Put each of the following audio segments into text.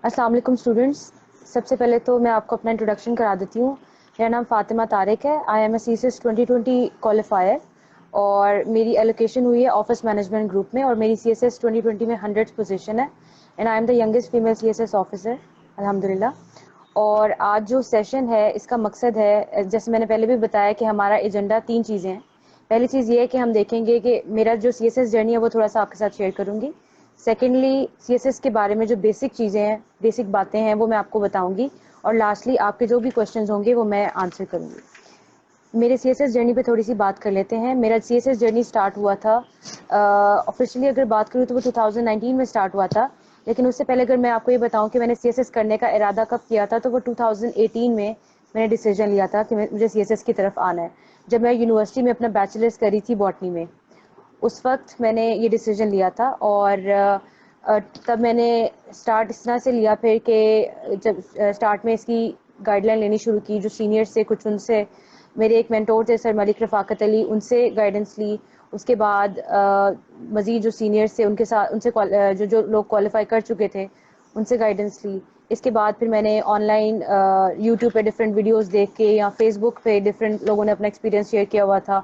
السلام علیکم اسٹوڈنٹس. سب سے پہلے تو میں آپ کو اپنا انٹروڈکشن کرا دیتی ہوں. میرا نام فاطمہ طارق ہے. I am a C S S 2020 qualifier اور میری ایلوکیشن ہوئی ہے آفس مینجمنٹ گروپ میں اور میری سی ایس ایس 2020 میں 100 پوزیشن ہے and I am the youngest female C S S officer الحمدللہ. اور آج جو سیشن ہے اس کا مقصد ہے, جیسے میں نے پہلے بھی بتایا کہ ہمارا ایجنڈا 3 چیزیں ہیں. پہلی چیز یہ ہے کہ ہم دیکھیں گے کہ میرا جو سی ایس ایس جرنی ہے وہ تھوڑا سا آپ کے ساتھ شیئر کروں گی. سیکنڈلی سی ایس ایس کے بارے میں جو بیسک چیزیں ہیں, بیسک باتیں ہیں, وہ میں آپ کو بتاؤں گی. اور لاسٹلی آپ کے جو بھی کوشچنز ہوں گے وہ میں آنسر کروں گی. میرے سی ایس ایس جرنی پہ تھوڑی سی بات کر لیتے ہیں. میرا C S S journey start ہوا تھا آفیشلی اگر بات کروں تو وہ 2019 میں سٹارٹ ہوا تھا. لیکن اس سے پہلے اگر میں آپ کو یہ بتاؤں کہ میں نے سی ایس ایس کرنے کا ارادہ کب کیا تھا تو وہ 2018 میں نے ڈیسیجن لیا تھا کہ مجھے سی ایس ایس کی طرف آنا ہے. جب میں یونیورسٹی میں اپنا بیچلرز کری تھی باٹنی میں, اس وقت میں نے یہ ڈیسیجن لیا تھا. اور تب میں نے اسٹارٹ اس طرح سے لیا پھر کہ جب اسٹارٹ میں اس کی گائیڈ لائن لینی شروع کی جو سینئر سے, کچھ ان سے میرے ایک مینٹور تھے سر ملک رفاقت علی, ان سے گائیڈنس لی. اس کے بعد مزید جو سینئرس تھے ان کے ساتھ, ان سے جو لوگ کوالیفائی کر چکے تھے ان سے گائیڈنس لی. اس کے بعد پھر میں نے آن لائن یوٹیوب پہ ڈفرینٹ ویڈیوز دیکھ کے یا فیس بک پہ ڈفرینٹ لوگوں نے اپنا ایکسپیرینس شیئر کیا ہوا تھا.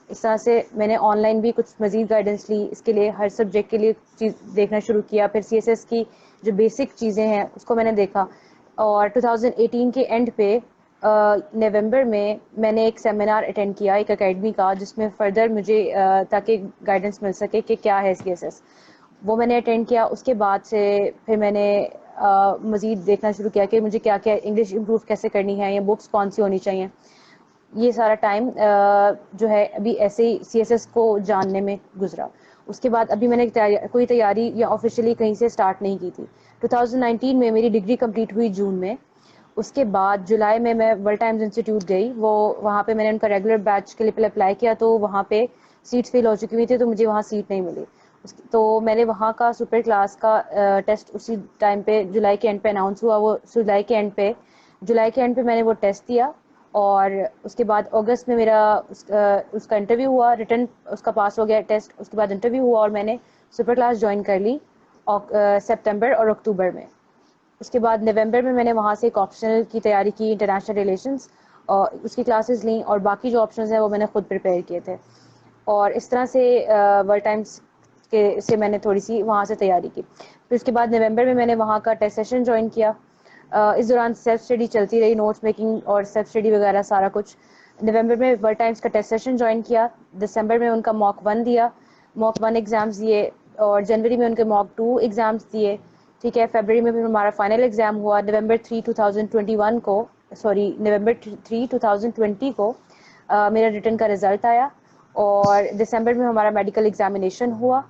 اس طرح سے میں نے آن لائن بھی کچھ مزید گائیڈنس لی. اس کے لیے ہر سبجیکٹ کے لیے چیز دیکھنا شروع کیا. پھر سی ایس ایس کی جو بیسک چیزیں ہیں اس کو میں نے دیکھا. اور 2018 کے اینڈ پہ نومبر میں نے ایک سیمینار اٹینڈ کیا ایک اکیڈمی کا, جس میں فردر مجھے تاکہ گائیڈنس مل سکے کہ کیا ہے سی ایس ایس, وہ میں نے اٹینڈ کیا. اس کے بعد سے پھر میں نے مزید دیکھنا شروع کیا کہ مجھے کیا کیا انگلش امپروو کیسے کرنی ہے یا بکس کون سی ہونی چاہیے. یہ سارا ٹائم جو ہے ابھی ایسے ہی سی ایس ایس کو جاننے میں گزرا. اس کے بعد ابھی میں نے کوئی تیاری یا آفیشیلی کہیں سے اسٹارٹ نہیں کی تھی. 2019 میں میری ڈگری کمپلیٹ ہوئی جون میں. اس کے بعد جولائی میں ورلڈ ٹائمز انسٹیٹیوٹ گئی. وہاں پہ میں نے ان کا ریگولر بیچ کے لیے اپلائی کیا تو وہاں پہ سیٹس فل ہو چکی ہوئی تھی تو مجھے وہاں سیٹ نہیں ملی. تو میں نے وہاں کا سپر کلاس کا ٹیسٹ اسی ٹائم پہ جولائی کے اینڈ پہ اناؤنس ہوا. وہ جولائی کے اینڈ پہ میں نے وہ ٹیسٹ دیا. اور اس کے بعد اگست میں میرا اس کا انٹرویو ہوا, ریٹن اس کا پاس ہو گیا ٹیسٹ. اس کے بعد انٹرویو ہوا اور میں نے سپر کلاس جوائن کر لی سپتمبر اور اکتوبر میں. اس کے بعد نومبر میں نے وہاں سے ایک آپشنل کی تیاری کی, انٹرنیشنل ریلیشنز, اور اس کی کلاسز لیں. اور باقی جو آپشنز ہیں وہ میں نے خود پریپیئر کیے تھے. اور اس طرح سے ورلڈ ٹائمز کے سے میں نے تھوڑی سی وہاں سے تیاری کی. پھر اس کے بعد نومبر میں نے وہاں کا ٹیسٹ سیشن جوائن کیا. اس دوران سیلف اسٹڈی چلتی رہی, نوٹس میکنگ اور سیلف اسٹڈی وغیرہ سارا کچھ. نومبر میں ورلڈ ٹائمز کا ٹیسٹ سیشن جوائن کیا. دسمبر میں ان کا موک 1 دیا, موک 1 ایگزامز دیے. اور جنوری میں ان کے موک 2 ایگزامز دیے. ٹھیک ہے, فیبرری میں پھر ہمارا فائنل ایگزام ہوا. نومبر 3 2021 کو نومبر 3 2020 کو میرا ریٹن کا رزلٹ آیا. اور دسمبر میں ہمارا میڈیکل ایگزامینیشن ہوا.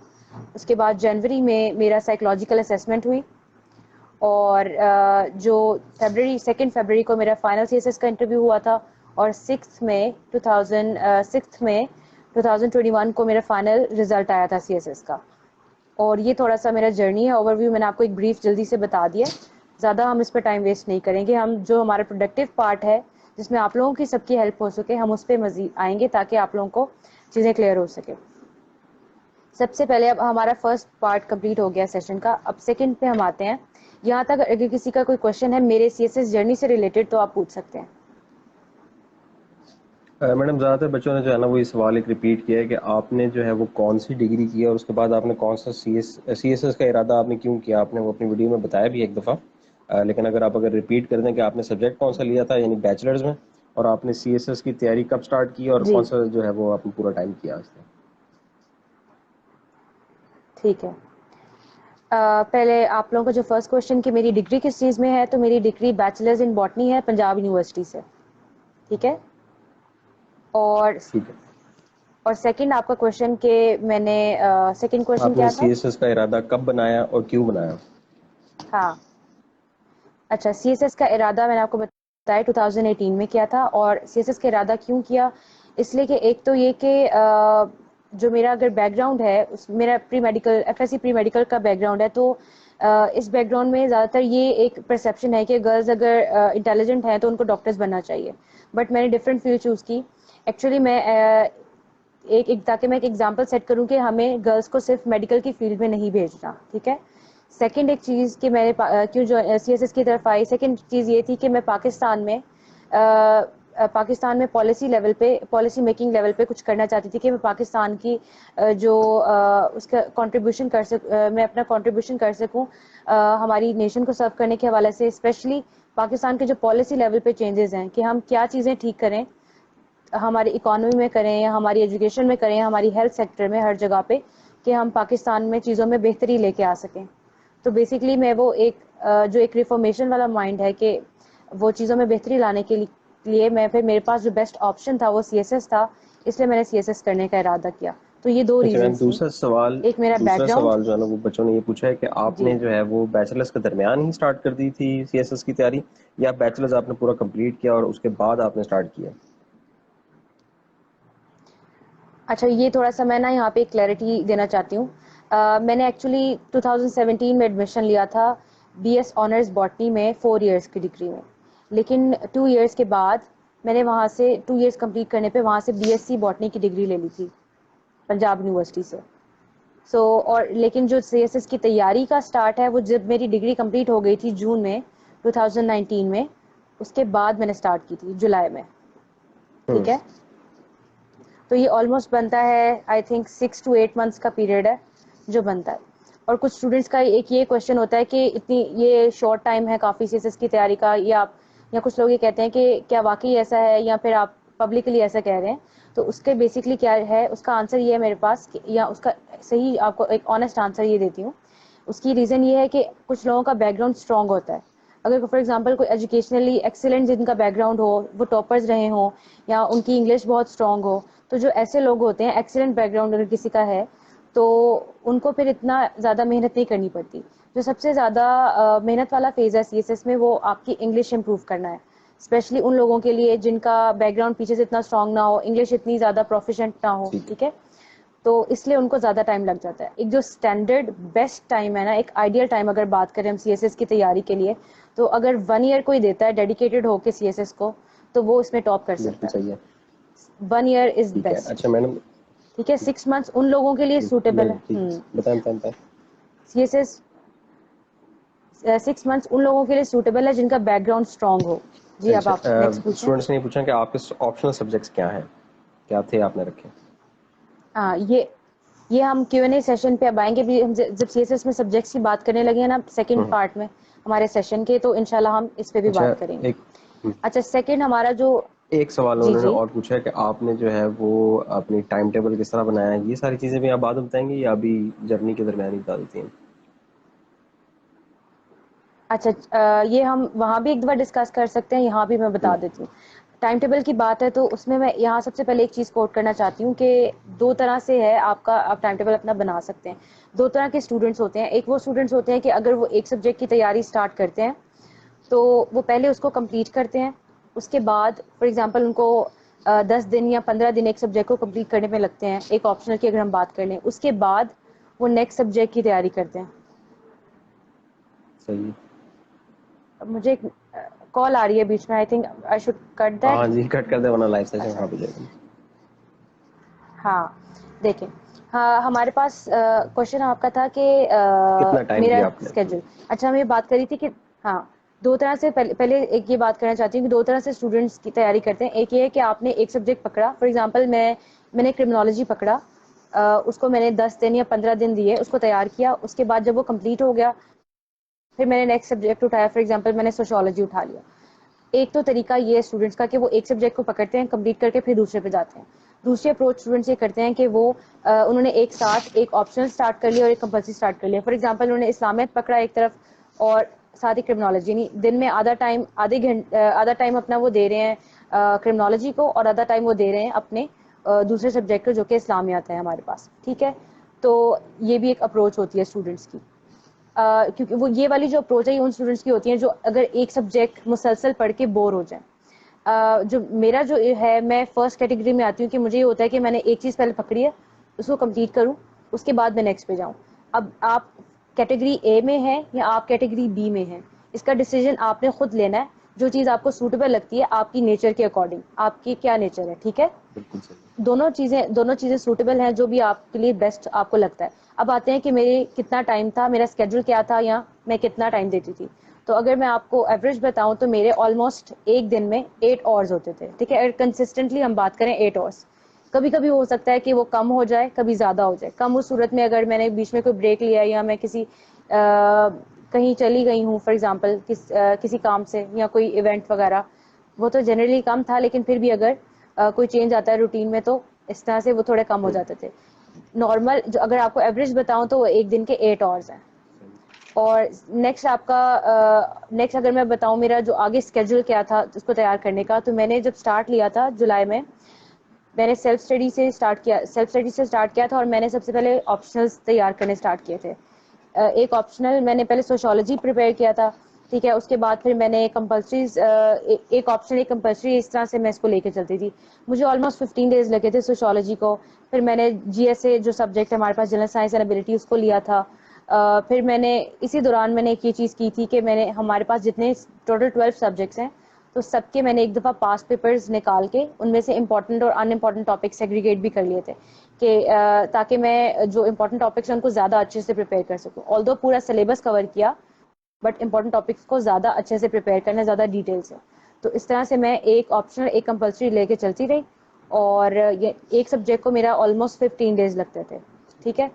اس کے بعد جنوری میں میرا سائیکولوجیکل اسیسمنٹ ہوئی. اور جو سیکنڈ فیبرری کو میرا فائنل سی ایس ایس کا انٹرویو ہوا تھا. اور 6 میں 2021 کو میرا فائنل رزلٹ آیا تھا سی ایس ایس کا. اور یہ تھوڑا سا میرا جرنی ہے, اوور ویو میں نے آپ کو ایک بریف جلدی سے بتا دیا. زیادہ ہم اس پہ ٹائم ویسٹ نہیں کریں گے. ہم جو ہمارا پروڈکٹیو پارٹ ہے جس میں آپ لوگوں کی سب کی ہیلپ ہو سکے, ہم اس پہ مزید آئیں گے تاکہ آپ لوگوں کو چیزیں کلیئر ہو سکے. سب سے پہلے اب ہمارا فرسٹ پارٹ کمپلیٹ ہو گیا سیشن کا. اب سیکنڈ پہ ہم آتے ہیں. یہاں تک اگر کسی کا کوئی کوشچن ہے میرے سی ایس ایس جرنی سے ریلیٹڈ تو آپ پوچھ سکتے ہیں. میڈم زیادہ تر بچوں نے جو ہے نا وہ یہ سوال ایک ریپیٹ کیا ہے کہ آپ نے جو ہے وہ کون سی ڈگری کی ہے اور اس کے بعد آپ نے کون سا سی ایس ایس کا ارادہ آپ نے کیوں کیا. آپ نے وہ اپنی ویڈیو میں بتایا بھی ایک دفعہ, لیکن اگر آپ ریپیٹ کر دیں کہ آپ نے سبجیکٹ کون سا لیا تھا یعنی بیچلرز میں, اور آپ نے سی ایس ایس کی تیاری کب سٹارٹ کی اور جی کون سا جو ہے وہ آپ نے پورا ٹائم کیا اس میں. ٹھیک ہے. پہلے آپ لوگوں کا جو فرسٹ کوشچن کہ میری ڈگری کس چیز میں ہے, تو میری ڈگری بیچلرز ان باٹنی ہے پنجاب یونیورسٹی سے. ٹھیک ہے. ٹھیک ہے. اور سیکنڈ آپ کا کوشچن کہ میں نے سیکنڈ کوشچن آپ نے کیا سی تھا؟ ایس ایس کا ارادہ کب بنایا اور کیوں بنایا؟ ہاں اچھا, سی ایس ایس کا ارادہ میں نے آپ کو بتایا 2018 میں کیا تھا. اور سی ایس ایس کا ارادہ کیوں کیا, اس لیے کہ ایک تو یہ کہ جو میرا اگر بیک گراؤنڈ ہے میرا pre medical F S C pre medical کا بیک گراؤنڈ ہے, تو اس بیک گراؤنڈ میں زیادہ تر یہ ایک پرسیپشن ہے کہ گرلز اگر انٹیلیجنٹ ہیں تو ان کو ڈاکٹرز بننا چاہیے. بٹ میں نے ڈفرینٹ فیلڈ چوز کی. ایکچولی میں تاکہ میں ایک ایگزامپل سیٹ کروں کہ ہمیں گرلس کو صرف میڈیکل کی فیلڈ میں نہیں بھیجنا. ٹھیک ہے. سیکنڈ ایک چیز کہ میں نے کیوں جو سی ایس ایس کی طرف آئی، سیکنڈ چیز یہ تھی کہ میں پاکستان میں پالیسی لیول پہ، پالیسی میکنگ لیول پہ کچھ کرنا چاہتی تھی کہ میں پاکستان کی جو اس کا کنٹریبیوشن میں اپنا کنٹریبیوشن کر سکوں ہماری نیشن کو سرو کرنے کے حوالے سے، اسپیشلی پاکستان کے جو پالیسی لیول پہ چینجز ہیں کہ ہم کیا چیزیں ٹھیک کریں، ہماری اکانومی میں کریں یا ہماری ایجوکیشن میں کریں، ہماری ہیلتھ سیکٹر میں، ہر جگہ پہ، کہ ہم پاکستان میں چیزوں میں بہتری لے کے آ سکیں. تو بیسکلی میں وہ جو ایک ریفارمیشن والا مائنڈ ہے کہ وہ چیزوں میں بہتری لانے کے لیے میں پھر میرے پاس جو بیسٹ آپشن تھا وہ سی ایس ایس تھا، اس لیے میں نے سی ایس ایس کرنے کا ارادہ کیا. تو یہ دو اچھا میم، ریزنس تھیں. ایک میرا بیک دوسرا گراؤنڈ. سوال جو ہے نا وہ بچوں نے یہ پوچھا ہے کہ آپ جی نے جو ہے وہ بیچلرز کے درمیان ہی اسٹارٹ کر دی تھی سی ایس ایس کی تیاری، یا بیچلرز آپ نے پورا کمپلیٹ کیا اور اس کے بعد آپ نے اسٹارٹ کیا؟ اچھا، یہ تھوڑا سا میں نا یہاں پہ کلیئرٹی دینا چاہتی ہوں. میں نے ایکچولی 2017 میں ایڈمیشن لیا تھا بی ایس آنرز باٹنی میں 4 ایئرس کی ڈگری میں، لیکن 2 ایئرس کے بعد میں نے وہاں سے 2 ایئرس کمپلیٹ کرنے پہ وہاں سے بی ایس سی باٹنی کی ڈگری لے لی تھی پنجاب یونیورسٹی سے. اور لیکن جو سی ایس ایس کی تیاری کا سٹارٹ ہے وہ جب میری ڈگری کمپلیٹ ہو گئی تھی جون میں 2019 میں، اس کے بعد میں نے سٹارٹ کی تھی جولائی میں. ٹھیک ہے، تو یہ آلموسٹ بنتا ہے آئی تھنک 6 to 8 months کا پیریڈ ہے جو بنتا ہے. اور کچھ اسٹوڈینٹس کا ایک یہ کوشچن ہوتا ہے کہ اتنی یہ شارٹ ٹائم ہے کافی سی ایس ایس کی تیاری کا، یا کچھ لوگ یہ کہتے ہیں کہ کیا واقعی ایسا ہے یا پھر آپ پبلکلی ایسا کہہ رہے ہیں. تو اس کے بیسکلی کیا ہے، اس کا آنسر یہ ہے میرے پاس، یا اس کا صحیح آپ کو ایک آنےسٹ آنسر یہ دیتی ہوں. اس کی ریزن یہ ہے کہ کچھ لوگوں کا بیک گراؤنڈ اسٹرانگ ہوتا ہے. اگر فار ایگزامپل کوئی ایجوکیشنلی ایکسیلنٹ جن کا بیک گراؤنڈ ہو، وہ ٹاپرز رہے ہوں یا ان کی انگلش بہت اسٹرانگ ہو، تو جو ایسے لوگ ہوتے ہیں ایکسیلنٹ بیک گراؤنڈ اگر کسی کا ہے تو ان کو پھر اتنا زیادہ محنت نہیں کرنی پڑتی. جو سب سے زیادہ محنت والا فیز ہے سی ایس ایس میں وہ آپ کی انگلش امپروو کرنا ہے، اسپیشلی ان لوگوں کے لیے جن کا بیک گراؤنڈ پیچھے سے اتنا اسٹرانگ نہ ہو، انگلش اتنی زیادہ پروفیشنٹ نہ ہو. ٹھیک ہے. ٹھیک ہے، تو اس لیے ان کو زیادہ ٹائم لگ جاتا ہے. ایک جو اسٹینڈرڈ بیسٹ ٹائم ہے نا، ایک آئیڈیل ٹائم اگر بات کریں ہم سی ایس ایس کی تیاری کے لیے، تو اگر 1 ایئر کوئی دیتا ہے ڈیڈیکیٹڈ ہو کے سی ایس ایس کو، تو وہ اس میں ٹاپ کر بالکل سکتا ہے. صحیح ہے. 1 ایئر از ٹھیک ہے. بیسٹ. اچھا میڈم، ٹھیک ہے، 6 months ان لوگوں کے لیے سوٹیبل ہے. ٹھیک ہے، بتائیں بتائیں. سی ایس ایس 6 months ان لوگوں کے لیے سوٹیبل ہے جن کا بیک گراؤنڈ اسٹرانگ ہو. جی اب اچھا، آپ نیکسٹ پوچھیں. اسٹوڈنٹس نے یہ پوچھا کہ آپ کے آپشنل سبجیکٹس کیا ہیں، کیا تھے آپ نے رکھے؟ ہاں، یہ ہم کیو این اے سیشن پہ اب آئیں گے. بھی ہم جب سی ایس ایس میں سبجیکٹس کی بات کرنے لگے ہیں نا سیکنڈ پارٹ میں ہمارے سیشن کے، تو انشاءاللہ ہم اس پہ بھی اچھا، بات کریں گے. ایک اچھا، سیکنڈ ہمارا جو ایک سوال جی انہوں نے جی اور پوچھا ہے کہ آپ نے جو ہے وہ اپنی ٹائم ٹیبل کس طرح بنایا ہے، یہ ساری چیزیں بھی آپ بعد میں بتائیں گے یا ابھی جرنی کے درمیان ہی بتا دیتی ہیں؟ اچھا، یہ ہم وہاں بھی ایک دفعہ ڈسکس کر سکتے ہیں، یہاں بھی میں بتا دیتی ہوں. ٹائم ٹیبل کی بات ہے تو اس میں یہاں سب سے پہلے ایک چیز کوٹ کرنا چاہتی ہوں کہ 2 طرح سے ہے آپ ٹائم ٹیبل اپنا بنا سکتے ہیں. 2 طرح کے اسٹوڈنٹس ہوتے ہیں. ایک وہ اسٹوڈنٹس ہوتے ہیں کہ اگر وہ ایک سبجیکٹ کی تیاری اسٹارٹ کرتے ہیں تو وہ پہلے اس کو کمپلیٹ کرتے ہیں، اس کے بعد فار ایگزامپل ان کو 10 دن یا 15 دن ایک سبجیکٹ کو کمپلیٹ کرنے میں لگتے ہیں. ایک آپشنل کی اگر ہم بات کر لیں، اس کے بعد وہ نیکسٹ سبجیکٹ کی تیاری کرتے ہیں. صحیح. مجھے ایک کال آ رہی ہے بیچ میں، I think I should cut that. ہاں جی، کٹ کر دیں ورنہ لائف سیشن اچھا، خراب ہو جائے گا. ہاں دیکھیں، ہاں ہمارے پاس کوشچن آپ کا تھا کہ کتنا ٹائم میرا دیا آپ نے؟ اسکیجول. اچھا، ہم یہ بات کری تھی کہ ہاں 2 طرح سے پہلے ایک یہ بات کرنا چاہتی ہوں کہ 2 طرح سے اسٹوڈنٹس کی تیاری کرتے ہیں. ایک یہ ہے کہ آپ نے ایک سبجیکٹ پکڑا، فار ایگزامپل میں نے کرمنالوجی پکڑا، اس کو میں نے 10 دن یا 15 دن دیے، اس کو تیار کیا. اس کے بعد جب وہ کمپلیٹ ہو گیا پھر میں نے نیکسٹ سبجیکٹ اٹھایا، فار ایگزامپل میں نے سوشیولوجی اٹھا لیا. ایک تو طریقہ یہ ہے اسٹوڈنٹس کا کہ وہ ایک سبجیکٹ کو پکڑتے ہیں، کمپلیٹ کر کے پھر دوسرے پہ جاتے ہیں. دوسری اپروچ اسٹوڈنٹس یہ کرتے ہیں کہ وہ انہوں نے ایک ساتھ ایک آپشنل اسٹارٹ کر لیا اور ایک کمپلسری اسٹارٹ کر لیا. فار ایگزامپل انہوں نے اسلامیت پکڑا ایک طرف اور ساتھ ہی کرمنالوجی، یعنی دن میں آدھا ٹائم اپنا وہ دے رہے ہیں کرمنالوجی کو اور آدھا ٹائم وہ دے رہے ہیں اپنے دوسرے سبجیکٹ کو جو کہ اسلامیات ہے ہمارے پاس. ٹھیک ہے، تو یہ بھی ایک اپروچ ہوتی ہے اسٹوڈنٹس کی. کیونکہ وہ یہ والی جو اپروچ ہے یہ ان اسٹوڈنٹس کی ہوتی ہیں جو اگر ایک سبجیکٹ مسلسل پڑھ کے بور ہو جائیں. جو میرا جو ہے، میں فرسٹ کیٹیگری میں آتی ہوں کہ مجھے یہ ہوتا ہے کہ میں نے ایک چیز پہلے پکڑی ہے، اس کو کمپلیٹ کروں، اس کے بعد میں نیکسٹ پہ جاؤں. اب آپ کیٹیگری اے میں ہیں یا آپ کیٹیگری بی میں ہیں، اس کا ڈیسیجن آپ نے خود لینا ہے. جو چیز آپ کو سوٹیبل لگتی ہے آپ کی نیچر کے اکارڈنگ، آپ کی کیا نیچر ہے. ٹھیک ہے، بالکل صحیح. دونوں چیزیں سوٹیبل ہیں جو بھی آپ کے لیے بیسٹ آپ کو لگتا ہے. اب آتے ہیں کہ میرے کتنا ٹائم تھا, میرا اسکیڈول کیا تھا یا میں کتنا ٹائم دیتی تھی. تو اگر میں آپ کو ایوریج بتاؤں تو میرے آلموسٹ ایک دن میں 8 آورز ہوتے تھے, ٹھیک ہے. اگر کنسسٹنٹلی ہم بات کریں 8 آورس, کبھی کبھی ہو سکتا ہے کہ وہ کم ہو جائے, کبھی زیادہ ہو جائے. کم اس صورت میں اگر میں نے بیچ میں کوئی بریک لیا یا میں کسی کہیں چلی گئی ہوں فار ایگزامپل کسی کام سے یا کوئی ایونٹ وغیرہ, وہ تو جنرلی کم تھا, لیکن پھر بھی اگر کوئی چینج آتا ہے روٹین میں تو اس طرح سے وہ تھوڑے کم ہو جاتے تھے. نارمل جو اگر آپ کو ایوریج بتاؤں تو وہ ایک دن کے 8 آورز ہیں. اور نیکسٹ آپ کا نیکسٹ اگر میں بتاؤں میرا جو آگے اسکیڈول کیا تھا اس کو تیار کرنے کا, تو میں نے جب اسٹارٹ لیا تھا جولائی میں نے سیلف اسٹڈی سے اسٹارٹ کیا تھا, اور میں نے سب سے پہلے آپشنلز تیار کرنے اسٹارٹ کیے تھے. ایک آپشنل میں نے پہلے سوشولوجی پریپیئر کیا تھا, ٹھیک ہے. اس کے بعد پھر میں نے کمپلسریز ایک آپشنل ایک کمپلسری, اس طرح سے میں اس کو لے کے چلتی تھی. مجھے آلموسٹ 15 days لگے تھے سوشولوجی کو. پھر میں نے جی ایس اے جو سبجیکٹ ہے ہمارے پاس جنرل سائنس اینڈ ابیلٹی, اس کو لیا تھا. پھر میں نے اسی دوران میں نے ایک یہ چیز کی تھی کہ میں نے ہمارے پاس جتنے ٹوٹل 12 سبجیکٹس ہیں تو سب کے میں نے ایک دفعہ پاس پیپرز نکال کے ان میں سے امپورٹنٹ اور ان امپورٹنٹ ٹاپک سیگریگیٹ بھی کر لیے تھے, کہ تاکہ میں جو امپورٹنٹ ٹاپکس ہیں ان کو زیادہ اچھے سے پریپیئر کر سکوں. آلدو پورا سلیبس کور کیا, بٹ امپورٹنٹ ٹاپکس کو زیادہ اچھے سے پریپیئر کرنا, زیادہ ڈیٹیل سے. تو اس طرح سے میں ایک آپشنل ایک کمپلسری لے کے چلتی رہی, اور یہ ایک سبجیکٹ کو میرا آلموسٹ 15 days لگتے تھے, ٹھیک ہے.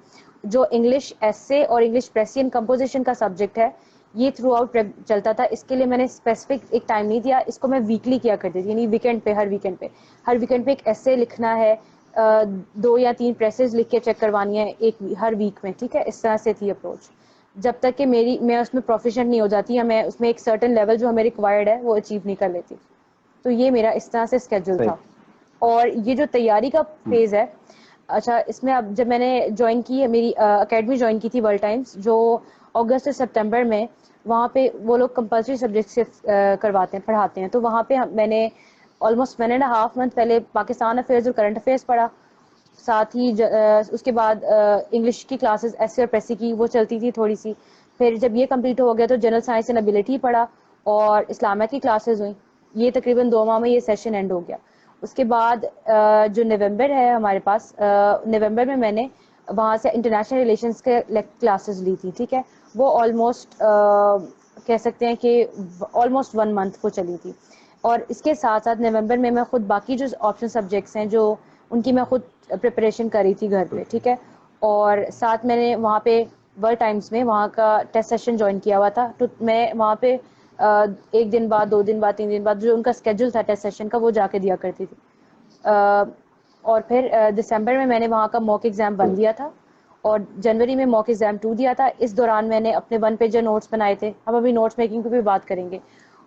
جو انگلش ایسے اور انگلش پریسین کمپوزیشن کا سبجیکٹ ہے یہ تھرو آؤٹ چلتا تھا. اس کے لیے میں نے اسپیسیفک ایک ٹائم نہیں دیا, اس کو میں ویکلی کیا کرتی تھی, یعنی ویکینڈ پہ ہر ویکینڈ پہ ایک ایسے لکھنا ہے, 2 یا 3 پریسز لکھ کے چیک کروانی ہے ایک ہر ویک میں, ٹھیک ہے. اس طرح سے تھی اپروچ, جب تک کہ میں اس میں پروفیشنٹ نہیں ہو جاتی یا میں اس میں ایک سرٹن لیول جو ہمیں ریکوائرڈ ہے وہ اچیو نہیں کر لیتی. تو یہ میرا اس طرح سے اسکیڈول تھا. اور یہ جو تیاری کا فیز ہے, اچھا اس میں اب جب میں نے جوائن کی میری اکیڈمی جوائن کی تھی ورلڈ ٹائمز, جو اگست سے سپتمبر میں, وہاں پہ وہ لوگ کمپلسری سبجیکٹ سے کرواتے ہیں پڑھاتے ہیں. تو وہاں پہ میں نے آلموسٹ 1.5 month پہلے پاکستان افیئرز اور کرنٹ افیئرز پڑھا, ساتھ ہی اس کے بعد انگلش کی کلاسز ایسے اور پریسی کی وہ چلتی تھی تھوڑی سی. پھر جب یہ کمپلیٹ ہو گیا تو جنرل سائنس اینڈ ابیلٹی پڑھا اور اسلامیہ کی کلاسز ہوئیں. یہ تقریباً 2 ماہ میں یہ سیشن اینڈ ہو گیا. اس کے بعد جو نومبر ہے ہمارے پاس, نومبر میں میں نے وہاں سے انٹرنیشنل ریلیشنز کے کلاسز لی تھی, ٹھیک ہے. وہ آلموسٹ کہہ سکتے ہیں کہ آلموسٹ 1 month کو چلی تھی. اور اس کے ساتھ ساتھ نومبر میں میں خود باقی جو آپشن سبجیکٹس ہیں جو ان کی میں خود پریپریشن کر رہی تھی گھر پہ, ٹھیک ہے. اور ساتھ میں نے وہاں پہ ورلڈ ٹائمز میں وہاں کا ٹیسٹ سیشن جوائن کیا ہوا تھا. تو میں وہاں پہ 1 دن بعد 2 دن بعد 3 دن بعد جو ان کا اسکیڈول تھا ٹیسٹ سیشن کا وہ جا کے دیا کرتی تھی. اور پھر دسمبر میں نے وہاں کا موک ایگزام 1 دیا تھا, اور جنوری میں موک ایگزام 2 دیا تھا. اس دوران میں نے اپنے 1 پیجر نوٹس بنائے تھے, ہم ابھی نوٹس میکنگ پہ بھی بات کریں گے,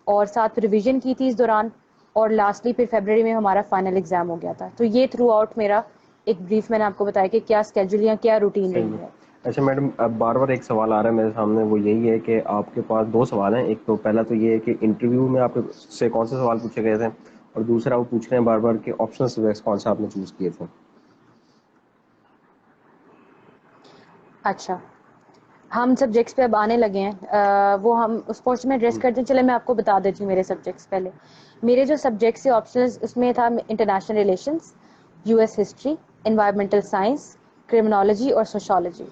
اور ساتھ ریویژن کی تھی اس دوران. اور لاسٹلی پھر فیبرری میں ہمارا فائنل ایگزام ہو گیا تھا. تو یہ تھرو آؤٹ میرا ایک بریف میں نے آپ کو بتایا کہ کیا اسکیڈول یا کیا روٹین رہی ہے. اچھا میڈم, اب بار بار ایک سوال آ رہا ہے میرے سامنے, وہ یہی ہے کہ آپ کے پاس 2 سوال ہیں. ایک تو پہلا تو یہ ہے کہ انٹرویو میں آپ سے کون سے سوال پوچھے گئے تھے, اور دوسرا وہ پوچھ رہے ہیں بار بار کہ آپشنل سبجیکٹس کون سا آپ نے چوز کیے تھے. اچھا, ہم سبجیکٹس پہ اب آنے لگے ہیں, وہ ہم اس پورشن میں ایڈریس کرتے ہیں. چلے میں آپ کو بتا دیتی ہوں میرے سبجیکٹس پہلے. میرے جو سبجیکٹس تھے آپشنل, اس میں تھا international relations, you S history, environmental science, criminology اور سوشالوجی.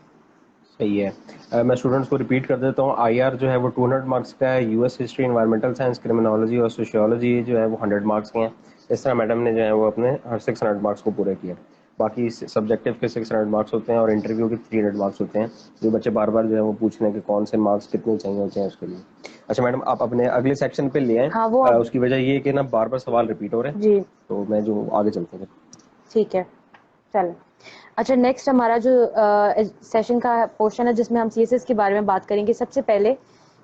صحیح ہے, میں اسٹوڈنٹس کو ریپیٹ کر دیتا ہوں. آئی آر جو ہے وہ 200 مارکس کا ہے, U S history, environmental science, criminology اور سوشیولوجی جو ہے وہ 100 مارکس کے ہیں. اس طرح میڈم نے جو ہے وہ اپنے ہر 600 مارکس کو پورے کیا. باقی سبجیکٹیو کے 600 مارکس ہوتے ہیں اور انٹرویو کے 300 مارکس ہوتے ہیں, جو بچے بار بار جو ہے وہ پوچھ رہے ہیں کہ کون سے مارکس کتنے چاہیے ہوتے ہیں اس کے لیے. اچھا میڈم, آپ اپنے اگلے سیکشن پہ لے آئیں. ہاں وہ اس کی وجہ یہ ہے کہ نا بار بار سوال ریپیٹ ہو رہے ہیں, جی تو میں جو آگے چلتے ہیں. ٹھیک ہے, چلیں. اچھا, نیکسٹ ہمارا جو سیشن کا پورشن ہے جس میں ہم سی ایس ایس کے بارے میں بات کریں گے. سب سے پہلے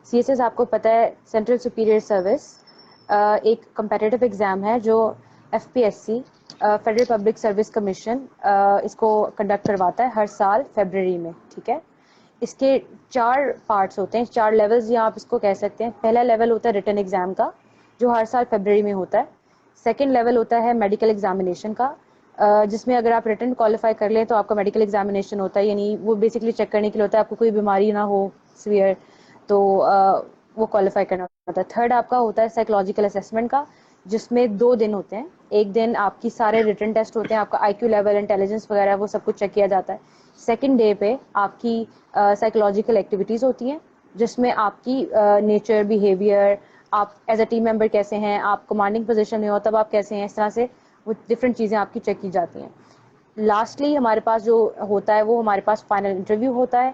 سی ایس ایس آپ کو پتہ ہے سینٹرل سپیریئر سروس ایک کمپیٹیٹو ایگزام ہے جو F P S C federal public service commission اس کو کنڈکٹ کرواتا ہے ہر سال فیبرری میں, ٹھیک ہے. اس کے 4 پارٹس ہوتے ہیں, 4 لیولز یا آپ اس کو کہہ سکتے ہیں. پہلا لیول ہوتا ہے ریٹن ایگزام کا جو ہر سال فیبرری میں ہوتا ہے. سیکنڈ لیول ہوتا ہے میڈیکل ایگزامینیشن کا, جس میں اگر آپ ریٹن کوالیفائی کر لیں تو آپ کا میڈیکل ایگزامینیشن ہوتا ہے, یعنی وہ بیسکلی چیک کرنے کے لیے ہوتا ہے آپ کو کوئی بیماری نہ ہو سویئر, تو وہ کوالیفائی کرنا ہوتا ہے. تھرڈ آپ کا ہوتا ہے سائیکولوجیکل اسیسمنٹ کا, جس میں 2 دن ہوتے ہیں. ایک دن آپ کی سارے ریٹن ٹیسٹ ہوتے ہیں, آپ کا آئی کیو لیول, انٹیلیجنس وغیرہ وہ سب کچھ چیک کیا جاتا ہے. سیکنڈ ڈے پہ آپ کی سائیکولوجیکل ایکٹیویٹیز ہوتی ہیں جس میں آپ کی نیچر، بیہیویئر، آپ ایز اے ٹیم ممبر کیسے ہیں، آپ کمانڈنگ پوزیشن میں ہو تب آپ کیسے ہیں، اس طرح سے وہ ڈفرینٹ چیزیں آپ کی چیک کی جاتی ہیں. لاسٹلی ہمارے پاس جو ہوتا ہے وہ ہمارے پاس فائنل انٹرویو ہوتا ہے.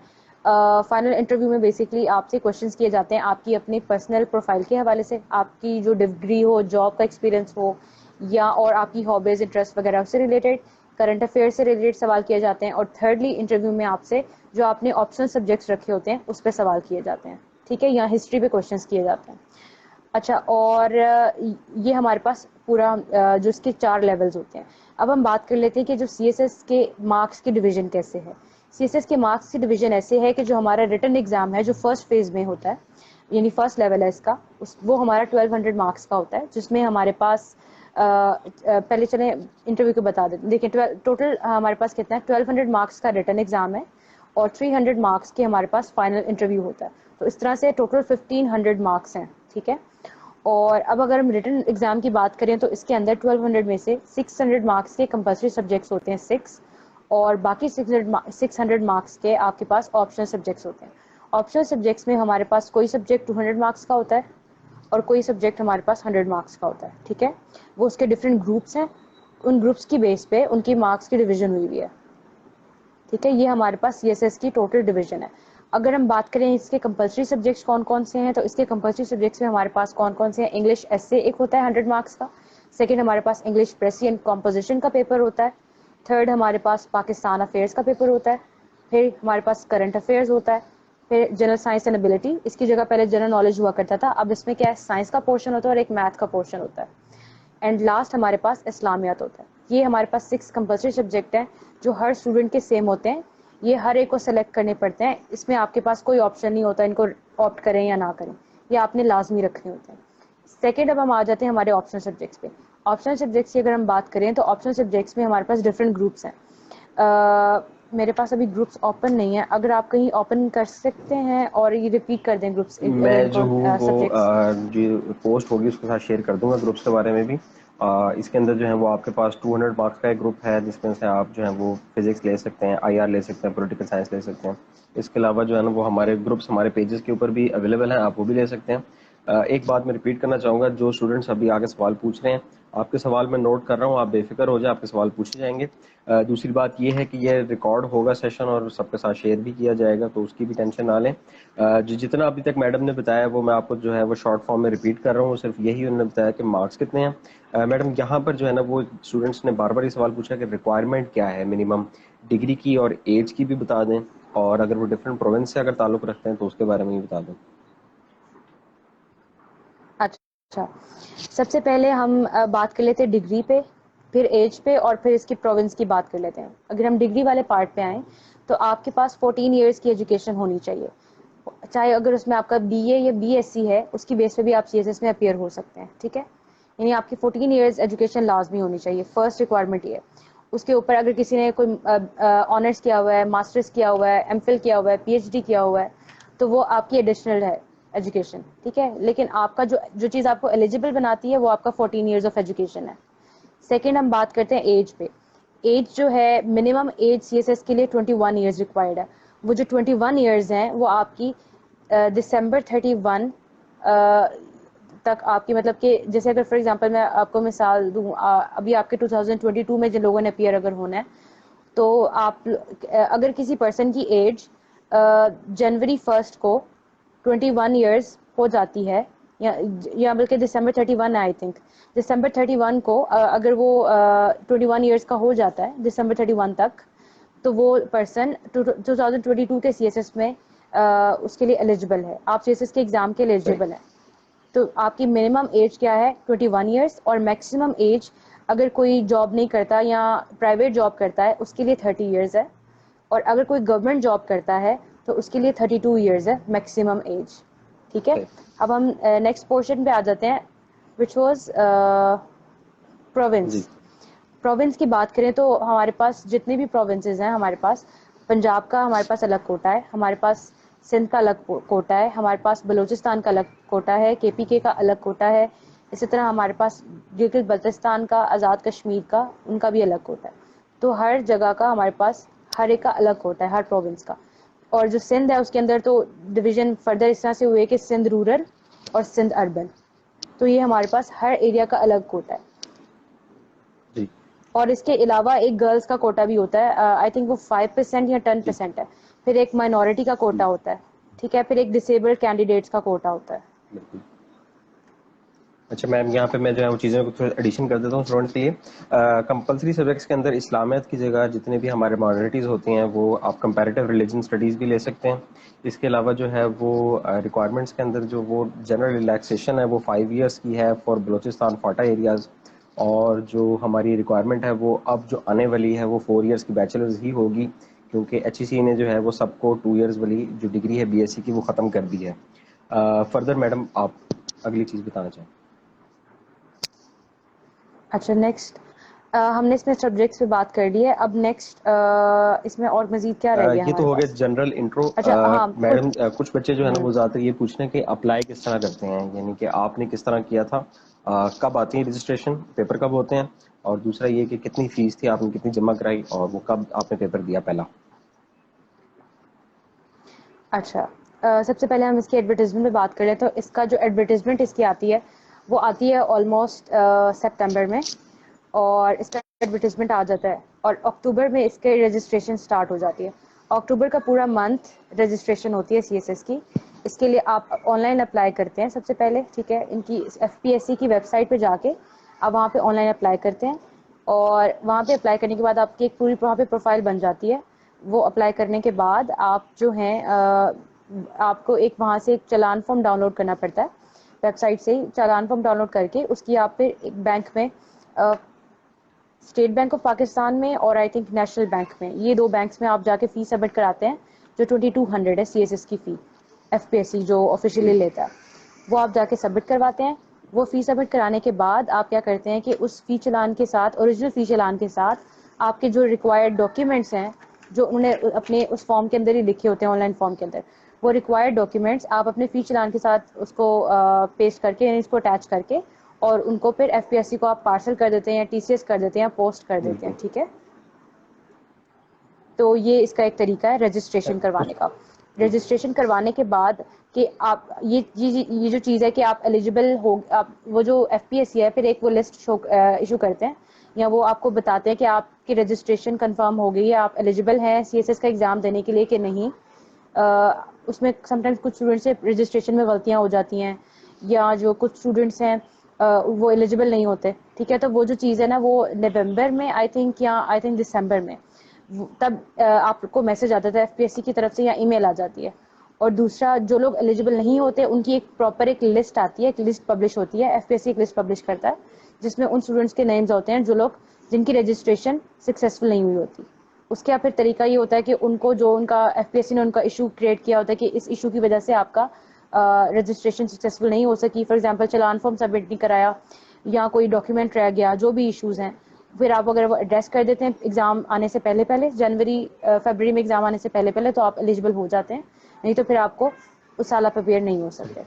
فائنل انٹرویو میں بیسکلی آپ سے کوشچنس کیے جاتے ہیں آپ کی اپنی پرسنل پروفائل کے حوالے سے، آپ کی جو ڈگری ہو، جاب کا ایکسپیرینس ہو، یا اور آپ کی ہابیز، انٹرسٹ وغیرہ سے ریلیٹڈ، کرنٹ افیئر سے ریلیٹڈ سوال کیے جاتے ہیں. اور تھرڈلی انٹرویو میں آپ سے جو آپ نے آپشنل سبجیکٹس رکھے ہوتے ہیں اس پہ سوال کیے جاتے ہیں. ٹھیک ہے، یا ہسٹری پہ کوشچنس کیے جاتے ہیں. اچھا، اور یہ ہمارے پاس پورا جو اس کے 4 لیولز ہوتے ہیں. اب ہم بات کر لیتے ہیں کہ جو سی ایس ایس کے مارکس کی ڈویژن کیسے ہے. سی ایس ایس کے مارکس کی ڈویژن ایسے ہے کہ جو ہمارا ریٹن ایگزام ہے جو فرسٹ فیز میں ہوتا ہے، یعنی فرسٹ لیول ہے اس کا، وہ ہمارا 1200 مارکس کا ہوتا ہے، جس میں ہمارے پاس پہلے چلیں انٹرویو کو بتا دیتے ہیں. دیکھیں ٹوٹل ہمارے پاس کتنا ہے، 1200 مارکس کا ریٹن ایگزام ہے اور 300 مارکس کے ہمارے پاس فائنل انٹرویو ہوتا ہے. تو اس طرح سے ٹوٹل 1500 مارکس ہیں. ٹھیک ہے، اور اب اگر ہم ریٹن ایگزام کی بات کریں تو اس کے اندر 1200 میں سے 600 مارکس کے کمپلسری سبجیکٹس ہوتے ہیں 6، اور باقی 600 مارکس کے آپ کے پاس آپشنل سبجیکٹس ہوتے ہیں. آپشنل سبجیکٹس میں ہمارے پاس کوئی سبجیکٹ 200 مارکس کا ہوتا ہے اور کوئی سبجیکٹ ہمارے پاس 100 مارکس کا ہوتا ہے. ٹھیک ہے، وہ اس کے ڈفرینٹ گروپس ہیں، ان گروپس کی بیس پہ ان کی مارکس کی ڈویژن ہوئی ہوئی ہے. ٹھیک ہے، یہ ہمارے پاس سی ایس ایس کی ٹوٹل ڈویژن ہے. اگر ہم بات کریں اس کے کمپلسری سبجیکٹس کون کون سے ہیں تو اس کے کمپلسری سبجیکٹس میں ہمارے پاس کون کون سے ہیں. انگلش ایسے ایک ہوتا ہے 100 مارکس کا. سیکنڈ ہمارے پاس انگلش پریسی اینڈ کمپوزیشن کا پیپر ہوتا ہے. تھرڈ ہمارے پاس پاکستان افیئرس کا پیپر ہوتا ہے. پھر ہمارے پاس کرنٹ افیئرز ہوتا ہے. پھر جنرل سائنس اینڈ ابیلٹی، اس کی جگہ پہلے جنرل نالج ہوا کرتا تھا، اب اس میں کیا ہے، سائنس کا پورشن ہوتا ہے اور ایک میتھ کا پورشن ہوتا ہے. اینڈ لاسٹ ہمارے پاس اسلامیات ہوتا ہے. یہ ہمارے پاس 6 کمپلسری سبجیکٹ ہیں جو ہر اسٹوڈنٹ کے سیم ہوتے ہیں. یہ ہر ایک کو سلیکٹ کرنے پڑتے ہیں، اس میں آپ کے پاس کوئی آپشن نہیں ہوتا ان کو آپٹ کریں یا نہ کریں، یہ آپ نے لازمی رکھنے ہوتے ہیں. سیکنڈ، اب ہم آ جاتے ہیں ہمارے آپشنل سبجیکٹس پہ. آپشنل سبجیکٹس کی اگر ہم بات کریں تو آپشنل سبجیکٹس میں ہمارے پاس ڈفرینٹ گروپس ہیں. میرے پاس ابھی گروپس اوپن نہیں ہیں، اگر آپ کہیں اوپن کر سکتے ہیں اور یہ ریپیٹ کر دیں گروپس میں ان جو کو ہوں وہ سبجیکٹس. جو پوسٹ ہوگی اس کے ساتھ شیئر کر دوں گا گروپس کے بارے میں بھی. اس کے اندر جو ہے وہ آپ کے پاس 200 مارکس کا ایک گروپ ہے جس میں سے آپ جو ہے وہ فزکس لے سکتے ہیں، آئی آر لے سکتے ہیں، پولیٹیکل سائنس لے سکتے ہیں. اس کے علاوہ جو ہے نا وہ ہمارے گروپس ہمارے پیجز کے اوپر بھی اویلیبل ہیں، آپ وہ بھی لے سکتے ہیں. ایک بات میں ریپیٹ کرنا چاہوں گا، جو اسٹوڈنٹس ابھی آگے سوال پوچھ رہے ہیں آپ کے سوال میں نوٹ کر رہا ہوں، آپ بے فکر ہو جائیں، آپ کے سوال پوچھے جائیں گے. دوسری بات یہ ہے کہ یہ ریکارڈ ہوگا سیشن اور سب کے ساتھ شیئر بھی کیا جائے گا، تو اس کی بھی ٹینشن نہ لیں. جتنا ابھی تک میڈم نے بتایا وہ میں آپ کو جو ہے وہ شارٹ فارم میں ریپیٹ کر رہا ہوں. صرف یہی انہوں نے بتایا کہ مارکس کتنے ہیں. میڈم یہاں پر جو ہے نا وہ اسٹوڈنٹس نے بار بار یہ سوال پوچھا کہ ریکوائرمنٹ کیا ہے منیمم ڈگری کی اور ایج کی بھی بتا دیں، اور اگر وہ ڈفرینٹ پروونس سے اگر تعلق رکھتے ہیں تو اس کے بارے میں بھی بتا دیں. اچھا، سب سے پہلے ہم بات کر لیتے ہیں ڈگری پہ، پھر ایج پہ، اور پھر اس کی پروونس کی بات کر لیتے ہیں. اگر ہم ڈگری والے پارٹ پہ آئیں تو آپ کے پاس 14 ایئرس کی ایجوکیشن ہونی چاہیے، چاہے اگر اس میں آپ کا بی اے یا بی ایس سی ہے اس کی بیس پہ بھی آپ سی ایس ایس میں اپیئر ہو سکتے ہیں. ٹھیک ہے، یعنی آپ کی 14 ایئرس ایجوکیشن لازمی ہونی چاہیے، فرسٹ ریکوائرمنٹ یہ ہے. اس کے اوپر اگر کسی نے کوئی آنرس کیا ہوا ہے، ماسٹرس کیا ہوا ہے، ایم فل کیا ہوا ہے، پی ایچ ڈی کیا ہوا ہے تو وہ آپ کی ایڈیشنل ہے ایجوکیشن. ٹھیک ہے، لیکن آپ کا جو چیز آپ کو ایلیجیبل بناتی ہے وہ آپ کا 14 ایئرس آف ایجوکیشن ہے. سیکنڈ، ہم بات کرتے ہیں ایج پہ. ایج جو ہے minimum age C S S کے لیے 21 ایئرس ریکوائرڈ ہے. وہ جو 21 ایئرز ہیں وہ آپ کی دسمبر 31 تک آپ کی، مطلب کہ جیسے اگر فار ایگزامپل میں آپ کو مثال دوں، ابھی آپ کے 2022 میں جن لوگوں نے اپیئر اگر ہونا ہے تو آپ اگر کسی پرسن کی ایج جنوری 1 کو 21 ایئرس ہو جاتی ہے، یا بلکہ دسمبر 31 آئی تھنک دسمبر 31 کو اگر وہ 21 ایئرس کا ہو جاتا ہے دسمبر 31 تک، تو وہ پرسن 2022 کے سی ایس ایس میں اس کے لیے ایلیجیبل ہے، آپ سی ایس ایس کے ایگزام کے لیے ایلیجیبل ہیں. تو آپ کی منیمم ایج کیا ہے 21 ایئرس، اور میکسیمم ایج اگر کوئی جاب نہیں کرتا یا پرائیویٹ جاب کرتا ہے اس کے لیے 30 ایئرس ہے، اور اگر کوئی گورنمنٹ جاب کرتا ہے تو اس کے لیے 32 ایئرس ہے میکسیمم ایج. ٹھیک ہے، اب ہم نیکسٹ پورشن پہ آ جاتے ہیں which was the province. Province کی بات کریں تو ہمارے پاس جتنے بھی پروونسز ہیں، ہمارے پاس پنجاب کا ہمارے پاس الگ کوٹا ہے، ہمارے پاس سندھ کا الگ کوٹا ہے، ہمارے پاس بلوچستان کا الگ کوٹا ہے، کے پی کے کا الگ کوٹا ہے، اسی طرح ہمارے پاس گلگت بلتستان کا، آزاد کشمیر کا، ان کا بھی الگ کوٹا ہے. تو ہر جگہ کا ہمارے پاس ہر ایک کا الگ کوٹا ہے ہر پروونس کا. اور جو سندھ ہے اس کے اندر تو ڈویژن فردر اس طرح سے ہوئے کہ سندھ رورل اور سندھ اربن. تو یہ ہمارے پاس ہر ایریا کا الگ کوٹا ہے. جی اور اس کے علاوہ ایک گرلس کا کوٹا بھی ہوتا ہے, آئی تھنک وہ 5% یا 10% ہے. پھر ایک مائنورٹی کا کوٹا ہوتا ہے, ٹھیک ہے. پھر ایک ڈسیبلڈ کینڈیڈیٹس کا کوٹا ہوتا ہے. بالکل. اچھا میم یہاں پہ میں جو ہے وہ چیزیں کو ایڈیشن کر دیتا ہوں اسٹوڈنٹس کے لیے. کمپلسری سبجیکٹس کے اندر اسلامیت کی جگہ جتنے بھی ہمارے مائنورٹیز ہوتی ہیں وہ آپ کمپیریٹیو ریلیجن اسٹڈیز بھی لے سکتے ہیں. اس کے علاوہ جو ہے وہ ریکوائرمنٹس کے اندر جو وہ جنرل ریلیکسیشن ہے وہ 5 ایئرس کی ہے فار بلوچستان فاٹا ایریاز. اور جو ہماری ریکوائرمنٹ ہے وہ اب جو آنے والی ہے وہ 4 ایئرس کی بیچلرز ہی ہوگی, کیونکہ ایچ ای سی نے جو ہے وہ سب کو 2 ایئرز والی جو ڈگری ہے بی ایس سی کی وہ ختم کر دی ہے. فردر میڈم آپ اگلی چیز بتانا چاہیں. اچھا نیکسٹ ہم نے اس میں سبجیکٹس پہ بات کر لی ہے. اب نیکسٹ اس میں اور مزید کیا رہ گیا یہ تو ہمارے ہو گیا پاس. General intro. اچھا ہاں میڈم کچھ بچے جو ہے نا وہ زیادہ تر یہ پوچھنے کہ اپلائی کس طرح کرتے ہیں, یعنی کہ آپ نے کس طرح کیا تھا, کب آتی ہے رجسٹریشن, پیپر کب ہوتے ہیں, اور دوسرا یہ کہ کتنی فیس تھی, آپ نے کتنی جمع کرائی, اور وہ کب آپ نے پیپر دیا پہلا. اچھا سب سے پہلے ہم اس کی ایڈورٹیزمنٹ پہ بات کر رہے ہیں. تو اس کا جو ایڈورٹیزمنٹ اس کی آتی ہے وہ آتی ہے آلموسٹ سپتمبر میں, اور اس کا ایڈورٹیزمنٹ آ جاتا ہے, اور اکتوبر میں اس کے رجسٹریشن سٹارٹ ہو جاتی ہے. اکتوبر کا پورا منتھ رجسٹریشن ہوتی ہے سی ایس ایس کی. اس کے لیے آپ آن لائن اپلائی کرتے ہیں سب سے پہلے, ٹھیک ہے. ان کی ایف پی ایس سی کی ویب سائٹ پہ جا کے آپ وہاں پہ آن لائن اپلائی کرتے ہیں, اور وہاں پہ اپلائی کرنے کے بعد آپ کی ایک پوری وہاں پہ پروفائل بن جاتی ہے. وہ اپلائی کرنے کے بعد آپ جو ہیں آپ کو ایک وہاں سے ایک چلان فارم ڈاؤن لوڈ کرنا پڑتا ہے ویب سائٹ سے ہی. چلان فارم ڈاؤن لوڈ کر کے اس کی آپ پھر ایک بینک میں, اسٹیٹ بینک آف پاکستان میں اور آئی تھنک نیشنل بینک میں, یہ 2 بینکس میں آپ جا کے فی سبمٹ کراتے ہیں جو 2200 ہے سی ایس ایس کی فی, ایف پی ایس سی جو آفیشیلی لیتا ہے. وہ آپ جا کے سبمٹ کرواتے ہیں. وہ فی سبمٹ کرانے کے بعد آپ کیا کرتے ہیں کہ اس فی چلان کے ساتھ, اوریجنل فی چلان کے ساتھ, آپ کے جو ریکوائرڈ ڈاکیومنٹس ہیں جو انہوں نے اپنے اس فارم کے اندر ہی لکھے ہوتے ہیں آن لائن فارم کے اندر, وہ ریکوائرڈ ڈاکیومنٹس آپ اپنے فی چلان کے ساتھ اس کو پیسٹ کر کے, یعنی اس کو اٹیچ کر کے, اور ان کو پھر ایف پی ایس سی کو آپ پارسل کر دیتے ہیں یا ٹی سی ایس کر دیتے ہیں یا پوسٹ کر دیتے ہیں, بالکل. ٹھیک ہے. تو یہ اس کا ایک طریقہ ہے رجسٹریشن کروانے کا. رجسٹریشن کروانے کے بعد کہ آپ یہ جو چیز ہے کہ آپ ایلیجیبل ہو, آپ وہ جو ایف پی ایس سی ہے پھر ایک وہ لسٹ ایشو کرتے ہیں, یا وہ آپ کو بتاتے ہیں کہ آپ کی رجسٹریشن کنفرم ہو گئی ہے, آپ ایلیجیبل ہیں سی ایس ایس کا ایگزام دینے کے لیے کہ نہیں. اس میں سم ٹائمز کچھ اسٹوڈنٹس سے رجسٹریشن میں غلطیاں ہو جاتی ہیں, یا جو کچھ اسٹوڈنٹس ہیں وہ ایلیجیبل نہیں ہوتے, ٹھیک ہے. تو وہ جو چیز ہے نا وہ نومبر میں آئی تھنک یا آئی تھنک دسمبر میں تب آپ کو میسج آتا تھا ایف پی ایس سی کی طرف سے یا ای میل آ جاتی ہے. اور دوسرا جو لوگ ایلیجیبل نہیں ہوتے ان کی ایک پراپر ایک لسٹ آتی ہے, ایک لسٹ پبلش ہوتی ہے, ایف پی ایس سی ایک لسٹ پبلش کرتا ہے جس میں ان اسٹوڈنٹس کے نیمز ہوتے ہیں جو لوگ جن کی رجسٹریشن سکسیزفل نہیں ہوئی ہوتی. اس کا پھر طریقہ یہ ہوتا ہے کہ ان کو جو ان کا ایف پی ایس سی نے ان کا ایشو کریٹ کیا ہوتا ہے کہ اس ایشو کی وجہ سے آپ کا رجسٹریشن سکسیزفل نہیں ہو سکی, for example challan form submit نہیں کرایا یا کوئی ڈاکیومنٹ رہ گیا, جو بھی ایشوز ہیں, پھر آپ اگر وہ ایڈریس کر دیتے ہیں ایگزام آنے سے پہلے جنوری فیبرری میں ایگزام آنے سے پہلے تو آپ ایلیجیبل ہو جاتے ہیں, نہیں تو پھر آپ کو اس سال آپ اپیئر نہیں ہو سکتے.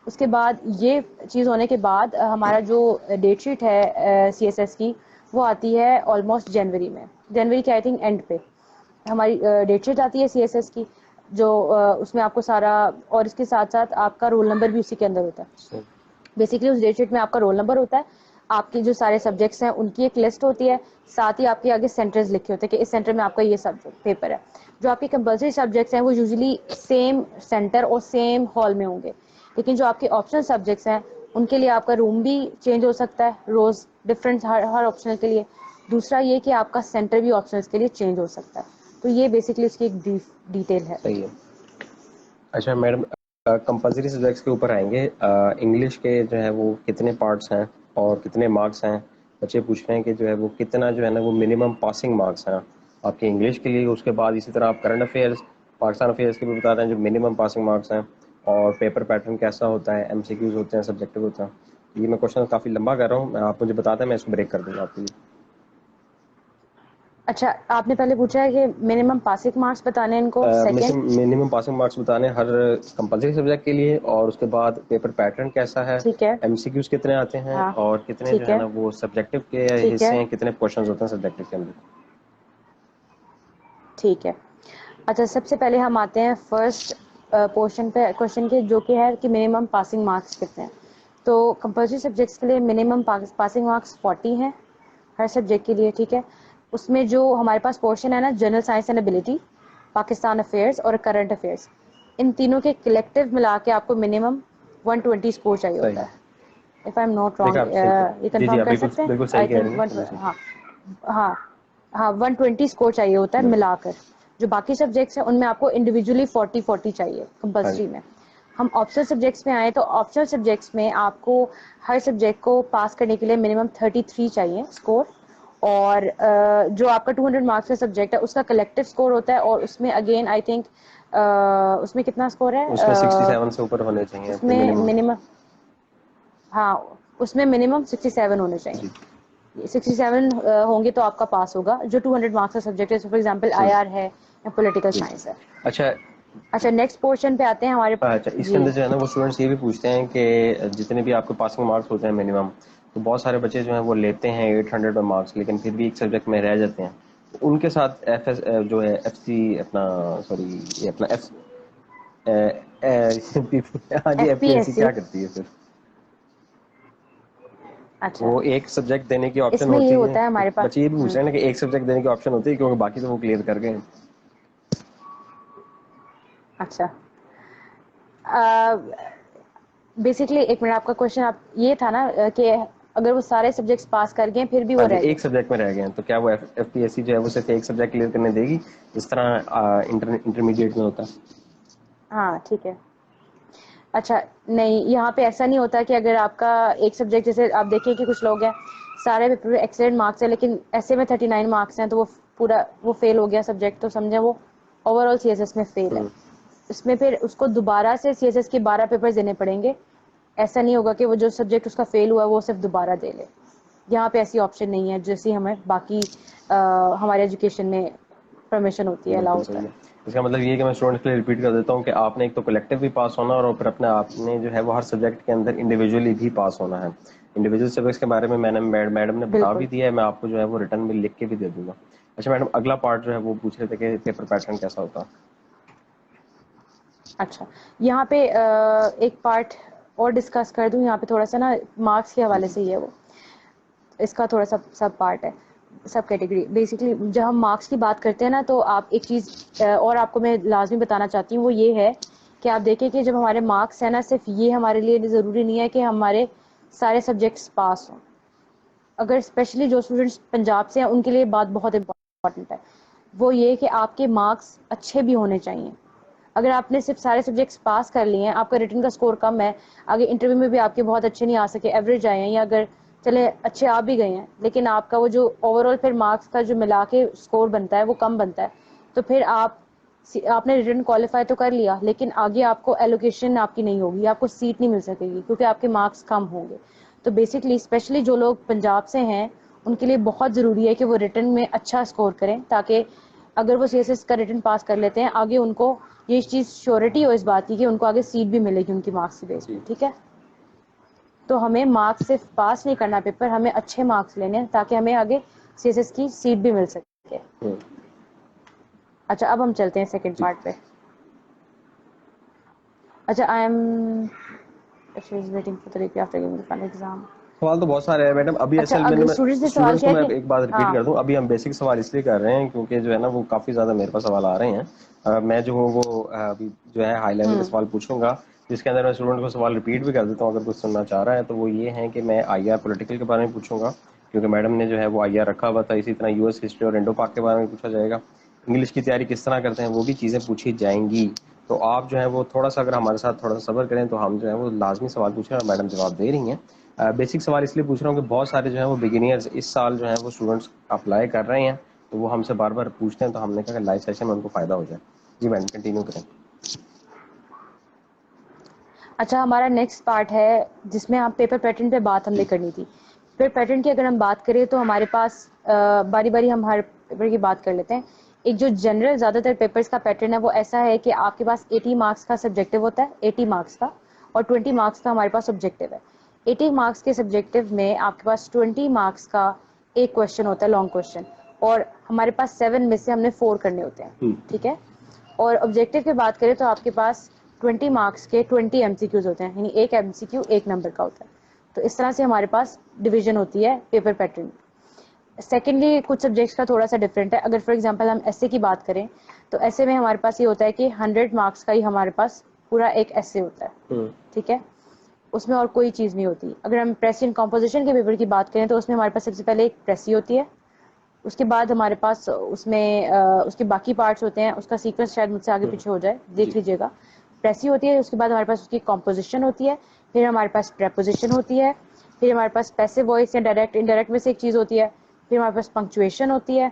اس کے بعد یہ چیز ہونے کے بعد ہمارا جو ڈیٹ شیٹ ہے سی ایس ایس کی وہ آتی ہے آلموسٹ جنوری میں, جنوری کے آئی تھنک اینڈ پہ ہماری ڈیٹ شیٹ آتی ہے سی ایس ایس کی, جو اس میں آپ کو سارا, اور اس کے ساتھ ساتھ آپ کا رول نمبر بھی اسی کے اندر ہوتا ہے. بیسکلی اس ڈیٹ شیٹ میں آپ کا رول نمبر ہوتا ہے, آپ کے جو سارے سبجیکٹس ہیں ان کی ایک لسٹ ہوتی ہے, ساتھ ہی آپ کے آگے سینٹرز لکھے ہوتے ہیں کہ اس سینٹر میں آپ کا یہ سبجیکٹ پیپر ہے. جو آپ کے کمپلسری سبجیکٹس ہیں وہ یوزلی سیم سینٹر اور سیم ہال میں ہوں گے, لیکن جو آپ کے آپشنل سبجیکٹس ہیں ان کے لیے آپ کا روم بھی چینج ہو سکتا ہے روز ڈفرینٹ ہر آپشنل کے لیے. دوسرا یہ کہ آپ کا سینٹر بھی آپشنل کے لیے چینج ہو سکتا ہے. تو یہ بیسکلی اس کی ایک بریف ڈیٹیل ہے. صحیح ہے. اچھا میڈم کمپلسری سبجیکٹس کے اوپر آئیں گے. انگلش کے جو ہے وہ کتنے پارٹس ہیں اور کتنے مارکس ہیں؟ بچے پوچھ رہے ہیں کہ جو ہے وہ کتنا جو ہے نا وہ منیمم پاسنگ مارکس ہیں آپ کے انگلش کے لیے. اس کے بعد اسی طرح آپ کرنٹ افیئرس پاکستان افیئرس کے بھی بتا رہے ہیں جو منیمم پاسنگ مارکس ہیں, اور پیپر پیٹرن کیسا ہوتا ہے, ایم سی کیوز ہوتے ہیں, سبجیکٹیو ہوتا ہے. یہ میں کوشچن کافی لمبا کر رہا ہوں, آپ مجھے بتا دیں میں اس کو بریک کر دوں گا آپ کے لیے. اچھا آپ نے پہلے پوچھا ہے کہ منیمم پاسنگ مارکس بتانے ہیں ان کو, سیکنڈ منیمم پاسنگ مارکس بتانے ہر کمپلسری سبجیکٹ کے لیے, اور اس کے بعد پیپر پیٹرن کیسا ہے, ٹھیک ہے, ایم سی کیوز کتنے آتے ہیں, ہاں اور کتنے جو ٹھیک ہے ہے نا وہ سبجیکٹیو کے ٹھیک ہے حصے ہیں, کتنے کوشچنز ہوتے ہیں سبجیکٹیو کے اندر. ٹھیک ہے. اچھا سب سے پہلے ہم آتے ہیں فرسٹ پورشن پہ کوشچن کے, جو کہ ہے کہ منیمم پاسنگ مارکس کتنے ہیں. تو کمپلسری سبجیکٹس کے لیے منیمم پاسنگ مارکس 40 ہیں ہر سبجیکٹ کے لیے, ٹھیک ہے. اس میں جو ہمارے پاس پورشن ہے نا, general science and ability, Pakistan affairs اور کرنٹ افیئرس, ان تینوں کے کلیکٹیو ملا کے آپ کو منیمم 120 اسکور چاہیے صحیح ہوتا ہے. اف آئی ایم ناٹ دیکھیں رانگ, آپ صحیح یہ جی جی کنفرم آپ کر بالکل سکتے ہیں. بالکل صحیح آئی کہہ رہی تھنک ہیں, بالکل صحیح. ہاں ہاں ہاں 120 اسکور چاہیے ہوتا ہے بالکل. ملا کر. جو باقی سبجیکٹس ہیں ان میں آپ کو انڈیویجولی 40 چاہیے ہاں جی. کمپلسری میں. ہم آپشنل سبجیکٹس میں آئے تو آپشنل سبجیکٹس میں آپ کو ہر سبجیکٹ کو پاس کرنے کے لیے منیمم 33 چاہیے اسکور. اور جو آپ کا 200 مارکس کا سبجیکٹ ہے اس کا کلیکٹیو اسکور ہوتا ہے, اور اس میں اگین آئی تھنک اس میں کتنا اسکور ہے, اس میں 67 سے اوپر ہونے چاہیے اس اپنے میں منیمم. منیمم, ہاں اس میں منیمم 67 ہونے چاہیے. جی. 67 ہوں گے تو آپ کا پاس ہوگا. جو 200 مارکس کا سبجیکٹ ہے, فار ایگزامپل آئی آر ہے یا پولیٹیکل جی. سائنس ہے. اچھا اچھا نیکسٹ پورشن پہ آتے ہیں ہمارے. اچھا اس کے جی اندر جو ہے نا وہ اسٹوڈنٹس یہ بھی پوچھتے ہیں کہ جتنے بھی آپ کے پاسنگ مارکس ہوتے ہیں منیمم, تو بہت سارے بچے جو ہیں وہ لیتے ہیں 800 پر مارکس, لیکن پھر بھی ایک سبجیکٹ میں رہ جاتے ہیں. ان کے ساتھ ایف ایس جو ہے ایف سی اپنا سوری یہ اپنا ایف ہاں جی ایف پی ایس سی کیا کرتی ہے پھر؟ اچھا وہ ایک سبجیکٹ دینے کی اس آپشن میں یہ ہوتی ہے, ہوتا ہمارے پاس. بچے یہ بھی پوچھ رہے ہیں نا کہ ایک سبجیکٹ دینے کی آپشن ہوتی ہے کیونکہ باقی تو وہ کلیئر کر گئے. اچھا بیسکلی ایک منٹ, آپ کا کوشچن آپ یہ تھا نا کہ اگر وہ سارے سبجیکٹس پاس کر گئے پھر بھی ہاں وہ جی رہ گئے. ایک سبجیکٹ میں رہ گئے ہیں تو کیا وہ ایف پی ایس سی جو ہے وہ صرف ایک سبجیکٹ کلیئر کرنے دے گی جس طرح انٹرمیڈیٹ میں ہوتا ہے؟ ہاں ٹھیک ہے. اچھا نہیں, یہاں پہ ایسا نہیں ہوتا کہ اگر آپ کا ایک سبجیکٹ, جیسے آپ دیکھیں کہ کچھ لوگ ہیں سارے پیپر میں ایکسلنٹ مارکس ہیں لیکن ایسے میں 39 مارکس ہیں, تو وہ پورا وہ فیل ہو گیا سبجیکٹ, تو سمجھے وہ overall C S S میں فیل ہے. اس میں پھر اس کو دوبارہ سے سی ایس ایس کے 12 پیپر دینے پڑیں گے. ایسا نہیں ہوگا کہ وہ جو سبجیکٹ اس کا فیل ہوا ہے وہ صرف دوبارہ دے لے. یہاں پہ ایسی آپشن نہیں ہے جیسی ہمیں باقی ہمارے ایجوکیشن میں پرمیشن ہوتی ہے, الاؤ بالکل ہوتا صحیح ہے. ہے. اس کا مطلب یہ ہے کہ میں اسٹوڈنٹ کے لیے ریپیٹ کر دیتا ہوں کہ آپ نے ایک تو کلیکٹیو بھی پاس ہونا اور پھر اپنے آپ نے جو ہے وہ ہر سبجیکٹ کے اندر انڈیویجولی بھی پاس ہونا ہے. انڈیویجول سبجیکٹس کے بارے میں نے میڈم نے بتا بالکل. بھی دیا ہے, میں آپ کو جو ہے وہ ریٹرن میں لکھ کے بھی دے دوں گا. اچھا میڈم اگلا پارٹ جو ہے وہ پوچھ رہے تھے کہ پیپر پیٹرن کیسا ہوتا؟ اچھا یہاں پہ ایک پارٹ اور ڈسکس کر دوں, یہاں پہ تھوڑا سا نا مارکس کے حوالے سے ہی ہے وہ, اس کا تھوڑا سا سب پارٹ ہے, سب کیٹیگری. بیسکلی جب ہم مارکس کی بات کرتے ہیں نا, تو آپ ایک چیز اور آپ کو میں لازمی بتانا چاہتی ہوں, وہ یہ ہے کہ آپ دیکھیں کہ جب ہمارے مارکس ہیں نا, صرف یہ ہمارے لیے ضروری نہیں ہے کہ ہمارے سارے سبجیکٹس پاس ہوں. اگر اسپیشلی جو اسٹوڈنٹس پنجاب سے ہیں ان کے لیے بات بہت امپورٹنٹ ہے, وہ یہ کہ آپ کے مارکس اچھے بھی ہونے چاہیے. اگر آپ نے صرف سارے سبجیکٹس پاس کر لیے ہیں, آپ کا ریٹن کا اسکور کم ہے, آگے انٹرویو میں بھی آپ کے بہت اچھے نہیں آ سکے, ایوریج آئے ہیں, یا اگر چلے اچھے آ بھی گئے ہیں لیکن آپ کا وہ جو اوور آل پھر مارکس کا جو ملا کے اسکور بنتا ہے وہ کم بنتا ہے, تو پھر آپ نے ریٹن کوالیفائی تو کر لیا لیکن آگے آپ کو ایلوکیشن آپ کی نہیں ہوگی, آپ کو سیٹ نہیں مل سکے گی کیونکہ آپ کے مارکس کم ہوں گے. تو بیسکلی اسپیشلی جو لوگ پنجاب سے ہیں ان کے لیے بہت ضروری ہے کہ وہ ریٹن میں اچھا اسکور کریں, تاکہ اگر وہ سی ایس ایس کا ریٹن پاس کر لیتے ہیں آگے ان کو یہ چیز شیورٹی ہو اس بات کی کہ ان کو آگے سیٹ بھی ملے گی ان کی مارکس کی بیس جی. پہ, ٹھیک ہے. تو ہمیں مارکس صرف پاس نہیں کرنا پیپر, ہمیں اچھے مارکس لینے ہیں تاکہ ہمیں آگے سی ایس ایس کی سیٹ بھی مل سکے. اچھا اب ہم چلتے ہیں سیکنڈ جی پارٹ پہ. اچھا I am waiting for the reply after giving the final exam. سوال تو بہت سارے ہیں میڈم. ابھی اچھا اصل اگر میں اسٹوڈنٹس نے سوال اسٹوڈنٹس کو کیا میں کہ ایک بات ریپیٹ ہاں کر دوں, ابھی ہم بیسک سوال اس لیے کر رہے ہیں کیونکہ جو ہے نا وہ کافی زیادہ میرے پاس سوال آ رہے ہیں. میں جو ہوں وہ ابھی جو ہے ہائی لیول کے سوال پوچھوں گا جس کے اندر میں اسٹوڈنٹ کو سوال ریپیٹ بھی کر دیتا ہوں اگر کچھ سننا چاہ رہا ہے. تو وہ یہ ہے کہ میں آئی آر پولیٹیکل کے بارے میں پوچھوں گا کیونکہ میڈم نے جو ہے وہ آئی آر رکھا ہوا تھا. اسی طرح یو ایس ہسٹری اور انڈو پاک کے بارے میں پوچھا جائے گا. انگلش کی تیاری کس طرح کرتے ہیں وہ بھی چیزیں پوچھی جائیں گی. تو آپ جو ہے وہ تھوڑا سا اگر ہمارے ساتھ تھوڑا سا صبر کریں تو ہم جو ہے وہ لازمی سوال پوچھیں اور میڈم جواب دے رہی ہیں. بیسک سوال اس لیے پوچھ رہا ہوں کہ بہت سارے جو ہیں وہ بگنیئرز اس سال جو ہیں وہ اسٹوڈنٹس اپلائی کر رہے ہیں, تو وہ ہم سے بار بار پوچھتے ہیں, تو ہم نے کہا کہ لائیو سیشن میں ان کو فائدہ ہو جائے. جی میڈم کنٹینیو کریں. اچھا ہمارا نیکسٹ پارٹ ہے جس میں ہم پیپر پیٹرن پہ بات ہم نے جی کرنی تھی. پیپر پیٹرن کی اگر ہم بات کریں تو ہمارے پاس باری باری ہم ہر پیپر کی بات کر لیتے ہیں. ایک جو جنرل زیادہ تر پیپرز کا پیٹرن ہے وہ ایسا ہے کہ آپ کے پاس 80 مارکس کا سبجیکٹو ہوتا ہے, 80 مارکس کا, اور 20 مارکس کا ہمارے پاس سبجیکٹو ہے. 80 مارکس کے سبجیکٹو میں آپ کے پاس 20 مارکس کا ایک کوشچن ہوتا ہے, لانگ کوشچن. اور ہمارے پاس 7 میں سے ہم نے 4 کرنے ہوتے ہیں, ٹھیک ہے. اور آبجیکٹو کی بات کریں تو آپ کے پاس 20 مارکس کے 20 ایم سی کیوز ہوتے ہیں, یعنی ایک ایم سی کیو 1 نمبر کا ہوتا ہے. تو اس طرح سے ہمارے پاس ڈویژن ہوتی ہے پیپر پیٹرن. سیکنڈلی کچھ سبجیکٹس کا تھوڑا سا ڈفرینٹ ہے. اگر فار ایگزامپل ہم ایسے کی بات کریں تو ایسے میں ہمارے پاس یہ ہوتا ہے کہ 100 مارکس کا ہی ہمارے پاس پورا ایک ایسے ہوتا ہے, ٹھیک ہے, اس میں اور کوئی چیز نہیں ہوتی. اگر ہم پریسی اینڈ کمپوزیشن کے پیپر کی بات کریں تو اس میں ہمارے پاس سب سے پہلے ایک پریسی ہوتی ہے, اس کے بعد ہمارے پاس اس میں اس کے باقی پارٹس ہوتے ہیں, اس کا سیکوینس شاید مجھ سے آگے پیچھے ہو جائے, دیکھ لیجیے گا. پریسی ہوتی ہے, اس کے بعد ہمارے پاس اس کی کمپوزیشن ہوتی ہے, پھر ہمارے پاس پریپوزیشن ہوتی ہے, پھر ہمارے پاس پیسو وائس یا ڈائریکٹ انڈائریکٹ میں سے ایک چیز ہوتی ہے, پھر ہمارے پاس پنکچویشن ہوتی ہے,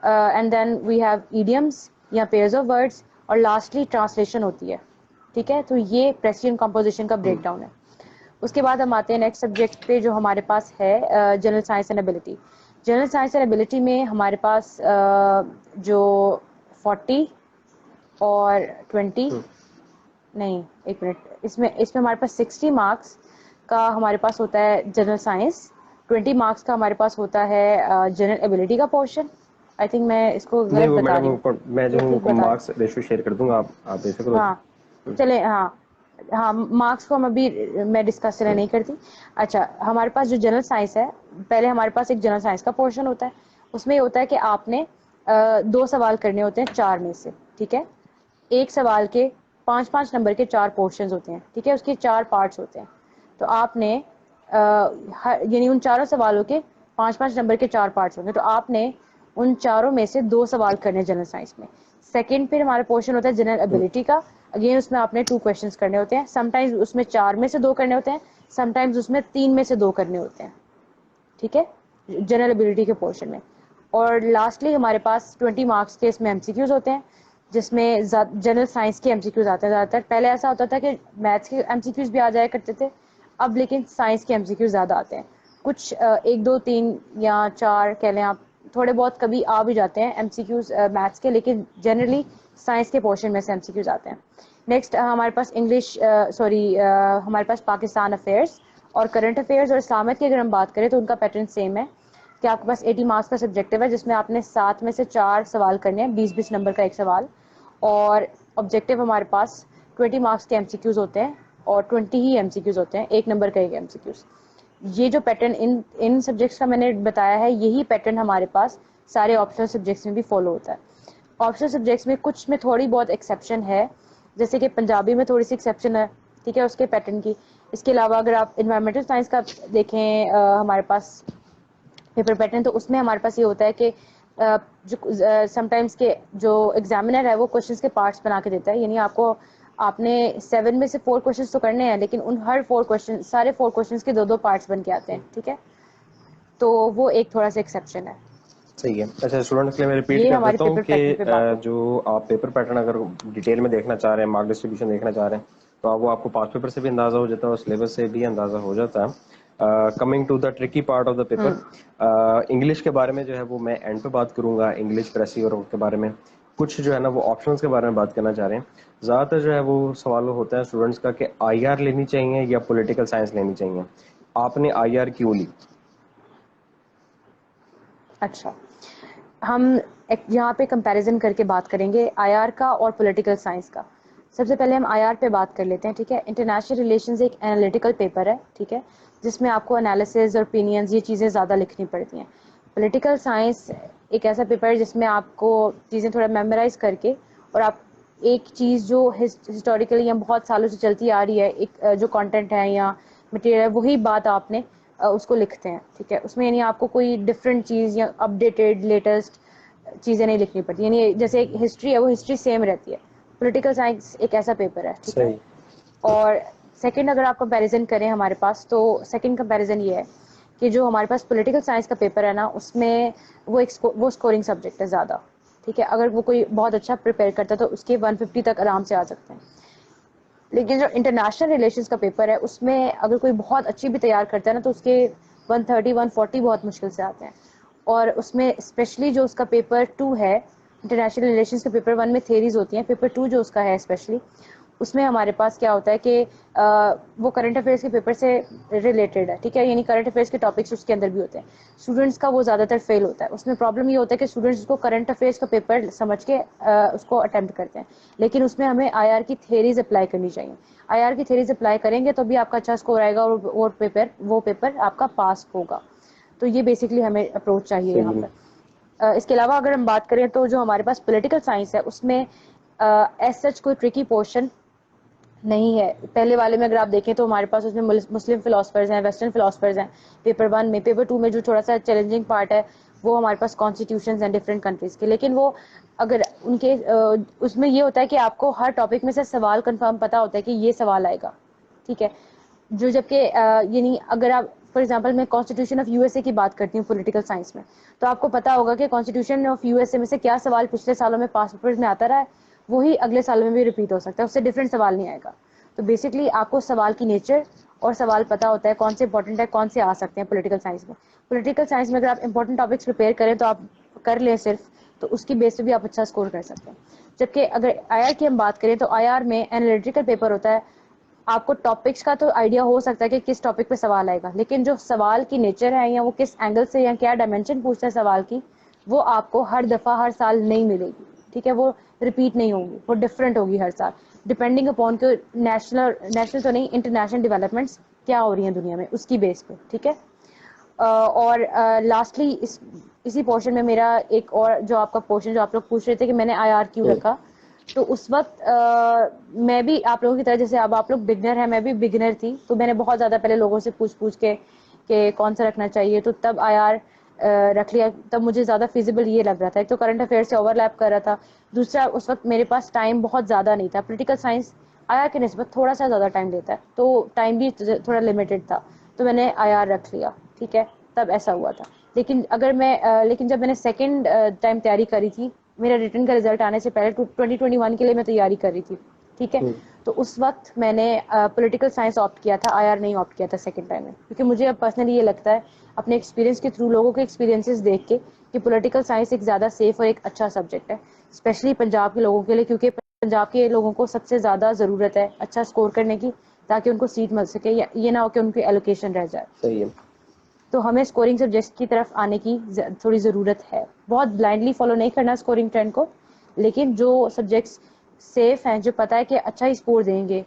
and then we have idioms یا پیئرز آف ورڈس, اور لاسٹلی ٹرانسلیشن ہوتی ہے, ٹھیک ہے. تو یہ پریسی اینڈ کمپوزیشن کا بریک ڈاؤن ہے. اس کے بعد ہم آتے ہیں نیکسٹ سبجیکٹ پہ جو ہمارے پاس ہے general science and ability. General science and ability میں ہمارے پاس جو 40 اور 20 نہیں, ایک منٹ, اس میں ہمارے پاس 60 مارکس کا ہمارے پاس ہوتا ہے جنرل سائنس, 20 مارکس کا ہمارے پاس ہوتا ہے جنرل ایبلٹی کا پورشن. آئی تھنک میں اس کو نہیں غلط وہ بتا رہی ہوں, میڈم میں جو یہ ہوں ٹھیک بتا رہی مارکس ریشو شیئر کر دوں گا, آپ بے فکر ہوں. ہاں چلے, ہاں ہاں مارکس کو ہم ابھی میں ڈسکس چلے نہیں کرتی. اچھا, ہمارے پاس جو جنرل سائنس ہے, پہلے ہمارے پاس ایک جنرل سائنس کا پورشن ہوتا ہے. اس میں یہ ہوتا ہے کہ آپ نے 2 سوال کرنے ہوتے ہیں 4 میں سے, ٹھیک ہے. ایک سوال کے 5 نمبر کے 4 پورشنز ہوتے ہیں, ٹھیک ہے, اس کے 4 پارٹس ہوتے ہیں. تو آپ نے یعنی ان چاروں سوالوں کے 5 نمبر کے 4 پارٹس ہوں گے, تو آپ نے ان چاروں میں سے 2 سوال کرنے جنرل سائنس میں. سیکنڈ پھر ہمارا پورشن ہوتا ہے جنرل ایبلٹی کا. اگین اس میں آپ نے 2 کویشچنز کرنے ہوتے ہیں, سم ٹائمز اس میں 4 میں سے 2 کرنے ہوتے ہیں, سم ٹائمز اس میں 3 میں سے 2 کرنے ہوتے ہیں, ٹھیک ہے, جنرل ایبلٹی کے پورشن میں. اور لاسٹلی ہمارے پاس 20 مارکس کے اس میں ایم سی کیوز ہوتے ہیں, جس میں جنرل سائنس کے ایم سی کیوز آتے ہیں زیادہ تر. پہلے ایسا ہوتا تھا کہ میتھس کے ایم سی کیوز بھی آ جایا کرتے تھے, اب لیکن سائنس کے ایم سی کیوز زیادہ آتے ہیں. کچھ 1 2 3 یا 4 کہہ لیں آپ, تھوڑے بہت کبھی آ بھی جاتے ہیں ایم سی کیوز میتھس کے, لیکن جنرلی سائنس کے پورشن میں سے ایم سی کیوز آتے ہیں. نیکسٹ ہمارے پاس انگلش ہمارے پاس پاکستان افیئرس اور کرنٹ افیئرس اور اسلامت کی اگر ہم بات کریں تو ان کا پیٹرن سیم ہے کہ آپ کے پاس 80 مارکس کا سبجیکٹو ہے, جس میں آپ نے 7 میں سے 4 سوال کرنے ہیں, 20 نمبر کا ایک سوال. اور آبجیکٹو ہمارے پاس 20 مارکس کے ایم سی کیوز ہوتے ہیں, اور 20 ہی ایم سی کیوز ہوتے ہیں, 1 نمبر کا ایک ایم سی کیوز. یہ جو پیٹرن ان سبجیکٹس کا میں نے بتایا ہے, یہی پیٹرن ہمارے پاس سارے آپشنل سبجیکٹس میں بھی فالو ہوتا ہے. آپشنل سبجیکٹس میں کچھ میں تھوڑی بہت ایکسیپشن ہے, جیسے کہ پنجابی میں تھوڑی سی ایکسیپشن ہے, ٹھیک ہے, اس کے پیٹرن کی. اس کے علاوہ اگر آپ انوائرمنٹل سائنس کا دیکھیں ہمارے پاس پیپر پیٹرن, تو اس میں ہمارے پاس یہ ہوتا ہے کہ جو سم ٹائمس کے جو ایگزامینر ہے وہ کوشچنس کے پارٹس بنا کے دیتا ہے, یعنی آپ نے 7 میں سے 4 کوشچنس تو کرنے ہیں, لیکن ان ہر 4 کوشچن سارے 4 کوشچنس کے 2 پارٹس بن کے آتے ہیں, ٹھیک ہے. تو وہ ایک تھوڑا سا ایکسیپشن ہے. صحیح ہے. اچھا اسٹوڈنٹس کے لیے میں ریپیٹ یہ کر ہماری دیتا ہوں پیپر کہ پیٹرن پہ بات ہے. جو آپ پیپر پیٹرن اگر ڈیٹیل میں دیکھنا چاہ رہے ہیں, مارک ڈسٹریبیوشن دیکھنا چاہ رہے ہیں, تو وہ آپ کو پاس پیپر سے بھی اندازہ ہو جاتا ہے اور سلیبس سے بھی اندازہ ہو جاتا ہے. Coming to the tricky part of the paper, English کے بارے میں جو ہے وہ میں اینڈ پہ بات کروں گا, انگلش پریسی اور کے بارے میں. کچھ جو ہے نا وہ آپشنس کے بارے میں بات کرنا چاہ رہے ہیں. زیادہ تر جو ہے وہ سوال ہوتا ہے اسٹوڈنٹس کا کہ آئی آر لینی چاہیے یا پولیٹیکل سائنس لینی چاہیے. آپ نے آئی آر کیوں لی؟ اچھا, ہم یہاں پہ کمپیریزن کر کے بات کریں گے آئی آر کا اور پولیٹیکل سائنس کا. سب سے پہلے ہم آئی آر پہ بات کر لیتے ہیں, ٹھیک ہے. انٹرنیشنل ریلیشنز ایک انالیٹیکل پیپر ہے, ٹھیک ہے, جس میں آپ کو انالیسز اور اوپینینز یہ چیزیں زیادہ لکھنی پڑتی ہیں. پولیٹیکل سائنس ایک ایسا پیپر ہے جس میں آپ کو چیزیں تھوڑا میمورائز کر کے, اور آپ ایک چیز جو ہسٹوریکلی یا بہت سالوں سے چلتی آ رہی ہے, ایک جو کانٹینٹ ہے یا مٹیریل, وہی بات آپ نے اس کو لکھتے ہیں, ٹھیک ہے. اس میں یعنی آپ کو کوئی ڈفرینٹ چیز یا اپڈیٹڈ لیٹسٹ چیزیں نہیں لکھنی پڑتی, یعنی جیسے ایک ہسٹری ہے وہ ہسٹری سیم رہتی ہے. پولیٹیکل سائنس ایک ایسا پیپر ہے, ٹھیک ہے. صحیح. اور سیکنڈ اگر آپ کمپیریزن کریں ہمارے پاس, تو سیکنڈ کمپیریزن یہ ہے کہ جو ہمارے پاس پولیٹیکل سائنس کا پیپر ہے نا, اس میں وہ اسکورنگ سبجیکٹ ہے زیادہ, ٹھیک ہے. اگر وہ کوئی بہت اچھا پریپیئر کرتا ہے تو اس کے 150 تک آرام سے آ سکتے ہیں. لیکن جو انٹرنیشنل ریلیشنز کا پیپر ہے, اس میں اگر کوئی بہت اچھی بھی تیار کرتا ہے نا, تو اس کے 130 140 بہت مشکل سے آتے ہیں. اور اس میں اسپیشلی جو اس کا پیپر 2 ہے, انٹرنیشنل ریلیشنز کے پیپر 1 میں تھیریز ہوتی ہیں, پیپر 2 جو اس کا ہے اسپیشلی, اس میں ہمارے پاس کیا ہوتا ہے کہ وہ کرنٹ افیئرس کے پیپر سے ریلیٹڈ ہے, ٹھیک ہے, یعنی کرنٹ افیئرس کے ٹاپکس اس کے اندر بھی ہوتے ہیں. اسٹوڈنٹس کا وہ زیادہ تر فیل ہوتا ہے. اس میں پرابلم یہ ہوتا ہے کہ اسٹوڈنٹس کو کرنٹ افیئرس کا پیپر سمجھ کے اس کو اٹیمپٹ کرتے ہیں, لیکن اس میں ہمیں آئی آر کی تھیریز اپلائی کرنی چاہیے. آئی آر کی تھیریز اپلائی کریں گے تو بھی آپ کا اچھا اسکور آئے گا اور وہ پیپر آپ کا پاس ہوگا. تو یہ بیسکلی ہمیں اپروچ چاہیے یہاں پر. اس کے علاوہ اگر ہم بات کریں تو جو ہمارے پاس پولیٹیکل سائنس ہے اس میں ایز سچ کوئی ٹرکی پورشن نہیں ہے. پہلے والے میں اگر آپ دیکھیں تو ہمارے پاس اس میں مسلم فلاسفرز ہیں, ویسٹرن فلاسفرز ہیں پیپر 1 میں. پیپر 2 میں جو تھوڑا سا چیلنجنگ پارٹ ہے وہ ہمارے پاس کانسٹیٹیوشنز ہیں ڈفرینٹ کنٹریز کے, لیکن وہ اگر ان کے اس میں یہ ہوتا ہے کہ آپ کو ہر ٹاپک میں سے سوال کنفرم پتا ہوتا ہے کہ یہ سوال آئے گا, ٹھیک ہے. جو جبکہ یعنی اگر آپ فار ایگزامپل میں constitution of U S A کی بات کرتی ہوں پولیٹیکل سائنس میں, تو آپ کو پتا ہوگا کہ constitution of U S A میں سے کیا سوال پچھلے سالوں میں پاس پیپرز میں آتا رہا ہے وہی اگلے سالوں میں بھی ریپیٹ ہو سکتا ہے, اس سے ڈفرینٹ سوال نہیں آئے گا. تو بیسکلی آپ کو سوال کی نیچر اور سوال پتا ہوتا ہے کون سے امپورٹنٹ ہے کون سے آ سکتے ہیں پولیٹیکل سائنس میں. پولیٹیکل سائنس میں اگر آپ امپورٹنٹ ٹاپکس پریپیئر کریں تو آپ کر لیں صرف, تو اس کی بیس پہ بھی آپ اچھا اسکور کر سکتے ہیں. جبکہ اگر آئی آر کی ہم بات کریں تو آئی آر میں انالیٹیکل پیپر ہوتا ہے. آپ کو ٹاپکس کا تو آئیڈیا ہو سکتا ہے کہ کس ٹاپک پہ سوال آئے گا, لیکن جو سوال کی نیچر ہے یا وہ کس اینگل سے یا کیا ڈائمینشن پوچھتا ہے سوال کی, وہ آپ کو ہر دفعہ ہر سال نہیں ملے گی, ٹھیک ہے. وہ ریپیٹ نہیں ہوگی, وہ ڈفرینٹ ہوگی ہر سال ڈپینڈنگ اپون کہ نیشنل تو نہیں انٹرنیشنل ڈیولپمنٹس کیا ہو رہی ہیں دنیا میں اس کی بیس پہ, ٹھیک ہے. اور لاسٹلی اسی پورشن میں میرا ایک اور جو آپ کا پورشن جو آپ لوگ پوچھ رہے تھے کہ میں نے آئی آر کیوں رکھا, تو اس وقت میں بھی آپ لوگوں کی طرح جیسے اب آپ لوگ بگنر ہیں میں بھی بگنر تھی, تو میں نے بہت زیادہ پہلے لوگوں سے پوچھ کے کہ کون سا رکھنا چاہیے, تو تب آئی آر رکھ لیا. تب مجھے زیادہ فیزیبل یہ لگ رہا تھا, ایک تو کرنٹ افیئر سے اوور لیپ کر رہا تھا, دوسرا اس وقت میرے پاس ٹائم بہت زیادہ نہیں تھا. پولیٹیکل سائنس آئی آر کی نسبت تھوڑا سا زیادہ ٹائم لیتا ہے تو ٹائم بھی تھوڑا لمیٹڈ تھا, تو میں نے آئی آر رکھ لیا, ٹھیک ہے. تب ایسا ہوا تھا. لیکن جب میں نے سیکنڈ ٹائم تیاری کری تھی میرا ریٹرن کا رزلٹ آنے سے پہلے 2021 کے لیے میں تیاری کر رہی تھی, ٹھیک ہے. تو اس وقت میں نے پولیٹیکل سائنس آپٹ کیا تھا, آئی آر نہیں آپٹ کیا تھا سیکنڈ ٹائم میں, کیونکہ مجھے اب پرسنلی یہ لگتا ہے اپنے ایکسپیرینس کے تھرو لوگوں کے ایکسپیرینسز دیکھ کے کہ پولیٹیکل سائنس ایک زیادہ سیف اور ایک اچھا سبجیکٹ ہے اسپیشلی پنجاب کے لوگوں کے لیے, کیونکہ پنجاب کے لوگوں کو سب سے زیادہ ضرورت ہے اچھا اسکور کرنے کی تاکہ ان کو سیٹ مل سکے, یا یہ نہ ہو کہ ان کی ایلوکیشن رہ جائے. صحیح ہے. تو ہمیں اسکورنگ سبجیکٹس کی طرف آنے کی تھوڑی ضرورت ہے, بہت بلائنڈلی فالو نہیں کرنا اسکورنگ ٹرینڈ کو, لیکن جو سبجیکٹس سیف ہیں جو پتہ ہے کہ اچھا ہی اسکور دیں گے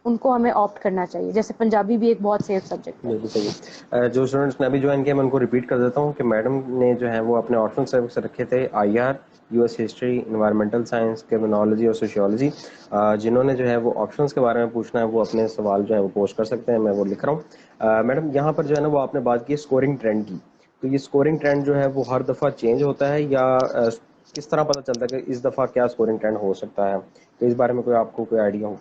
ان کو ہمیں آپٹ کرنا چاہیے. جیسے پنجابی بھی ایک بہت سیف سبجیکٹ ہے. بالکل صحیح. جو اسٹوڈنٹس نے ابھی جوائن کیا میں ان کو ریپیٹ کر دیتا ہوں کہ میڈم نے جو ہے وہ اپنے آپشنل سبجیکٹس رکھے تھے I R, you S history, environmental science, criminology اور سوشیولوجی. جنہوں نے جو ہے وہ آپشنس کے بارے میں پوچھنا ہے وہ اپنے سوال جو ہے وہ پوسٹ کر سکتے ہیں, میں وہ لکھ رہا ہوں. میڈم یہاں پر جو ہے نا وہ آپ نے بات کی اسکورنگ ٹرینڈ کی, تو یہ اسکورنگ ٹرینڈ جو ہے وہ ہر دفعہ چینج ہوتا ہے یا کس طرح پتہ چلتا ہے کہ اس دفعہ کیا اسکورنگ ٹرینڈ ہو سکتا ہے, تو اس بارے میں کوئی آپ کو کوئی آئیڈیا ہو؟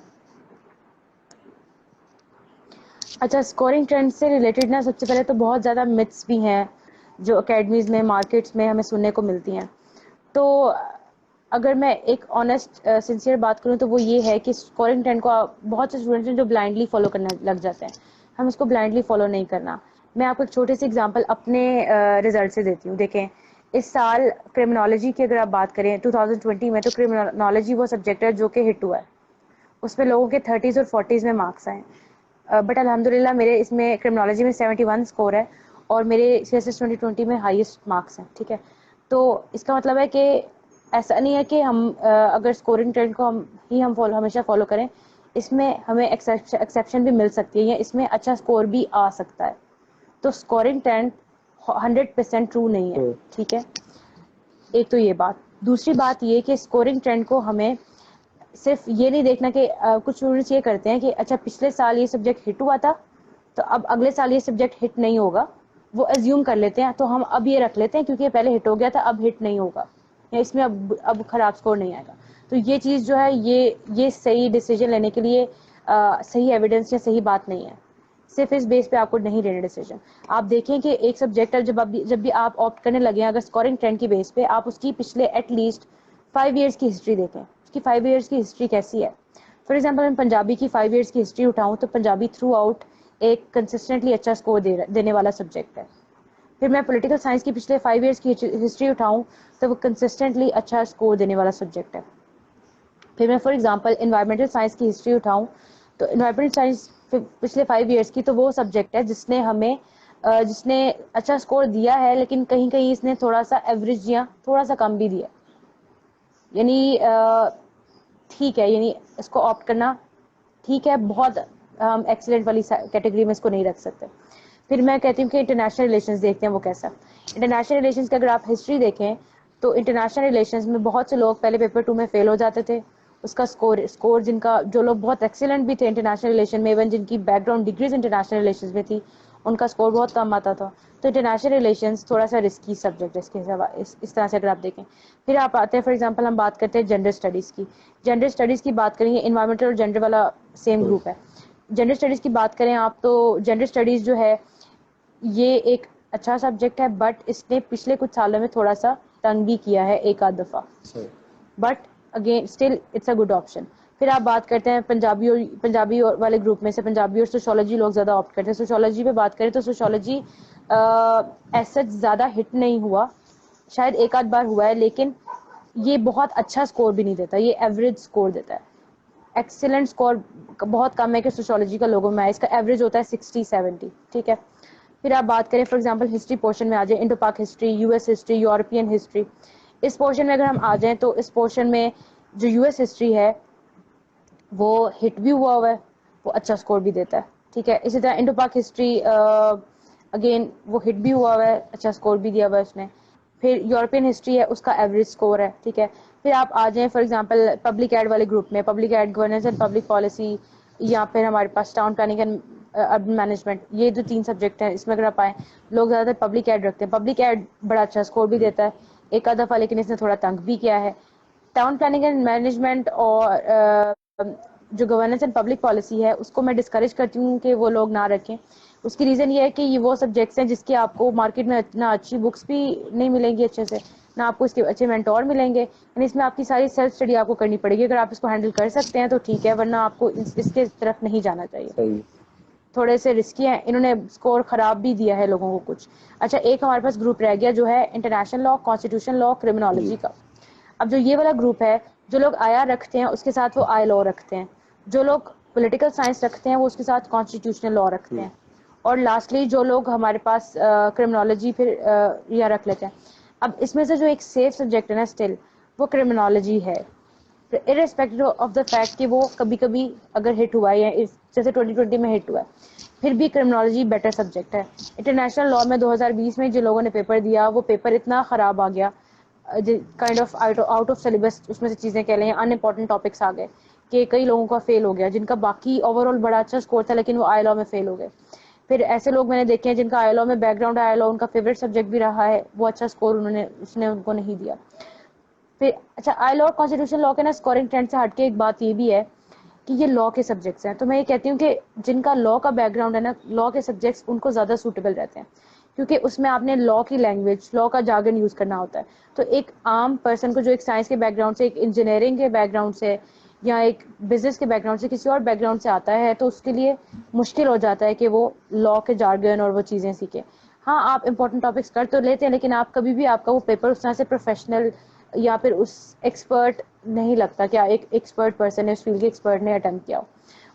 اچھا, اسکورنگ ٹرینڈ سے ریلیٹڈ نا سب سے پہلے تو بہت زیادہ متس بھی ہیں جو اکیڈمیز میں مارکیٹس میں ہمیں سننے کو ملتی ہیں. تو اگر میں ایک آنیسٹ سنسیئر بات کروں تو وہ یہ ہے کہ اسکورنگ ٹرینڈ کو بہت سے اسٹوڈنٹس ہیں جو بلائنڈلی فالو کرنے لگ جاتے ہیں. ہم اس کو بلائنڈلی فالو نہیں کرنا. میں آپ کو ایک چھوٹی سی ایگزامپل اپنے ریزلٹ سے دیتی ہوں. دیکھیں اس سال کرمنالوجی کی اگر آپ بات کریں 2020 میں, تو کرمنالوجی وہ سبجیکٹ ہے جو کہ ہٹ ہوا ہے, اس میں لوگوں کے 30s اور 40s میں مارکس آئے. بٹ الحمدللہ میرے اس میں کرمنالوجی میں 71 اسکور ہے اور میرے سی ایس ایس 2020 میں ہائیسٹ مارکس ہیں, ٹھیک ہے. تو اس کا مطلب ہے کہ ایسا نہیں ہے کہ ہم اگر اسکورنگ ٹرینڈ کو ہم ہمیشہ فالو کریں, اس میں ہمیں ایکسیپشن بھی مل سکتی ہے یا اس میں اچھا اسکور بھی آ سکتا ہے. تو اسکورنگ ٹرینڈ 100% ٹرو نہیں ہے, ٹھیک ہے. ایک تو یہ بات. دوسری بات یہ کہ اسکورنگ ٹرینڈ کو ہمیں صرف یہ نہیں دیکھنا کہ کچھ اسٹوڈنٹس یہ کرتے ہیں کہ اچھا پچھلے سال یہ سبجیکٹ ہٹ ہوا تھا تو اب اگلے سال یہ سبجیکٹ ہٹ نہیں ہوگا, وہ ایزیوم کر لیتے ہیں تو ہم اب یہ رکھ لیتے ہیں کیونکہ یہ پہلے ہٹ ہو گیا تھا اب ہٹ نہیں ہوگا یا اس میں اب خراب اسکور نہیں آئے گا. تو یہ چیز جو ہے یہ صحیح ڈیسیجن لینے کے لیے صحیح ایویڈنس یا صحیح بات نہیں ہے. صرف اس بیس پہ آپ کو نہیں لینا ڈیسیجن. آپ دیکھیں کہ ایک سبجیکٹ جب بھی آپ آپٹ کرنے لگے ہیں اگر اسکورنگ ٹرینڈ کی بیس پہ آپ اس کی پچھلے ایٹ لیسٹ 5 ایئرس کی ہسٹری دیکھیں, اس کی 5 ایئرس کی ہسٹری کیسی ہے. فار ایگزامپل میں پنجابی کی 5 ایئرس کی ہسٹری اٹھاؤں تو پنجابی تھرو آؤٹ ایک کنسسٹنٹلی اچھا اسکور دینے والا سبجیکٹ ہے. پھر میں پولیٹیکل سائنس کی پچھلے 5 ایئرس کی ہسٹری اٹھاؤں تو وہ کنسسٹنٹلی اچھا اسکور دینے والا سبجیکٹ ہے. پھر میں فار ایگزامپل انوائرمنٹل سائنس کی ہسٹری اٹھاؤں تو انوائرمنٹل سائنس پچھلے 5 ایئرس کی تو وہ سبجیکٹ ہے جس نے ہمیں جس نے اچھا اسکور دیا ہے، لیکن کہیں کہیں اس نے تھوڑا سا ایوریج یا تھوڑا سا کم بھی دیا، یعنی ٹھیک ہے، یعنی اس کو آپٹ کرنا ٹھیک ہے، بہت ہم ایکسلنٹ والی کیٹیگری میں اس کو نہیں رکھ سکتے. پھر میں کہتی ہوں کہ انٹرنیشنل ریلیشنز دیکھتے ہیں وہ کیسا. انٹرنیشنل ریلیشنز کی اگر آپ ہسٹری دیکھیں تو انٹرنیشنل ریلیشنز میں بہت سے لوگ پہلے پیپر 2 میں فیل ہو جاتے تھے. اس کا اسکور جن کا جو لوگ بہت ایکسیلنٹ بھی تھے انٹرنیشنل ریلیشن میں، ایون جن کی back ground degrees international relations میں تھی، ان کا اسکور بہت کم آتا تھا. تو انٹرنیشنل ریلیشنز تھوڑا سا رسکی سبجیکٹ ہے اس کے اس طرح سے اگر آپ دیکھیں. پھر آپ آتے ہیں فار ایگزامپل ہم بات کرتے ہیں جینڈر اسٹڈیز کی. جینڈر اسٹڈیز کی بات کریں گے، انوائرمنٹل اور جینڈر والا سیم گروپ ہے. جینڈر اسٹڈیز کی بات کریں آپ تو جینڈر اسٹڈیز جو ہے یہ ایک اچھا سبجیکٹ ہے، بٹ اس نے پچھلے کچھ سالوں میں تھوڑا سا تنگ بھی کیا ہے ایک آدھ دفعہ، but again still it's a good option. پھر آپ بات کرتے ہیں پنجابی والے گروپ میں سے پنجابی اور سوشولوجی لوگ زیادہ آپٹ کرتے ہیں. سوشولوجی پہ بات کریں تو سوشولوجی ایسا زیادہ ہٹ نہیں ہوا، شاید ایک آدھ بار ہوا ہے، لیکن یہ بہت اچھا اسکور بھی نہیں دیتا، یہ ایوریج اسکور دیتا ہے. ایکسیلنٹ اسکور بہت کم ہے کہ سوشولوجی کا لوگوں میں آئے، اس کا ایوریج ہوتا ہے 60-70. ٹھیک ہے. پھر آپ بات کریں فار ایگزامپل ہسٹری پورشن میں آ جائیں، Indo Pak history, U S history, European history. اس پورشن میں اگر ہم آ جائیں تو اس پورشن میں جو یو ایس ہسٹری ہے وہ ہٹ بھی ہوا ہے، وہ اچھا اسکور بھی دیتا ہے. ٹھیک ہے. اسی طرح انڈو پاک ہسٹری اگین وہ ہٹ بھی ہوا ہے، اچھا اسکور بھی دیا ہوا ہے اس نے. پھر یورپین ہسٹری ہے، اس کا ایوریج اسکور ہے. ٹھیک ہے. پھر آپ آ جائیں فار ایگزامپل پبلک ایڈ والے گروپ میں، public ad governance and public policy, یا پھر ہمارے پاس town planning and urban management. یہ جو 3 سبجیکٹ ہیں اس میں اگر آپ آئیں، لوگ زیادہ تر پبلک ایڈ رکھتے ہیں. پبلک ایڈ بڑا اچھا اسکور بھی دیتا ہے ایک آدھ دفعہ، لیکن اس نے تھوڑا تنگ بھی کیا ہے. ٹاؤن پلاننگ اینڈ مینجمنٹ اور جو گورننس اینڈ پبلک پالیسی ہے اس کو میں ڈسکریج کرتی ہوں کہ وہ لوگ نہ رکھیں. اس کی ریزن یہ ہے کہ یہ وہ سبجیکٹس ہیں جس کی آپ کو مارکیٹ میں اتنا اچھی بکس بھی نہیں ملیں گی اچھے سے، نہ آپ کو اس کے اچھے مینٹور ملیں گے. یعنی اس میں آپ کی ساری سیلف اسٹڈی آپ کو کرنی پڑے گی. اگر آپ اس کو ہینڈل کر سکتے ہیں تو ٹھیک ہے، ورنہ آپ کو اس کے طرف نہیں جانا چاہیے. صحیح. تھوڑے سے رسکی ہیں، انہوں نے اسکور خراب بھی دیا ہے لوگوں کو کچھ. اچھا، ایک ہمارے پاس گروپ رہ گیا جو ہے انٹرنیشنل لا، کانسٹیٹیوشن لا، جی. کرمنالوجی کا. اب جو یہ والا گروپ ہے، جو لوگ آیا رکھتے ہیں اس کے ساتھ وہ آئی لا رکھتے ہیں، جو لوگ پولیٹیکل سائنس رکھتے ہیں وہ اس کے ساتھ کانسٹیٹیوشنل لا رکھتے ہیں، اور لاسٹلی جو لوگ ہمارے پاس کرمنالوجی پھر یا رکھ لیتے ہیں. اب اس میں سے جو ایک سیف سبجیکٹ ہے نا اسٹل، وہ کرمنالوجی ہے، ارسپیکٹو آف دا فیکٹ کہ وہ کبھی کبھی اگر ہٹ ہوا ہے یا جیسے 2020 میں ہٹ ہوا ہے، پھر بھی کرمنالوجی بیٹر سبجیکٹ ہے. انٹرنیشنل لا میں 2020 میں جو لوگوں نے پیپر دیا وہ پیپر اتنا خراب آ گیا، kind of out of syllabus, اس میں سے چیزیں کہہ لیں ان امپورٹنٹ ٹاپکس آ گئے کہ کئی لوگوں کا فیل ہو گیا جن کا باقی اوور آل بڑا اچھا اسکور تھا لیکن وہ آئی لا میں فیل ہو گئے. پھر ایسے لوگ میں نے دیکھے ہیں جن کا آئی لا میں بیک گراؤنڈ آئی لا ان کا فیوریٹ سبجیکٹ بھی رہا ہے، وہ اچھا اسکور اس نے ان کو نہیں دیا. پھر اچھا، آئی لا اور کانسٹیٹیوشن لا کے نا اسکورنگ ٹرینڈ سے ہٹ کے ایک بات یہ بھی ہے کہ یہ لا کے سبجیکٹس ہیں، تو میں یہ کہتی ہوں کہ جن کا لا کا بیک گراؤنڈ ہے نا، لا کے سبجیکٹس ان کو زیادہ سوٹیبل رہتے ہیں، کیونکہ اس میں آپ نے لا کی لینگویج، لا کا جارگن یوز کرنا ہوتا ہے. تو ایک عام پرسن کو جو ایک سائنس کے بیک گراؤنڈ سے، ایک انجینئرنگ کے بیک گراؤنڈ سے، یا ایک بزنس کے بیک گراؤنڈ سے، کسی اور بیک گراؤنڈ سے آتا ہے تو اس کے لیے مشکل ہو جاتا ہے کہ وہ لا کے جارگن اور وہ چیزیں سیکھے. ہاں، آپ امپورٹنٹ ٹاپکس کر تو لیتے ہیں، لیکن آپ کبھی بھی آپ کا وہ پیپر اس طرح سے پروفیشنل یا پھر اس ایکسپرٹ نہیں لگتا کہ ایک ایکسپرٹ پرسن ہے، اس فیلڈ کے ایکسپرٹ نے اٹیمپٹ کیا ہو.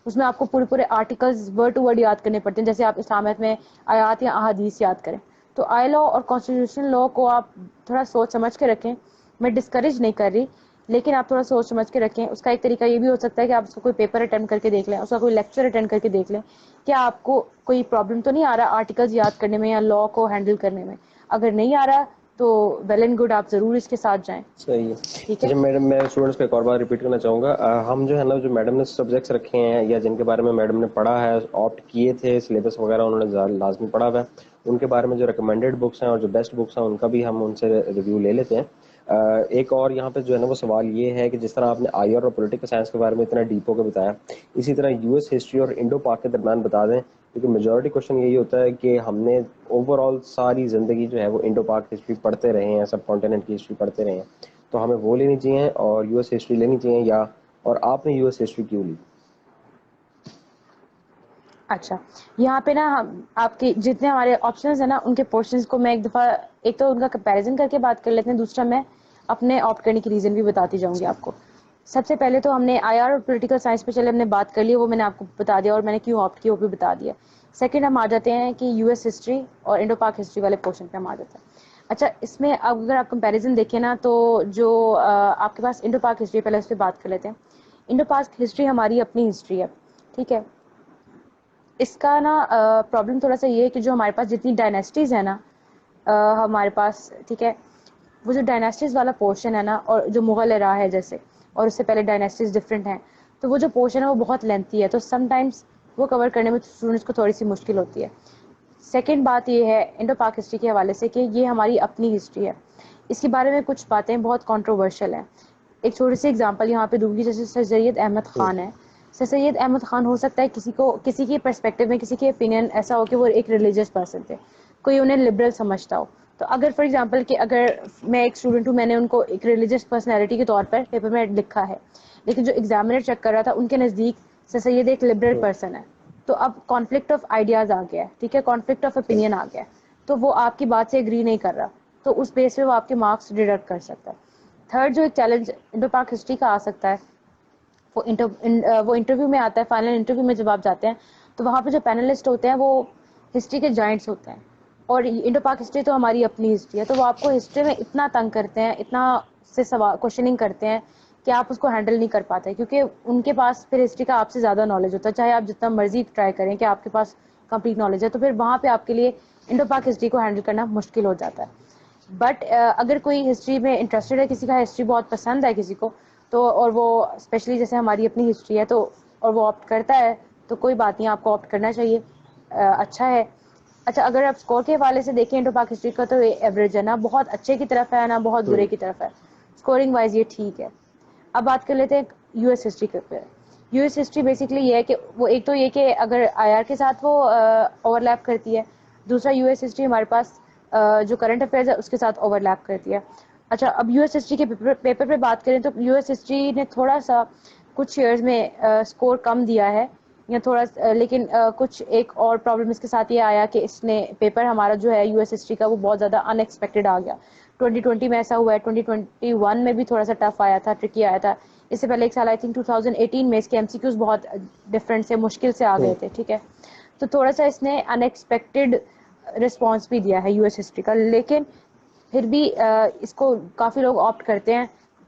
اس میں آپ کو پورے آرٹیکلز ورڈ ٹو ورڈ یاد کرنے پڑتے ہیں، جیسے آپ اسلامیت میں آیات یا احادیث یاد کریں. تو آئی لا اور کانسٹیٹیوشن لا کو آپ تھوڑا سوچ سمجھ کے رکھیں. میں ڈسکریج نہیں کر رہی، لیکن آپ تھوڑا سوچ سمجھ کے رکھیں. اس کا ایک طریقہ یہ بھی ہو سکتا ہے کہ آپ اس کو کوئی پیپر اٹینڈ کر کے دیکھ لیں، اس کا کوئی لیکچر اٹینڈ کر کے دیکھ لیں، کیا آپ کو کوئی پرابلم تو نہیں آ رہا آرٹیکلز یاد کرنے میں یا لا کو ہینڈل کرنے میں. اگر نہیں آ رہا تو ویل اینڈ گڈ، آپ ضرور اس کے ساتھ جائیں. صحیح ہے. ٹھیک ہے. اچھا میڈم، میں اسٹوڈنٹس کو ایک اور بار ریپیٹ کرنا چاہوں گا. ہم جو ہے نا، جو میڈم نے سبجیکٹس رکھے ہیں یا جن کے بارے میں میڈم نے پڑھا ہے، آپٹ کیے تھے، سلیبس وغیرہ انہوں نے لازمی پڑھا ہوا ہے، ان کے بارے میں جو ریکمینڈیڈ بکس ہیں اور جو بیسٹ بکس ہیں ان کا بھی ہم ان سے ریویو لے لیتے ہیں. ایک اور یہاں پہ جو ہے نا وہ سوال یہ ہے کہ جس طرح آپ نے آئی آر اور پولیٹیکل سائنس کے بارے میں اتنا ڈیپ ہو کے بتایا، اسی طرح یو ایس ہسٹری اور انڈو پاک کے درمیان بتا دیں، کیونکہ میجورٹی کوشچن یہی ہوتا ہے کہ ہم نے اوور آل ساری زندگی جو ہے وہ انڈو پاک ہسٹری پڑھتے رہے ہیں، سب کانٹیننٹ کی ہسٹری پڑھتے رہے ہیں، تو ہمیں وہ لینی چاہیے اور یو ایس ہسٹری لینی چاہیے، یا اور آپ نے یو ایس ہسٹری کیوں لی؟ اچھا، یہاں پہ نا آپ کے جتنے ہمارے آپشنز ہیں نا ان کے پورشنز کو میں ایک دفعہ، ایک تو ان کا کمپیریزن کر کے بات کر لیتے ہیں، دوسرا میں اپنے آپٹ کرنے کی ریزن بھی بتاتی جاؤں گی آپ کو. سب سے پہلے تو ہم نے آئی آر اور پولیٹیکل سائنس پہ چلے ہم نے بات کر لی, وہ میں نے آپ کو بتا دیا, اور میں نے کیوں آپٹ کیا وہ بھی بتا دیا. سیکنڈ ہم آ جاتے ہیں کہ یو ایس ہسٹری اور انڈو پاک ہسٹری والے پورشن پہ ہم آ جاتے ہیں. اچھا, اس میں اگر آپ کمپیریزن دیکھیں نا, تو جو آپ کے پاس انڈو پاک ہسٹری, پہلے اس پہ بات کر لیتے ہیں. انڈو پاک ہسٹری ہماری اپنی ہسٹری ہے, ٹھیک ہے. اس کا نا پرابلم تھوڑا سا یہ ہے کہ جو ہمارے پاس جتنی ڈائنیسٹیز ہیں نا ہمارے پاس, ٹھیک ہے, وہ جو ڈائنیسٹیز والا پورشن ہے نا, اور جو مغل ایرا ہے جیسے, اور اس سے پہلے ڈائنیسٹیز ڈفرینٹ ہیں, تو وہ جو پورشن ہے وہ بہت لینتھی ہے, تو سم ٹائمس وہ کور کرنے میں اسٹوڈنٹس کو تھوڑی سی مشکل ہوتی ہے. سیکنڈ بات یہ ہے انڈو پاک ہسٹری کے حوالے سے کہ یہ ہماری اپنی ہسٹری ہے. اس کے بارے میں کچھ باتیں بہت کانٹروورشل ہیں. ایک چھوٹی سی اگزامپل یہاں پہ دوں گی, جیسے سر سید احمد خان ہے. سر سید احمد خان ہو سکتا ہے کسی کی پرسپیکٹو میں, کسی کے اوپینین ایسا ہو کہ وہ ایک ریلیجیس پرسن تھے, کوئی انہیں لبرل سمجھتا ہو. تو اگر فار ایگزامپل کہ اگر میں ایک اسٹوڈنٹ ہوں, میں نے ان کو ایک ریلیجیس پرسنالٹی کے طور پر پیپر میں لکھا ہے, لیکن جو ایگزامنر چیک کر رہا تھا ان کے نزدیک سر سید ایک لبرل پرسن ہے, تو اب کانفلکٹ آف آئیڈیاز آ گیا ہے, ٹھیک ہے, کانفلکٹ آف اوپینین آ گیا ہے, تو وہ آپ کی بات سے اگری نہیں کر رہا, تو اس بیس پہ وہ آپ کے مارکس ڈیڈکٹ کر سکتا ہے. تھرڈ جو ایک چیلنج انڈو پاک ہسٹری کا آ سکتا ہے, وہ انٹرویو میں آتا ہے. فائنل انٹرویو میں جب آپ جاتے ہیں تو وہاں پہ جو پینلسٹ ہوتے ہیں وہ ہسٹری کے جائنٹس ہوتے ہیں, اور انڈو پاک ہسٹری تو ہماری اپنی ہسٹری ہے, تو وہ آپ کو ہسٹری میں اتنا تنگ کرتے ہیں, اتنا سے سوال کوشچننگ کرتے ہیں کہ آپ اس کو ہینڈل نہیں کر پاتے, کیونکہ ان کے پاس پھر ہسٹری کا آپ سے زیادہ نالج ہوتا ہے, چاہے آپ جتنا مرضی ٹرائی کریں کہ آپ کے پاس کمپلیٹ نالج ہے, تو پھر وہاں پہ آپ کے لیے انڈو پاک ہسٹری کو ہینڈل کرنا مشکل ہو جاتا ہے. بٹ اگر کوئی ہسٹری میں انٹرسٹڈ ہے, کسی کا ہسٹری بہت پسند ہے کسی کو, تو اور وہ اسپیشلی جیسے ہماری اپنی ہسٹری ہے تو, اور وہ آپٹ کرتا ہے, تو کوئی بات نہیں, آپ کو آپٹ کرنا چاہیے, اچھا ہے. اچھا, اگر آپ اسکور کے حوالے سے دیکھیں انڈو پاک ہسٹری کا, تو ایوریج ہے نا, بہت اچھے کی طرف ہے نا بہت برے کی طرف ہے, اسکورنگ وائز یہ ٹھیک ہے. اب بات کر لیتے ہیں یو ایس ہسٹری کے اوپر. یو ایس ہسٹری بیسکلی یہ ہے کہ وہ ایک تو یہ کہ اگر آئی آر کے ساتھ وہ اوور لیپ کرتی ہے, دوسرا یو ایس ہسٹری ہمارے پاس جو کرنٹ افیئرز ہے اس کے ساتھ اوور لیپ کرتی ہے. اچھا, اب یو ایس ہسٹری کے پیپر پہ بات کریں تو یو ایس ہسٹری نے تھوڑا سا کچھ ایئرز میں اسکور کم دیا ہے, یا تھوڑا, لیکن کچھ ایک اور پرابلم اس کے ساتھ یہ آیا کہ اس نے پیپر ہمارا جو ہے یو ایس ہسٹری کا وہ بہت زیادہ ان ایکسپیکٹڈ آ گیا. 2020 میں ایسا ہوا ہے, 2021 میں بھی تھوڑا سا ٹف آیا تھا, ٹرکی آیا تھا. اس سے پہلے ایک سال آئی تھنک 2018 میں اس کے ایم سی کیوز بہت ڈفرینٹ سے مشکل سے آ گئے تھے, ٹھیک ہے. تو تھوڑا سا اس نے ان ایکسپیکٹڈ رسپانس بھی دیا ہے یو ایس ہسٹری کا, لیکن پھر بھی اس کو کافی لوگ آپٹ کرتے ہیں,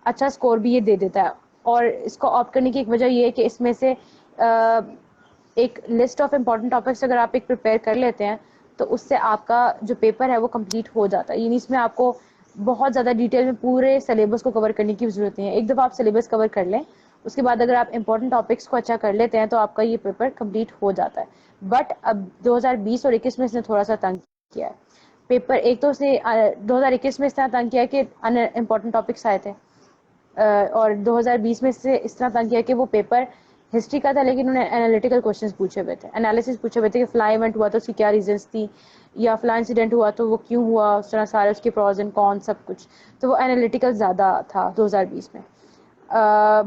اچھا اسکور بھی یہ دے دیتا ہے. اور اس کو آپٹ کرنے کی ایک وجہ یہ ہے کہ اس میں سے ایک لسٹ آف امپورٹنٹ ٹاپکس اگر آپ ایک پریپیئر کر لیتے ہیں تو اس سے آپ کا جو پیپر ہے وہ کمپلیٹ ہو جاتا ہے. یعنی اس میں آپ کو بہت زیادہ ڈیٹیل میں پورے سلیبس کو کور کرنے کی ضرورت نہیں ہے. ایک دفعہ آپ سلیبس کور کر لیں, اس کے بعد اگر آپ امپورٹنٹ ٹاپکس کو اچھا کر لیتے ہیں تو آپ کا یہ پیپر کمپلیٹ ہو جاتا ہے. بٹ اب 2020 اور 21 میں اس نے تھوڑا سا تنگ کیا ہے پیپر. ایک تو اس نے 2021 میں اس طرح تنگ کیا کہ ان امپورٹنٹ ٹاپکس آئے تھے, اور 2020 میں اس طرح تنگ کیا کہ وہ پیپر ہسٹری کا تھا لیکن انہیں انالیٹیکل کوشچنز پوچھے ہوئے تھے, انالیسس پوچھے ہوئے تھے کہ فلاں ایونٹ ہوا تو اس کی کیا ریزنس تھی, یا فلاں انسیڈنٹ ہوا تو وہ کیوں ہوا, اس طرح سارے اس کے پروز اینڈ کون سب کچھ. تو وہ انالیٹیکل زیادہ تھا 2020 میں.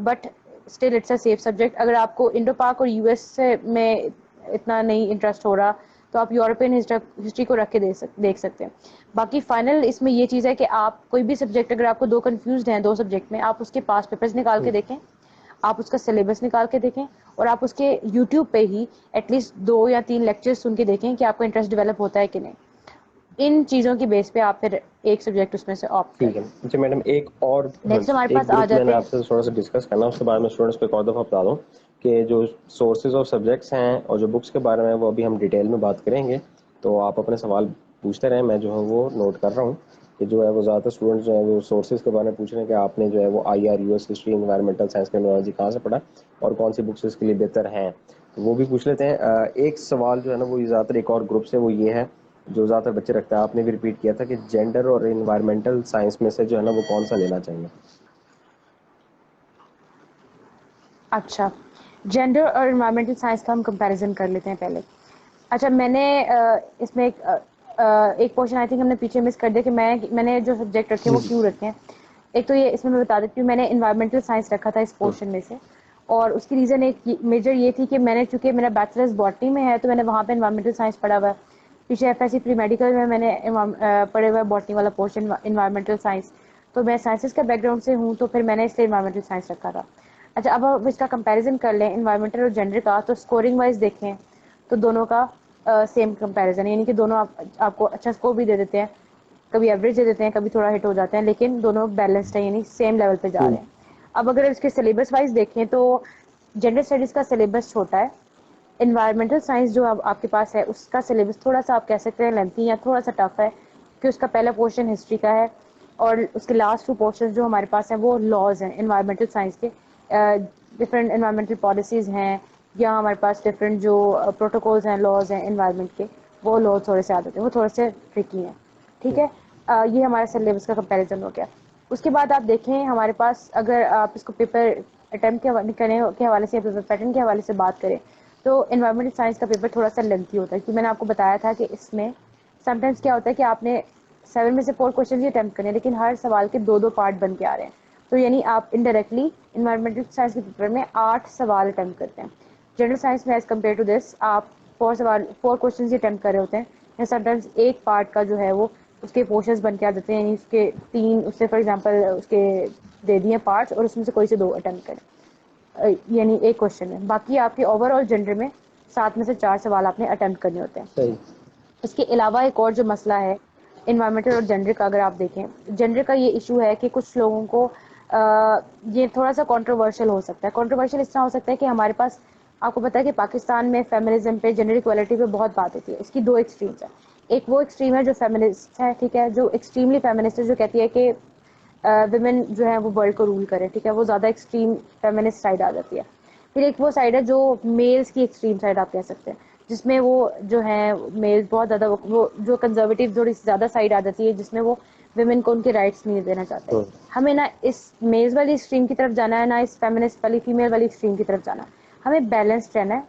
But still it's a safe subject. اگر آپ کو انڈو پاک اور یو ایس میں اتنا نہیں انٹرسٹ ہو رہا تو آپ یورپین ہسٹری کو رکھ کے دیکھ سکتے ہیں. باقی فائنل اس میں یہ چیز ہے کہ آپ کوئی بھی سبجیکٹ اگر آپ کو دو کنفیوزڈ ہیں دو سبجیکٹ میں, آپ اس کے پاس پیپرز نکال کے دیکھیں, آپ اس کا سلیبس نکال کے دیکھیں, اور آپ اس کے یوٹیوب پہ ہی ایٹ لیسٹ 2 یا 3 لیکچر سن کے دیکھیں کہ آپ کا انٹرسٹ ڈیولپ ہوتا ہے کہ نہیں. ان چیزوں کی بیس پہ آپ پھر ایک سبجیکٹ اس میں سے آپٹ ٹھیک کریں. ہے. اچھا میڈم, ایک اور نیکسٹ ہمارے ایک پاس آ گروپ میں نے جاتے ہیں. آپ سے تھوڑا سا ڈسکس کرنا, اس کے بعد میں اسٹوڈنٹس کو ایک اور دفعہ بتا دوں کہ جو سورسز آف سبجیکٹس ہیں اور جو بکس کے بارے میں وہ ابھی ہم ڈیٹیل میں بات کریں گے, تو آپ اپنے سوال پوچھتے رہیں, میں جو ہے وہ نوٹ کر رہا ہوں کہ جو ہے وہ زیادہ تر اسٹوڈنٹس جو ہیں وہ سورسز کے بارے میں پوچھ رہے ہیں کہ آپ نے جو ہے وہ I R, you S history, environmental science, criminology کہاں سے پڑھا اور کون سی بکس اس کے لیے بہتر ہیں, وہ بھی پوچھ لیتے ہیں. ایک سوال جو ہے نا وہ زیادہ تر ایک اور گروپ سے وہ یہ ہے جو زیادہ تر بچے رکھتے ہیں, آپ نے بھی ریپیٹ کیا تھا کہ جینڈر اور انوائرمنٹل سائنس میں سے جو ہے نا وہ کون سا لینا چاہیے. اچھا, جینڈر اور انوائرمنٹل سائنس کا ہم کمپیریزن کر لیتے ہیں پہلے. اچھا, میں نے اس میں ایک پورشن آئی تھنک ہم نے پیچھے مس کر دیا کہ میں نے جو سبجیکٹ رکھے وہ کیوں رکھے ہیں. ایک تو یہ اس میں بتا دیتی ہوں, میں نے انوائرمنٹل سائنس رکھا تھا اس پورشن میں سے, اور اس کی ریزن ایک میجر یہ تھی کہ میں نے چونکہ میرا بیچلرز باٹنی میں ہے تو میں نے وہاں پہ انوائرمنٹل سائنس پڑھا ہوا ہے. پیچھے F S C pre medical میں نے پڑھے ہوا ہے باٹنی والا پورشن انوائرمنٹل سائنس, تو میں سائنسز کا بیک گراؤنڈ سے ہوں تو پھر میں نے اس لیے انوائرمنٹل سائنس رکھا تھا. اچھا اب آپ اس کا کمپیریزن کر لیں انوائرمنٹل اور جینڈر کا, تو اسکورنگ وائز دیکھیں تو دونوں کا سیم کمپیریزن, یعنی کہ دونوں آپ کو اچھا اسکور بھی دے دیتے ہیں, کبھی ایوریج دے دیتے ہیں, کبھی تھوڑا ہٹ ہو جاتے ہیں, لیکن دونوں بیلنسڈ ہیں, یعنی سیم لیول پہ جا رہے ہیں. اب اگر اس کے سلیبس وائز دیکھیں تو جینڈر اسٹڈیز کا سلیبس چھوٹا ہے, انوائرمنٹل سائنس جو اب آپ کے پاس ہے اس کا سلیبس تھوڑا سا آپ کہہ سکتے ہیں لینتھی یا تھوڑا سا ٹف ہے, کہ اس کا پہلا پورشن ہسٹری کا ہے اور اس کے لاسٹ 2 پورشن جو ہمارے پاس ہیں وہ لاز ہیں انوائرمنٹل سائنس کے, ڈفرینٹ انوائرمنٹل پالیسیز ہیں یا ہمارے پاس ڈفرینٹ جو پروٹوکولز ہیں لاز ہیں انوائرمنٹ کے, وہ لاز تھوڑے سے آتے ہیں, وہ تھوڑے سے ٹرکی ہیں. ٹھیک ہے, یہ ہمارا سلیبس کا کمپیریزن ہو گیا. اس کے بعد آپ دیکھیں ہمارے پاس اگر آپ اس کو پیپر اٹمپٹ کرنے کے حوالے سے, پیپر پیٹرن کے حوالے سے بات کریں تو انوائرمنٹل سائنس کا پیپر تھوڑا سا لینتھی ہوتا ہے, کیونکہ میں نے آپ کو بتایا تھا کہ اس میں سم ٹائمس کیا ہوتا ہے کہ آپ نے 7 میں سے 4 کوشچن ہی اٹمپٹ کرنے, لیکن ہر سوال کے 2 پارٹ بن کے آ رہے ہیں, تو یعنی آپ انڈائریکٹلی انوائرمنٹل سائنس کے پیپر میں 8 سوال اٹمپٹ کرتے ہیں. جنرل سائنس میں ایز کمپیئر ٹو دس آپ 4 کوشچنز ہی اٹمپٹ کر رہے ہوتے ہیں, یا سم ٹائمس ایک پارٹ کا جو ہے وہ اس کے پورشنز بن کے آ جاتے ہیں, یعنی اس کے 3 اس سے فار ایگزامپل اس کے دے دیے پارٹس اور اس میں سے کوئی سے 2 اٹمپٹ کریں, یعنی ایک کوشچن ہے. باقی آپ کے اوور آل جنڈر میں 7 میں سے 4 سوال آپ نے اٹمپٹ کرنے ہوتے ہیں. صحیح. اس کے علاوہ ایک اور جو مسئلہ ہے انوائرمنٹل اور جنڈر کا, اگر آپ دیکھیں جنڈر کا یہ ایشو ہے کہ کچھ لوگوں کو یہ تھوڑا سا کنٹروورشل ہو سکتا ہے. کنٹروورشل اس طرح ہو سکتا ہے کہ ہمارے پاس آپ کو پتا ہے کہ پاکستان میں فیمنزم پہ, جنڈر ایکوالٹی پہ بہت بات ہوتی ہے. اس کی 2 ایکسٹریمز ہیں. ایک وہ ایکسٹریم ہے جو فیمنسٹ ہے, ٹھیک ہے, جو ایکسٹریملی فیمنسٹ ہے, جو کہتی ہے کہ ویمن جو ہے وہ ورلڈ کو رول کرے, ٹھیک ہے, وہ زیادہ ایکسٹریم فیمنسٹ سائڈ آ جاتی ہے. پھر ایک وہ سائڈ ہے جو میلز کی ایکسٹریم سائڈ آپ کہہ سکتے ہیں, جس میں وہ جو ہے میل بہت زیادہ وہ جو کنزرویٹو تھوڑی زیادہ سائڈ آ جاتی ہے, جس میں وہ ویمن کو ان کے رائٹس نہیں دینا چاہتے. ہمیں نہ اس میلز والی ایکسٹریم کی طرف جانا ہے, نہ اس فیمنسٹ والی فیمیل والی ایکسٹریم کی طرف جانا ہے. ہمیں بیلنس رہنا ہے,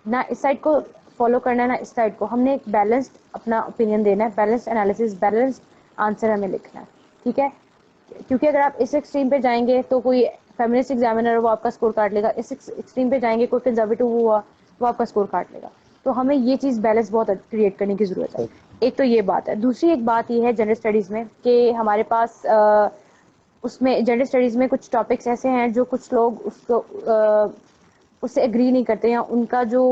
نہ اس سائڈ کو فالو کرنا ہے نہ اس سائڈ کو. ہم نے ایک بیلنسڈ اپنا اوپینین دینا ہے, بیلنسڈ انالیسس, بیلنسڈ آنسر ہمیں لکھنا ہے. ٹھیک ہے, کیونکہ اگر آپ اس ایکسٹریم پہ جائیں گے تو کوئی فیمنسٹ ایگزامینر وہ آپ کا اسکور کاٹ لے گا, اس ایکسٹریم پہ جائیں گے کوئی کنزرویٹو ہوا وہ آپ کا اسکور کاٹ لے گا. تو ہمیں یہ چیز بیلنس بہت کریٹ کرنے کی ضرورت ہے. ایک تو یہ بات ہے. دوسری ایک بات یہ ہے جنرل اسٹڈیز میں کہ ہمارے پاس اس میں جنرل اسٹڈیز میں کچھ ٹاپکس ایسے ہیں جو کچھ لوگ اس کو اس سے اگری نہیں کرتے, یا ان کا جو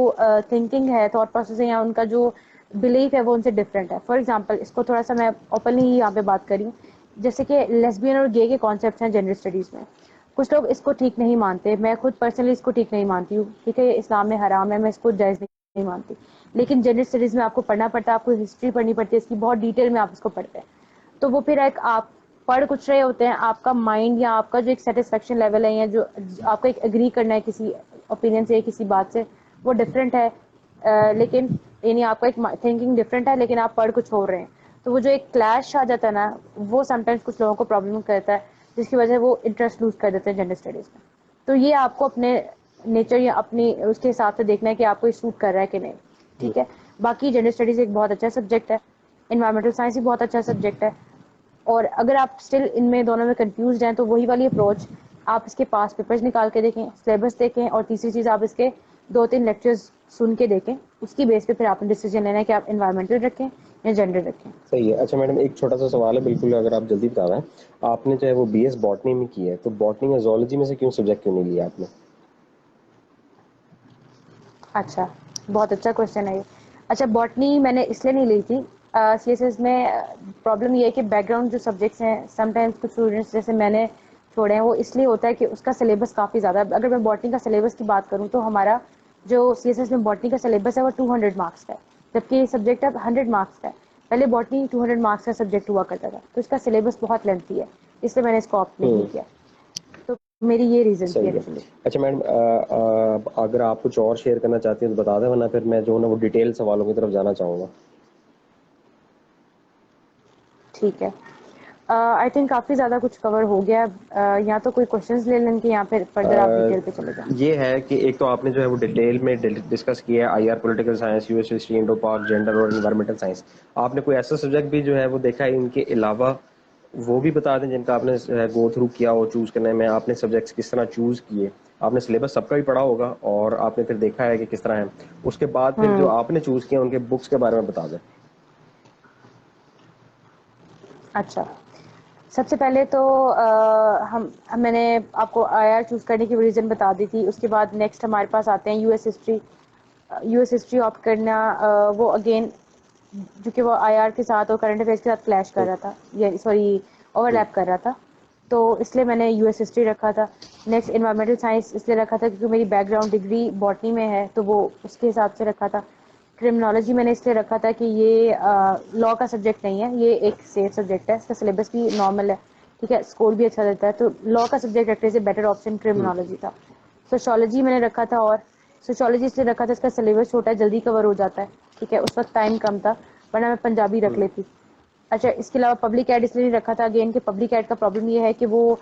تھنکنگ ہے, تھاٹ پروسیس ہے, یا ان کا جو بلیف ہے وہ ان سے ڈفرینٹ ہے. فار ایگزامپل اس کو تھوڑا سا میں اوپنلی ہی یہاں پہ بات کری ہوں, جیسے کہ لیسبین اور گے کے کانسیپٹس ہیں جنرل اسٹڈیز میں. کچھ لوگ اس کو ٹھیک نہیں مانتے, میں خود پرسنلی اس کو ٹھیک نہیں مانتی ہوں, ٹھیک ہے, یہ اسلام میں حرام ہے, میں اس کو جائز نہیں مانتی, لیکن جنرل اسٹڈیز میں آپ کو پڑھنا پڑتا ہے, آپ کو ہسٹری پڑھنی پڑتی ہے, اس کی بہت ڈیٹیل میں آپ اس کو پڑھتے ہیں. تو وہ پھر ایک آپ پڑھ کچھ رہے ہوتے ہیں, آپ کا مائنڈ یا آپ کا جو ایک سیٹسفیکشن لیول ہے, یا جو آپ کو ایک اگری کرنا ہے کسی اوپینین سے, کسی بات سے, وہ ڈفرینٹ ہے. لیکن یعنی آپ کا ایک تھنکنگ ڈفرینٹ ہے, لیکن آپ پڑھ کچھ ہو رہے ہیں. تو وہ جو ایک کلیش آ جاتا ہے نا, وہ سم ٹائمس کچھ لوگوں کو پرابلم کرتا ہے, جس کی وجہ سے وہ انٹرسٹ لوز کر دیتے ہیں جنرل اسٹڈیز میں. تو یہ آپ کو اپنے نیچر یا اپنی اس کے حساب سے دیکھنا ہے کہ آپ کو یہ سوٹ کر رہا ہے کہ نہیں. ٹھیک ہے, باقی جنرل اسٹڈیز ایک بہت اچھا سبجیکٹ ہے, انوائرمنٹل سائنس بھی بہت اچھا سبجیکٹ ہے. اور اگر آپ اسٹل ان میں دونوں میں کنفیوزڈ ہیں تو وہی والی اپروچ آپ اس کے پاس پیپرز نکال کے دیکھیں, سلیبس دیکھیں, اور تیسری چیز آپ اس کے 2-3 لیکچرز سن کے دیکھیں. اس کی بیس پہ پھر آپ نے ڈیسیجن لینا ہے کہ آپ انوائرمنٹل رکھیں یا جنڈر رکھیں. صحیح ہے. اچھا میڈم, ایک چھوٹا سا سوال ہے, بالکل اگر آپ جلدی بتا رہے ہیں, آپ نے چاہے وہ بی ایس باٹنی میں کی ہے, تو باٹنی یا زولوجی میں سے کیوں سبجیکٹ کیوں نہیں لیا آپ نے؟ اچھا, بہت اچھا کوشچن ہے یہ. اچھا, باٹنی میں نے اس لیے نہیں لی تھی, سی ایس ایس میں پرابلم یہ ہے کہ بیک گراؤنڈ جو سبجیکٹس ہیں سم ٹائمس کچھ اسٹوڈنٹس جیسے میں نے چھوڑے ہیں, وہ اس لیے ہوتا ہے کہ اس کا سلیبس کافی زیادہ ہے. اگر میں باٹنی کا سلیبس کی بات کروں تو ہمارا جو سی ایس ایس میں باٹنی کا سلیبس ہے وہ 200 مارکس کا ہے, جبکہ یہ سبجیکٹ اب 100 مارکس کا ہے. پہلے باٹنی 200 مارکس کا سبجیکٹ ہوا کرتا تھا, تو اس کا سلیبس بہت لینتھی ہے, اس لیے میں نے اس کو آپٹ نہیں کیا. تو میری یہ ریزن تھی صحیح ہے. ایکچولی. اچھا میڈم, اگر آپ کچھ اور شیئر کرنا چاہتی ہیں تو بتا دیں, ورنہ پھر میں جو ہے نا وہ ڈیٹیل سوالوں کی طرف جانا چاہوں گا. ٹھیک ہے, آئی تھنک کافی زیادہ کچھ کور ہو گیا. یا تو کوئی کوشچنز لے لیں کہ یا پھر فردر آپ ڈیٹیل پہ چلے جائیں. یہ ہے کہ ایک تو آپ نے جو ہے وہ ڈیٹیل میں ڈسکس کیا ہے I R political science, U S history, Indo Pak, gender اور انوائرمنٹل سائنس. آپ نے کوئی ایسا سبجیکٹ بھی جو ہے وہ دیکھا ہے ان کے علاوہ, وہ بھی بتا دیں جن کا آپ نے گو تھرو کیا ہو چوز کرنے میں, آپ نے سبجیکٹس کس طرح چوز کیے. آپ نے سلیبس سب کا بھی پڑھا ہوگا اور آپ نے پھر دیکھا ہے کہ کس طرح ہے, اس کے بعد پھر جو آپ نے چوز کیا ان کے بکس کے بارے میں بتا دیں. اچھا, سب سے پہلے تو میں نے آپ کو آئی آر چوز کرنے کی ریزن بتا دی تھی. اس کے بعد نیکسٹ ہمارے پاس آتے ہیں you S history. U S history opt کرنا وہ اگین جو کہ وہ آئی آر کے ساتھ اور کرنٹ افیئرس کے ساتھ کلیش کر رہا تھا, یا سوری اوور لیپ کر رہا تھا, تو اس لیے میں نے یو ایس ہسٹری رکھا تھا. نیکسٹ انوائرمنٹل سائنس اس لیے رکھا تھا کیونکہ میری بیک گراؤنڈ ڈگری باٹنی میں ہے, تو وہ اس کے حساب سے رکھا تھا. کرمنالوجی میں نے اس لیے رکھا تھا کہ یہ لا کا سبجیکٹ نہیں ہے, یہ ایک سیف سبجیکٹ ہے, اس کا سلیبس بھی نارمل ہے, ٹھیک ہے, اسکور بھی اچھا دیتا ہے, تو لا کا سبجیکٹ رکھنے سے بیٹر آپشن کرمنالوجی تھا. سوشالوجی میں نے رکھا تھا, اور سوشالوجی اس لیے رکھا تھا اس کا سلیبس چھوٹا ہے, جلدی کور ہو جاتا ہے, ٹھیک ہے, اس وقت ٹائم کم تھا, ورنہ میں پنجابی رکھ لیتی. اچھا, اس کے علاوہ پبلک ایڈ اس لیے نہیں رکھا تھا اگین کہ پبلک ایڈ کا پرابلم یہ ہے کہ وہ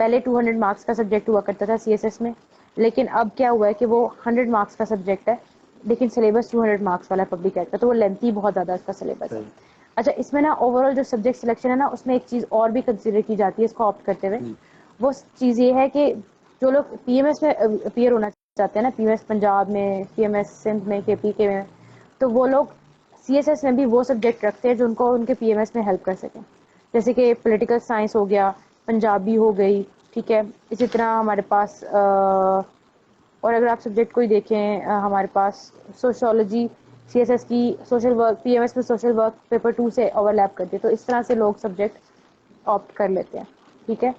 پہلے 200 مارکس کا سبجیکٹ ہوا کرتا تھا سی ایس ایس میں, لیکن اب کیا ہوا ہے کہ وہ 100 مارکس کا سبجیکٹ ہے, لیکن سلیبس 200 مارکس والا ہے پبلک ایڈ کا, تو وہ لینتھی بہت زیادہ اس کا سلیبس ہے. اچھا, اس میں نا اوور آل جو سبجیکٹ سلیکشن ہے نا, اس میں ایک چیز اور بھی کنسیڈر کی جاتی ہے اس کو آپٹ کرتے ہوئے. وہ چیز یہ ہے کہ جو لوگ پی ایم ایس میں اپیئر ہونا چاہتے ہیں نا, پی ایم ایس پنجاب میں, پی ایم ایس سندھ میں, کے پی کے میں, تو وہ لوگ سی ایس ایس میں بھی وہ سبجیکٹ رکھتے ہیں جو ان کو ان کے پی ایم ایس میں ہیلپ کر سکیں, جیسے کہ پولیٹیکل سائنس ہو گیا, پنجابی ہو گئی, ٹھیک ہے. اسی طرح ہمارے پاس اور اگر آپ سبجیکٹ کوئی دیکھیں ہمارے پاس سوشولوجی سی ایس ایس کی social work P M S میں سوشل ورک پیپر 2 سے اوور لیپ کرتی ہے, تو اس طرح سے لوگ سبجیکٹ آپٹ کر لیتے ہیں, ٹھیک ہے.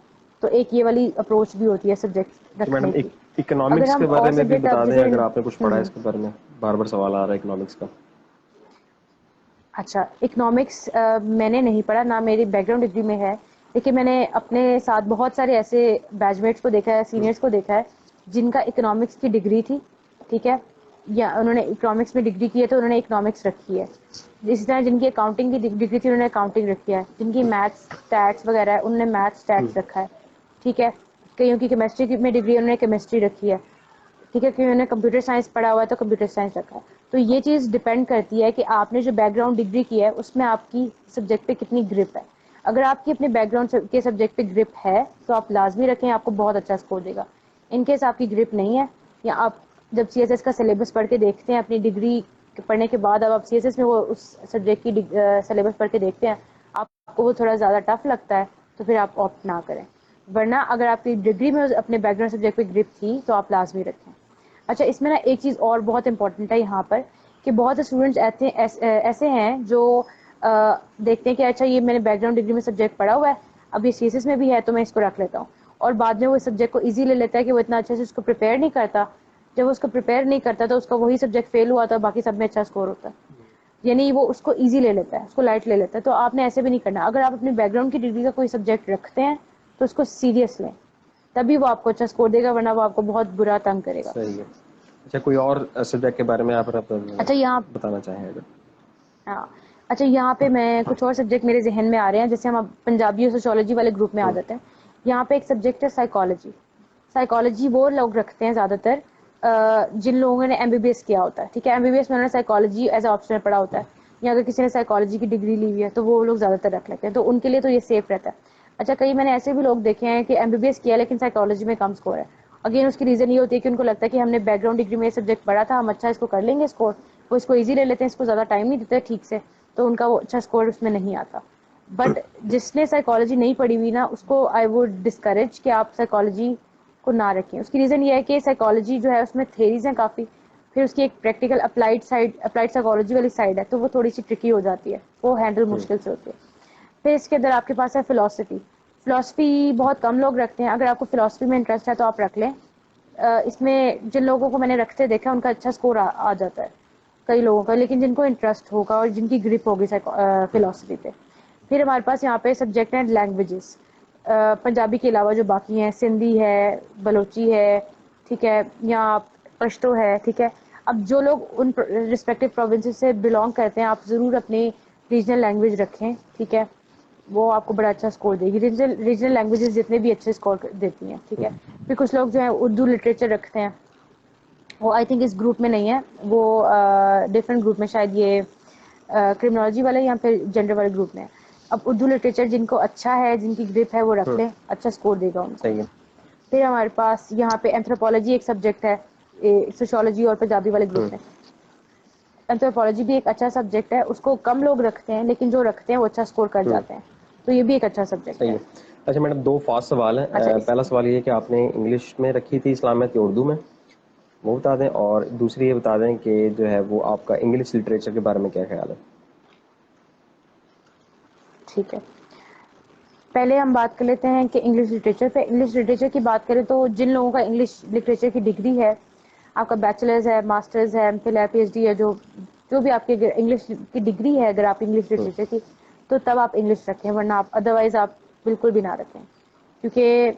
تو ایک یہ والی اپروچ بھی ہوتی ہے سبجیکٹ تو میڈم رکھنے کی. اگر اکنامکس ہم کے اور بارے میں بھی سبجیکٹ بتا آپ دیں جیسے اگر آپ نے کچھ پڑھا ہے اس کے بارے میں, بار بار سوال آ رہا ہے اکنامکس کا. اچھا, اکنامکس میں نے نہیں پڑھا, نہ میری بیک گراؤنڈ ڈگری میں ہے, لیکن میں نے اپنے ساتھ بہت سارے ایسے بیچ میٹس کو دیکھا ہے, سینئرس کو دیکھا ہے جن کا اکنامکس کی ڈگری تھی, ٹھیک ہے, یا انہوں نے اکنامکس میں ڈگری کی ہے تو انہوں نے اکنامکس رکھی ہے. اسی طرح جن کی اکاؤنٹنگ کی ڈگری تھی انہوں نے اکاؤنٹنگ رکھی ہے, جن کی میتھس اسٹیٹس وغیرہ ہے انہوں نے میتھس اسٹیٹس رکھا ہے, ٹھیک ہے. کئیوں کی کیمسٹری میں ڈگری انہوں نے کیمسٹری رکھی ہے, ٹھیک ہے, کیونکہ انہوں نے کمپیوٹر سائنس پڑھا ہوا ہے تو کمپیوٹر سائنس رکھا ہے. تو یہ چیز ڈپینڈ کرتی ہے کہ آپ نے جو بیک گراؤنڈ ڈگری کی ہے اس میں آپ کی سبجیکٹ پہ کتنی گرپ ہے. اگر آپ کی اپنے بیک گراؤنڈ کے سبجیکٹ پہ گرپ ہے تو آپ لازمی رکھیں, آپ کو بہت اچھا score they God. In case آپ کی گرپ نہیں ہے, یا آپ جب سی ایس ایس کا سلیبس پڑھ کے دیکھتے ہیں اپنی ڈگری پڑھنے کے بعد, اب آپ سی ایس ایس میں وہ اس سبجیکٹ کی سلیبس پڑھ کے دیکھتے ہیں, آپ کو وہ تھوڑا زیادہ ٹف لگتا ہے, تو پھر آپ آپٹ نہ کریں. ورنہ اگر آپ کی ڈگری میں اپنے بیک گراؤنڈ سبجیکٹ پہ گرپ تھی تو آپ لازمی رکھیں. اچھا, اس میں نا ایک چیز اور بہت امپورٹنٹ ہے یہاں پر, کہ بہت سے اسٹوڈنٹس ایسے ہیں جو دیکھتے ہیں کہ اچھا یہ میں نے بیک گراؤنڈ ڈگری میں سبجیکٹ پڑھا ہوا ہے, اب یہ سی ایس ایس میں بھی ہے تو میں اس کو رکھ لیتا ہوں, اور بعد میں وہ سبجیکٹ کو ایزی لے لیتا ہے کہ وہ اتنا اچھے سے اس کو پریپیئر نہیں کرتا. جب وہ اس کو پریپیئر نہیں کرتا تو اس کا وہی سبجیکٹ فیل ہوا تھا, باقی سب میں اچھا اسکور ہوتا ہے, یعنی وہ اس کو ایزی لے لیتا ہے, اس کو لائٹ لے لیتا ہے. تو آپ نے ایسے بھی نہیں کرنا, اگر آپ اپنے بیک گراؤنڈ کی ڈگری کا کوئی سبجیکٹ رکھتے ہیں تو اس کو سیریس لیں, تبھی وہ آپ کو اچھا اسکور دے گا, ورنہ وہ آپ کو بہت برا تنگ کرے گا. صحیح ہے. اچھا, کوئی اور سبجیکٹ کے بارے میں آپ اچھا یہاں بتانا چاہیں اگر. ہاں, اچھا یہاں پہ میں کچھ اور سبجیکٹ میرے ذہن میں آ رہے ہیں, جیسے ہم پنجابی اور سوشولوجی والے گروپ میں آ جاتے ہیں. یہاں پہ ایک سبجیکٹ ہے سائیکالوجی. سائیکالوجی وہ لوگ رکھتے ہیں زیادہ تر جن لوگوں نے ایم بی بی ایس کیا ہوتا ہے, ٹھیک ہے, ایم بی بی ایس میں انہوں نے سائیکالوجی ایز اے آپشنل پڑھا ہوتا ہے, یا اگر کسی نے سائیکالوجی کی ڈگری لی ہوئی ہے تو وہ لوگ زیادہ تر رکھ لیتے ہیں, تو ان کے لیے تو یہ سیف رہتا ہے. اچھا, کئی میں نے ایسے بھی لوگ دیکھے ہیں کہ ایم بی بی ایس کیا لیکن سائیکالوجی میں کم اسکور ہے. اگین اس کی ریزن یہ ہوتی ہے کہ ان کو لگتا ہے کہ ہم نے بیک گراؤنڈ ڈگری میں یہ سبجیکٹ پڑھا تھا, ہم اچھا اس کو کر لیں گے اسکور, وہ اس کو ایزی لے لیتے ہیں, اس کو زیادہ ٹائم نہیں دیتے ٹھیک سے, تو ان کا وہ اچھا اسکور اس میں نہیں آتا. بٹ جس نے سائیکالوجی نہیں پڑھی ہوئی نا, اس کو آئی ووڈ ڈسکریج کہ آپ سائیکالوجی کو نہ رکھیں. اس کی ریزن یہ ہے کہ سائیکالوجی جو ہے اس میں تھیریز ہیں کافی, پھر اس کی ایک پریکٹیکل اپلائڈ سائیکالوجی والی سائڈ ہے, تو وہ تھوڑی سی ٹرکی ہو جاتی ہے, وہ ہینڈل مشکل سے ہوتی ہے. پھر اس کے اندر آپ کے پاس ہے فلاسفی. فلاسفی بہت کم لوگ رکھتے ہیں, اگر آپ کو فلاسفی میں انٹرسٹ ہے تو آپ رکھ لیں. اس میں جن لوگوں کو میں نے رکھتے دیکھا ان کا اچھا اسکور آ جاتا ہے کئی لوگوں کا, لیکن جن کو انٹرسٹ ہوگا اور جن کی گرپ ہوگی فلاسفی پہ. پھر ہمارے پاس یہاں پہ سبجیکٹ ہیں لینگویجز, پنجابی کے علاوہ جو باقی ہیں, سندھی ہے, بلوچی ہے, ٹھیک ہے, یا پشتو ہے, ٹھیک ہے. اب جو لوگ ان رسپیکٹو پروونسز سے بلانگ کرتے ہیں, آپ ضرور اپنی ریجنل لینگویج رکھیں, ٹھیک ہے, وہ آپ کو بڑا اچھا اسکور دے گی. ریجنل لینگویجز جتنے بھی اچھے اسکور دیتی ہیں, ٹھیک ہے. پھر کچھ لوگ جو ہیں اردو لٹریچر رکھتے ہیں, وہ آئی تھنک اس گروپ میں نہیں ہے, وہ ڈفرینٹ گروپ میں, شاید یہ کرمنالوجی والے یا پھر جنڈر والے گروپ میں. اب اردو لٹریچر جن کو اچھا ہے, جن کی گرپ ہے, وہ رکھ لیں, اچھا اسکور دے گا ان کو. صحیح ہے. پھر ہمارے پاس یہاں پہ اینتھروپولوجی ایک سبجیکٹ ہے سوشولوجی اور پنجابی والے گروپ میں. اینتھروپولوجی بھی ایک اچھا سبجیکٹ ہے, اس کو کم لوگ رکھتے ہیں, لیکن جو رکھتے ہیں وہ اچھا اسکور کر جاتے ہیں. تو یہ بھی ایک اچھا سبجیکٹ ہے. اچھا میڈم 2 فاسٹ سوال ہیں. پہلا سوال یہ ہے کہ آپ نے انگلش میں رکھی تھی اسلامیات یا اردو میں، وہ بتا دیں، اور دوسری یہ بتا دیں کہ جو ہے وہ آپ کا انگلش لٹریچر کے بارے میں کیا خیال ہے. ٹھیک ہے، پہلے ہم بات کر لیتے ہیں کہ انگلش لٹریچر پہ. انگلش لٹریچر کی بات کریں تو جن لوگوں کا انگلش لٹریچر کی ڈگری ہے، آپ کا بیچلرز ہے، ماسٹرز ہے، ایم فل ہے، پی ایچ ڈی ہے، جو بھی آپ کی انگلش کی ڈگری ہے، اگر آپ انگلش لٹریچر کی، تو تب آپ انگلش رکھیں، ورنہ آپ ادروائز آپ بالکل بھی نہ رکھیں، کیونکہ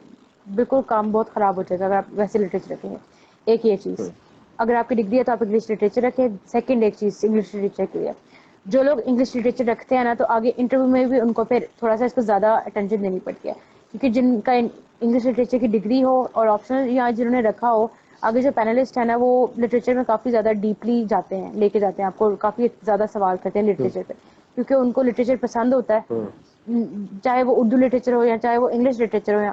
بالکل کام بہت خراب ہو جائے گا اگر آپ ویسے لٹریچر رکھیں گے. ایک یہ چیز، اگر آپ کی ڈگری ہے تو آپ انگلش لٹریچر رکھیں. سیکنڈ ایک چیز انگلش لٹریچر کی ہے، جو لوگ انگلش لٹریچر رکھتے ہیں نا، تو آگے انٹرویو میں بھی ان کو پھر تھوڑا سا اس کو زیادہ اٹینشن دینی پڑتی ہے، کیونکہ جن کا انگلش لٹریچر کی ڈگری ہو اور آپشنل یا جنہوں نے رکھا ہو، آگے جو پینلسٹ ہے نا وہ لٹریچر میں کافی زیادہ ڈیپلی جاتے ہیں، لے کے جاتے ہیں آپ کو، کافی زیادہ سوال کرتے ہیں لٹریچر پہ، کیونکہ ان کو لٹریچر پسند ہوتا ہے، چاہے وہ اردو لٹریچر ہو یا چاہے وہ انگلش لٹریچر ہو یا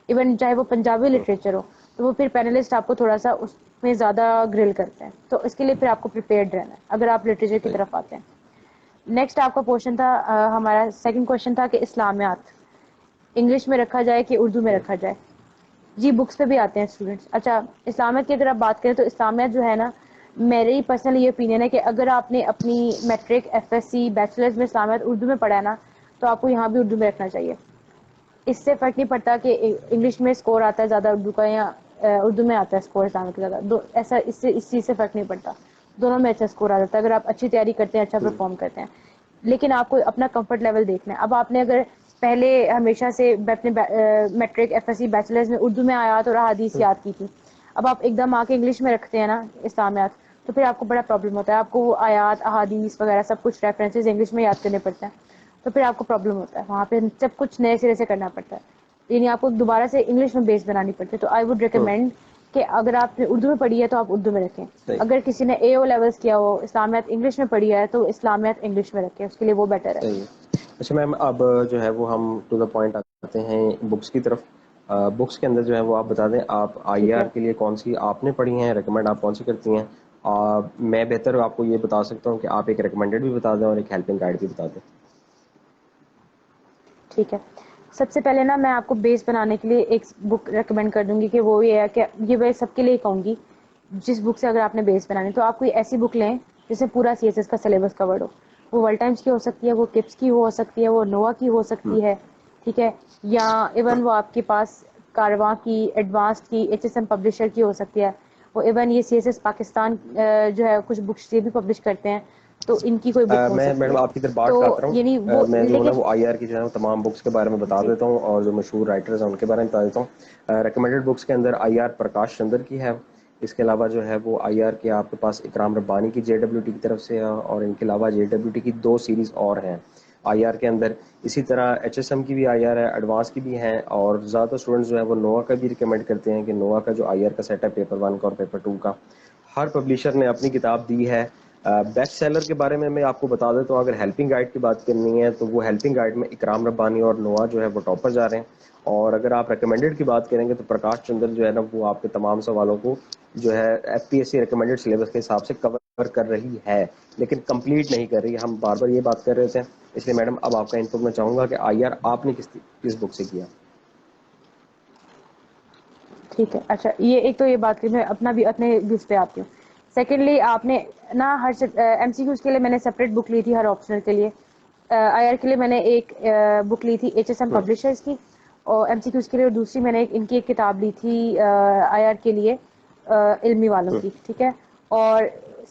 ایون چاہے وہ پنجابی لٹریچر ہو. تو وہ پھر پینلسٹ آپ کو تھوڑا سا اس میں زیادہ گرل کرتے ہیں، تو اس کے لیے پھر آپ کو پریپیئرڈ رہنا ہے اگر آپ لٹریچر کی طرف آتے ہیں. نیکسٹ آپ کا کوشچن تھا، ہمارا سیکنڈ کوشچن تھا کہ اسلامیات انگلش میں رکھا جائے کہ اردو میں رکھا جائے. جی بکس پہ بھی آتے ہیں اسٹوڈینٹس. اچھا اسلامیات کی اگر آپ بات کریں تو اسلامیات جو ہے نا، میری پرسنل یہ اوپینین ہے کہ اگر آپ نے اپنی matric, F S C, bachelors میں اسلامیات اردو میں پڑھا ہے نا، تو آپ کو یہاں بھی اردو میں رکھنا چاہیے. اس سے فرق نہیں پڑتا کہ انگلش میں اسکور آتا ہے زیادہ اردو کا یا اردو میں آتا ہے اسکور اسلامیات کا زیادہ، ایسا اس چیز سے فرق نہیں پڑتا، دونوں میں اچھا اسکور آ جاتا ہے اگر آپ اچھی تیاری کرتے ہیں، اچھا پرفارم کرتے ہیں. لیکن آپ کو اپنا کمفرٹ لیول دیکھنا ہے. اب آپ نے اگر پہلے ہمیشہ سے اپنے matric, F S C, bachelors میں اردو میں آیات اور احادیث یاد کی تھی، اب آپ ایک دم آ کے انگلش میں رکھتے ہیں نا اسلامیات، تو پھر آپ کو بڑا پرابلم ہوتا ہے. آپ کو وہ آیات، احادیث وغیرہ سب کچھ ریفرنسز انگلش میں یاد کرنے پڑتے ہیں، تو پھر آپ کو پرابلم ہوتا ہے، وہاں پہ سب کچھ نئے سرے سے کرنا پڑتا ہے، یعنی آپ کو دوبارہ سے انگلش میں بیس بنانی پڑتی ہے. تو آئی وڈ ریکمینڈ کہ اگر آپ نے اردو میں پڑھی ہے تو آپ اردو میں رکھیں. اگر کسی نے اے او لیولس کیا ہو، اسلامیات انگلش میں پڑھی ہے، تو اسلامیات انگلش میں رکھیں، اس کے لیے وہ بیٹر ہے. صحیح. اچھا میم اب جو ہے وہ ہم ٹو دا پوائنٹ آتے ہیں بکس کی طرف. بکس کے اندر جو ہے وہ آپ بتا دیں آپ آئی ٹھیک ہے. آر کے لیے کون سی آپ نے پڑھی ہیں، ریکمینڈ آپ کون سی کرتی ہیں. میں بہتر آپ کو یہ بتا سکتا ہوں کہ آپ ایک ریکمینڈیڈ بھی بتا دیں اور ایک ہیلپنگ گائیڈ بھی بتا دیں. ٹھیک ہے، سب سے پہلے نا میں آپ کو بیس بنانے کے لیے ایک بک ریکمینڈ کر دوں گی، کہ وہ یہ ہے کہ یہ میں سب کے لیے کہوں گی، جس بک سے اگر آپ نے بیس بنانی تو آپ کوئی ایسی بک لیں جس سے پورا سی ایس ایس کا سلیبس کورڈ ہو. وہ ورلڈ ٹائمز کی ہو سکتی ہے، وہ کپس کی ہو سکتی ہے، وہ نوا کی ہو سکتی ہے، ٹھیک ہے، یا ایون وہ آپ کے پاس کارواں کی، ایڈوانسڈ کی، ایچ ایس ایم پبلشر کی ہو سکتی ہے. وہ ایون یہ سی ایس ایس پاکستان جو ہے کچھ بکس یہ بھی پبلش کرتے ہیں، تو ان کی کوئی بک ہو میں سکتی میڈم ہے. آپ کی طرف بات تو کراتا یعنی ہوں. وہ میں جو ہوں نا لیکن وہ آئی آر کی جو ہے تمام بکس کے بارے میں بتا جی دیتا ہوں، اور جو مشہور رائٹرز ہیں ان کے بارے میں بتا دیتا ہوں. ریکمینڈیڈ بکس کے اندر آئی آر پرکاش چندر کی ہے. اس کے علاوہ جو ہے وہ آئی آر کے آپ کے پاس اکرام ربانی کی جے ڈبلیو ٹی کی طرف سے ہے، اور ان کے علاوہ جے ڈبلیو ٹی کی 2 سیریز اور ہیں آئی آر کے اندر. اسی طرح ایچ ایس ایم کی بھی آئی آر ہے، ایڈوانس کی بھی ہیں، اور زیادہ اسٹوڈنٹس جو ہیں وہ نوا کا بھی ریکمینڈ کرتے ہیں کہ نوا کا جو آئی آر کا سیٹ ہے پیپر 1 کا اور پیپر 2 کا، ہر پبلشر نے اپنی کتاب دی ہے. بیسٹ سیلر کے بارے میں آپ کو بتا دیتا ہوں. اگر ہیلپنگ گائیڈ کی بات کرنی ہے تو وہ ہیلپنگ گائیڈ میں اکرام ربانی اور نوا جو ہے وہ ٹاپر جا رہے ہیں. اور اگر آپ ریکمینڈیڈ کی بات کریں گے تو پرکاش چندر جو ہے نا وہ آپ کے تمام سوالوں کو جو ہے F P S C recommended syllabus کے حساب سے کور کر رہی ہے، لیکن کمپلیٹ نہیں کر رہی. ہم بار بار یہ بات کر رہے تھے، اس لیے میڈم اب آپ کا انپٹ میں چاہوں گا کہ آئی آر آپ نے کس بک سے کیا. ٹھیک ہے. اچھا یہ ایک تو یہ بات کہ میں اپنا بھی اپنے ویوز پہ آتی ہوں. سیکنڈلی آپ نے نا ہر ایم سی کیوز کے لیے میں نے سپریٹ بک لی تھی ہر آپشنل کے لیے. آئی آر کے لیے میں نے ایک بک لی تھی ایچ ایس ایم پبلشرز کی، اور ایم سی کیوز کے لیے دوسری میں نے ان کی ایک کتاب لی تھی آئی آر کے لیے علمی والوں کی، ٹھیک ہے. اور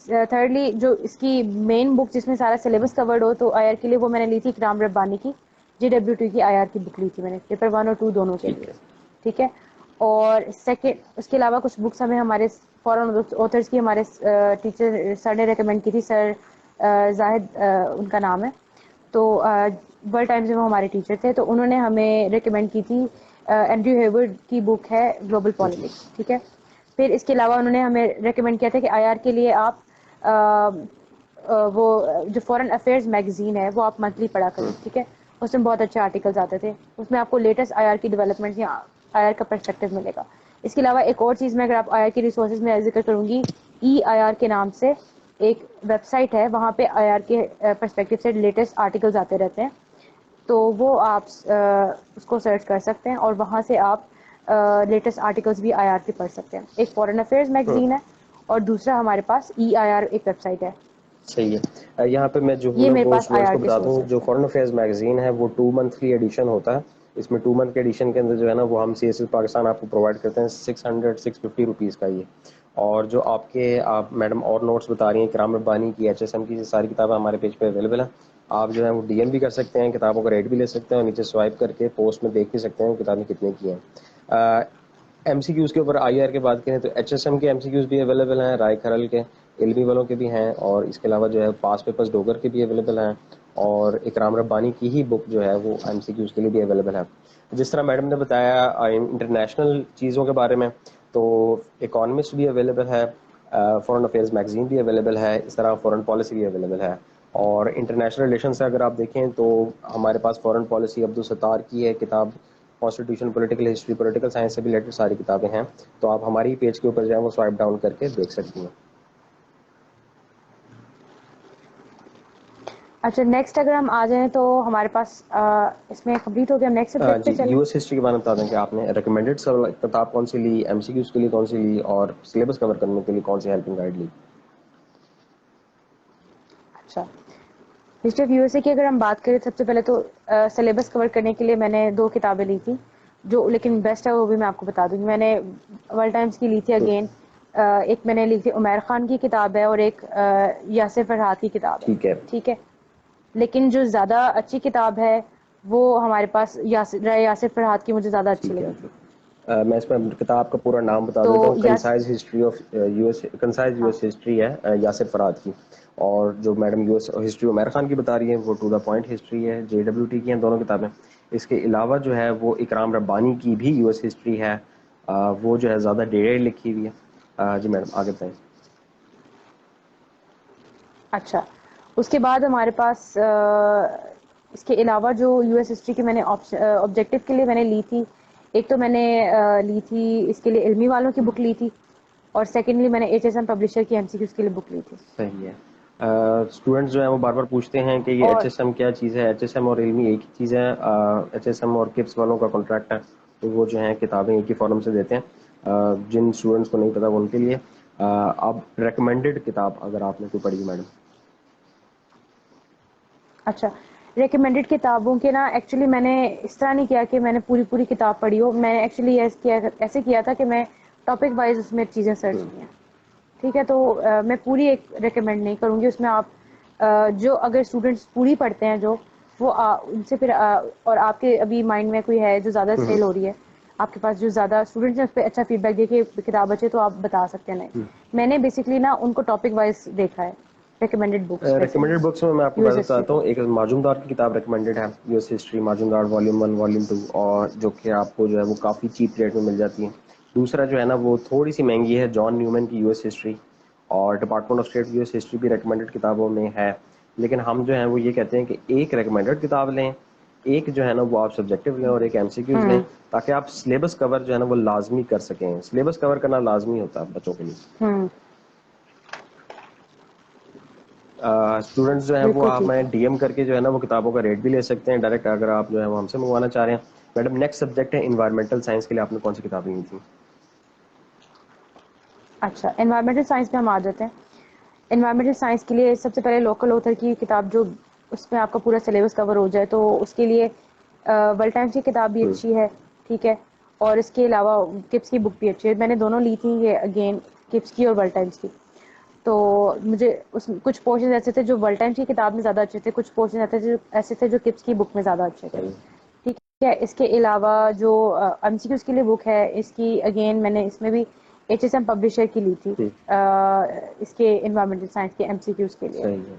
تھرڈلی جو اس کی مین بک جس میں سارا سلیبس کورڈ ہو تو آئی آر کے لیے وہ میں نے لی تھی اکرام ربانی کی جے ڈبلیو ٹی کی آئی آر کی بک لی تھی میں نے پیپر 1 اور 2 دونوں کے لیے، ٹھیک ہے. ٹھیک ہے. اور سیکنڈ اس کے علاوہ کچھ بکس ہمیں ہمارے فورن آتھرس کی ہمارے ٹیچر سر نے ریکمینڈ کی تھی، سر زاہد ان کا نام ہے. تو ورلڈ ٹائمز میں وہ ہمارے ٹیچر تھے، تو انہوں نے ہمیں ریکمینڈ کی تھی اینڈریو ہیورڈ کی بک ہے گلوبل جی پالیٹکس، ٹھیک ہے. پھر اس کے علاوہ انہوں نے ہمیں ریکمینڈ کیا تھا کہ آئی آر کے لیے آپ وہ جو فورن افیئرز میگزین ہے وہ آپ منتھلی پڑھا کریں، ٹھیک ہے. اس میں بہت اچھے آرٹیکلز آتے تھے، اس میں آپ کو لیٹسٹ آئی آر کی ڈیولپمنٹ یا آئی آر کا پرسپیکٹو ملے گا. اس کے علاوہ ایک اور چیز میں اگر آپ آئی آر کی ریسورسز میں ذکر کروں گی، ای آئی آر کے نام سے ایک ویب سائٹ ہے، وہاں پہ آئی آر کے پرسپیکٹو سے لیٹسٹ آرٹیکلز آتے رہتے ہیں. تو وہ آپ اس کو سرچ کر سکتے ہیں اور وہاں سے آپ لیٹسٹ آرٹیکلس بھی آئی آر کے پڑھ سکتے ہیں. ایک فورن افیئرز میگزین ہے اور دوسرا ہمارے پاس ای آئی آر ایک ویب سائٹ ہے. صحیح ہے. یہاں پہ میں جو ہوں یہ نا میرے وہ پاس آئی اسٹوڈنٹس آر کو کے بتا دوں, سورسز جو ہیں. فورن افیئرز میگزین ہے وہ 2 منتھلی ایڈیشن ہوتا ہے. اس میں 2 منتھ کے ایڈیشن کے اندر جو ہے نا وہ ہم سی ایس ایس پاکستان آپ کو پرووائڈ کرتے ہیں 650 روپیز کا یہ. اور جو آپ کے آپ میڈم اور نوٹس بتا رہی ہیں کرام ربانی کی, ایچ ایس ایم کی, ساری کتابیں ہمارے پیج پہ اویلیبل ہیں. آپ جو ہے وہ ڈی ایم بھی کر سکتے ہیں, کتابوں کا ریٹ بھی لے سکتے ہیں, اور نیچے سوائپ کر کے پوسٹ میں دیکھ بھی سکتے ہیں کتابیں کتنے کی ہیں. ایم سی کیوز کے اوپر آئی آر کے بات کریں تو ایچ ایس ایم کے ایم سی کیوز بھی اویلیبل ہیں, رائے کھرل کے علمی والوں کے بھی ہیں, اور اس کے علاوہ جو ہے پاس پیپرز ڈوگر کے بھی اویلیبل ہیں, اور اکرام ربانی کی ہی بک جو ہے وہ ایم سی کیوز کے لیے بھی اویلیبل ہے. جس طرح میڈم نے بتایا انٹرنیشنل چیزوں کے بارے میں, تو اکانومسٹ بھی اویلیبل ہے, فورن افیئرز میگزین بھی اویلیبل ہے, اس طرح فورن پالیسی بھی اویلیبل ہے. اور انٹرنیشنل ریلیشن سے اگر آپ دیکھیں تو ہمارے پاس فورن پالیسی عبدالستار کی ہے کتاب, constitution political history political science سے بھی ریلیٹڈ ساری کتابیں ہیں, تو آپ ہماری پیج کے اوپر جو ہے وہ سوائپ ڈاؤن کر کے دیکھ سکتی ہیں. اچھا نیکسٹ اگر ہم آ جائیں تو ہمارے پاس اس میں کمپلیٹ ہو گیا. نیکسٹ سبجیکٹ پہ جی, چلیں. یو ایس ہسٹری کے بارے میں بتا دیں کہ آپ نے ریکمینڈیڈ کتاب کون سی لی, ایم سی کیوز کے لیے کون سی لی, اور سلیبس کور کرنے کے لیے کون سی ہیلپنگ گائیڈ لی. اچھا history of U S A کی اگر ہم بات کریں, سب سے پہلے تو سلیبس کور کرنے کے لیے میں نے 2 کتابیں لی تھی جو لیکن بیسٹ ہے وہ بھی میں آپ کو بتا دوں گی. میں نے ورلڈ ٹائمز کی لی تھی اگین, ایک میں نے لی تھی عمیر خان کی کتاب ہے, اور ایک یاسر فرحات کی کتاب ہے. ٹھیک ہے. ٹھیک ہے, لیکن جو زیادہ اچھی کتاب ہے وہ ہمارے پاس یاسر فرحات کی مجھے زیادہ اچھی ٹھیک ہے. لگی تھی. میں اس میں کتاب کا پورا نام بتا تو دیتا ہوں, concise history of U S, concise you ہاں ایس ہسٹری ہے یاسر فرحات کی. اور جو madam you S history Umair Khan کی بتا رہی ہیں وہ ٹو دا پوائنٹ ہسٹری ہے, جے ڈبلیو ٹی کی ہیں دونوں کتابیں. اس کے علاوہ جو ہے وہ اکرام ربانی کی بھی یو ایس ہسٹری ہے, وہ جو ہے زیادہ ڈیٹیل لکھی ہوئی ہے. جی میڈم آگے بتائیں. اچھا اس کے بعد ہمارے پاس اس کے علاوہ جو یو ایس ہسٹری کی میں نے آبجیکٹو کے لیے میں نے لی تھی, ایک تو میں نے لی تھی اس کے لیے علمی والوں کی بک لی تھی, اور سیکنڈلی میں نے ایچ ایس ایم پبلشر کی ایم سی کیوز کے لیے بک لی تھی. صحیح ہے. اسٹوڈنٹس جو ہیں وہ بار بار پوچھتے ہیں کہ یہ ایچ اور ایس ایم کیا چیز ہے. ایچ ایس ایم اور علمی ایک ہی چیز ہے. ایچ ایس ایم اور کپس والوں کا کانٹریکٹ ہے, تو وہ جو ہیں کتابیں ایک ہی فارم سے دیتے ہیں. جن اسٹوڈنٹس کو نہیں پتا ان کے لیے اب ریکمینڈیڈ کتاب اگر آپ نے کوئی پڑھی میڈم. اچھا ریکمینڈیڈ کتابوں کے نا ایکچولی میں نے اس طرح نہیں کیا کہ میں نے پوری کتاب پڑھی ہو. میں نے ایکچولی ایسے کیا تھا کہ میں ٹاپک وائز اس میں چیزیں سرچ کی ہیں. ٹھیک ہے, تو میں پوری ایک ریکمینڈ نہیں کروں گی. اس میں آپ جو اگر اسٹوڈنٹس پوری پڑھتے ہیں جو وہ ان سے پھر اور آپ کے ابھی مائنڈ میں کوئی ہے جو زیادہ سیل ہو رہی ہے, آپ کے پاس جو زیادہ اسٹوڈنٹس ہیں اس پہ اچھا فیڈ بیک دے کے کتاب اچھے, تو آپ بتا سکتے ہیں. نہیں میں نے بیسکلی نا ان کو ٹاپک وائز دیکھا ہے recommended books basically recommended books میں آپ کو یو ایس ہسٹری بتاتا کو. ہوں. ایک معجوم کی کتاب ریکمینڈیڈ ہے یو ایس ہسٹری معجوم والیوم 1 والیوم 2, اور جو کہ آپ کو جو ہے وہ کافی چیپ ریٹ میں مل جاتی ہے. دوسرا جو ہے نا وہ تھوڑی سی مہنگی ہے, جان نیومن کی یو ایس ہسٹری, اور department of state you S history بھی ریکمینڈیڈ کتابوں میں ہے. لیکن ہم جو ہیں وہ یہ کہتے ہیں کہ ایک ریکمینڈیڈ کتاب لیں, ایک جو ہے نا وہ آپ سبجیکٹو لیں, اور ایک ایم سی کیوز لیں, تاکہ آپ سلیبس کور جو ہے نا وہ لازمی کر سکیں. سلیبس کور کرنا لازمی ہوتا ہے بچوں کے لیے. ہوں اسٹوڈنٹس جو ہیں وہ بالکل آپ ٹھیک میں ہے. ڈی ایم کر کے جو ہے نا وہ کتابوں کا ریٹ بھی لے سکتے ہیں ڈائریکٹ, اگر آپ جو ہے وہ ہم سے منگوانا چاہ رہے ہیں. میڈم نیکسٹ سبجیکٹ ہے انوائرمنٹل سائنس کے لیے آپ نے کون سی کتابیں لی تھیں. اچھا انوائرمنٹل سائنس میں ہم آ جاتے ہیں. انوائرمنٹل سائنس کے لیے سب سے پہلے لوکل آتھر کی کتاب جو اس میں آپ کا پورا سلیبس کور ہو جائے, تو اس کے لیے ورلڈ ٹائمس کی کتاب بھی اچھی ہے. ٹھیک ہے, اور اس کے علاوہ کپس کی بک بھی اچھی ہے. میں نے دونوں لی تھی یہ اگین کپس کی اور ورلڈ ٹائمس کی. تو مجھے کچھ پورشن ایسے تھے جو ورلڈ ٹائمس کی کتاب میں زیادہ اچھے تھے, کچھ پورشن ایسے تھے جو کپس کی بک میں زیادہ اچھے تھے. ٹھیک ہے, اس کے علاوہ جو ایم سی کیوز کے لیے بک ہے اس کی اگین میں نے اس میں بھی ایچ ایس ایم پبلشر کی لی تھی, اس کے انوائرمنٹل سائنس کے ایم سی کیوز کے لیے. صحیح ہے.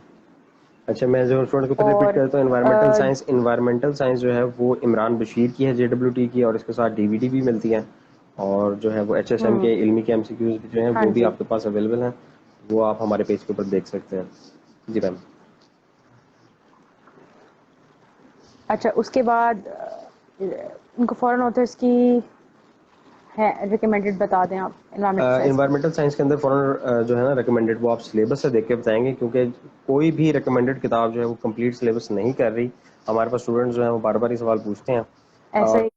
اچھا میں جو اسٹوڈنٹ کو پھر ریپیٹ اور کرتا ہوں, انوائرمنٹل سائنس جو ہے وہ عمران بشیر کی ہے جے ڈبلیو ٹی کی, اور اس کے ساتھ ڈی وی ڈی بھی ملتی ہے. اور جو ہے وہ ایچ ایس ایم کے علمی کے ایم سی کیوز جو ہیں ہاں وہ بھی جی آپ کے پاس اویلیبل ہیں, وہ آپ ہمارے پیج کے اوپر دیکھ سکتے ہیں. جی میم. اچھا اس کے بعد ان کو فورن آتھرس کی ہے ریکمینڈڈ بتا دیں آپ انوائرمنٹل سائنس. انوائرمنٹل سائنس کے اندر فوراً جو ہے نا ریکمینڈڈ وہ آپ سلیبس سے دیکھ کے بتائیں گے, کیونکہ کوئی بھی ریکمینڈڈ کتاب جو ہے وہ کمپلیٹ سلیبس نہیں کر رہی. ہمارے پاس اسٹوڈنٹس جو ہیں وہ بار بار یہ سوال پوچھتے ہیں, ایسا ہی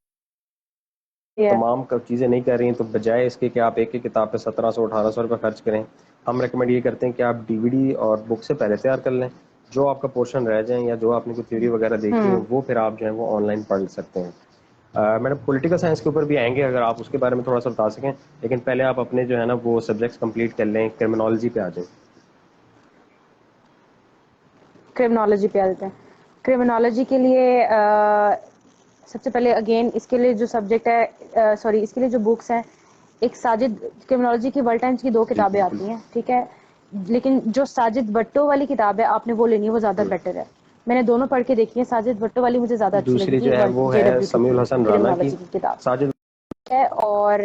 ہے. تمام چیزیں نہیں کر رہی ہیں, تو بجائے اس کے کہ آپ ایک ایک کتاب پہ 1700-1800 روپے خرچ کریں, ہم ریکمینڈ یہ کرتے ہیں کہ آپ ڈی وی ڈی اور بک سے پہلے تیار کر لیں. جو آپ کا پورشن رہ جائیں یا جو آپ نے کوئی تھیوری وغیرہ دیکھی ہے وہ پھر آپ جو ہے وہ آن لائن پڑھ سکتے ہیں. میڈم پولیٹیکل سائنس کے اوپر بھی آئیں گے, اگر آپ اس کے بارے میں تھوڑا سا بتا سکیں, لیکن پہلے آپ اپنے جو ہے نا وہ سبجیکٹس کمپلیٹ کر لیں. کرمنالوجی پہ آ جائیں. کرمنالوجی پہ آ جاتے ہیں. کرمنالوجی کے لیے سب سے پہلے اگین اس کے لیے جو سبجیکٹ ہے سوری اس کے لیے جو بکس ہیں, ایک ساجد کرمنالوجی کی ورلڈ ٹائمز کی 2 جی کتابیں بالکل. آتی ہیں, ٹھیک ہے, لیکن جو ساجد بٹو والی کتاب ہے آپ نے وہ لینی ہے, وہ زیادہ بیٹر ہے. میں نے دونوں پڑھ کے دیکھی ہیں, ساجد بٹو والی مجھے زیادہ اچھی لگی دوسری تھی, جو ہے وہ جے ہے ڈبلیو ٹی سمیع کی الحسن رانا کی, کرمنالوجی کی کتاب ساجد ہے. اور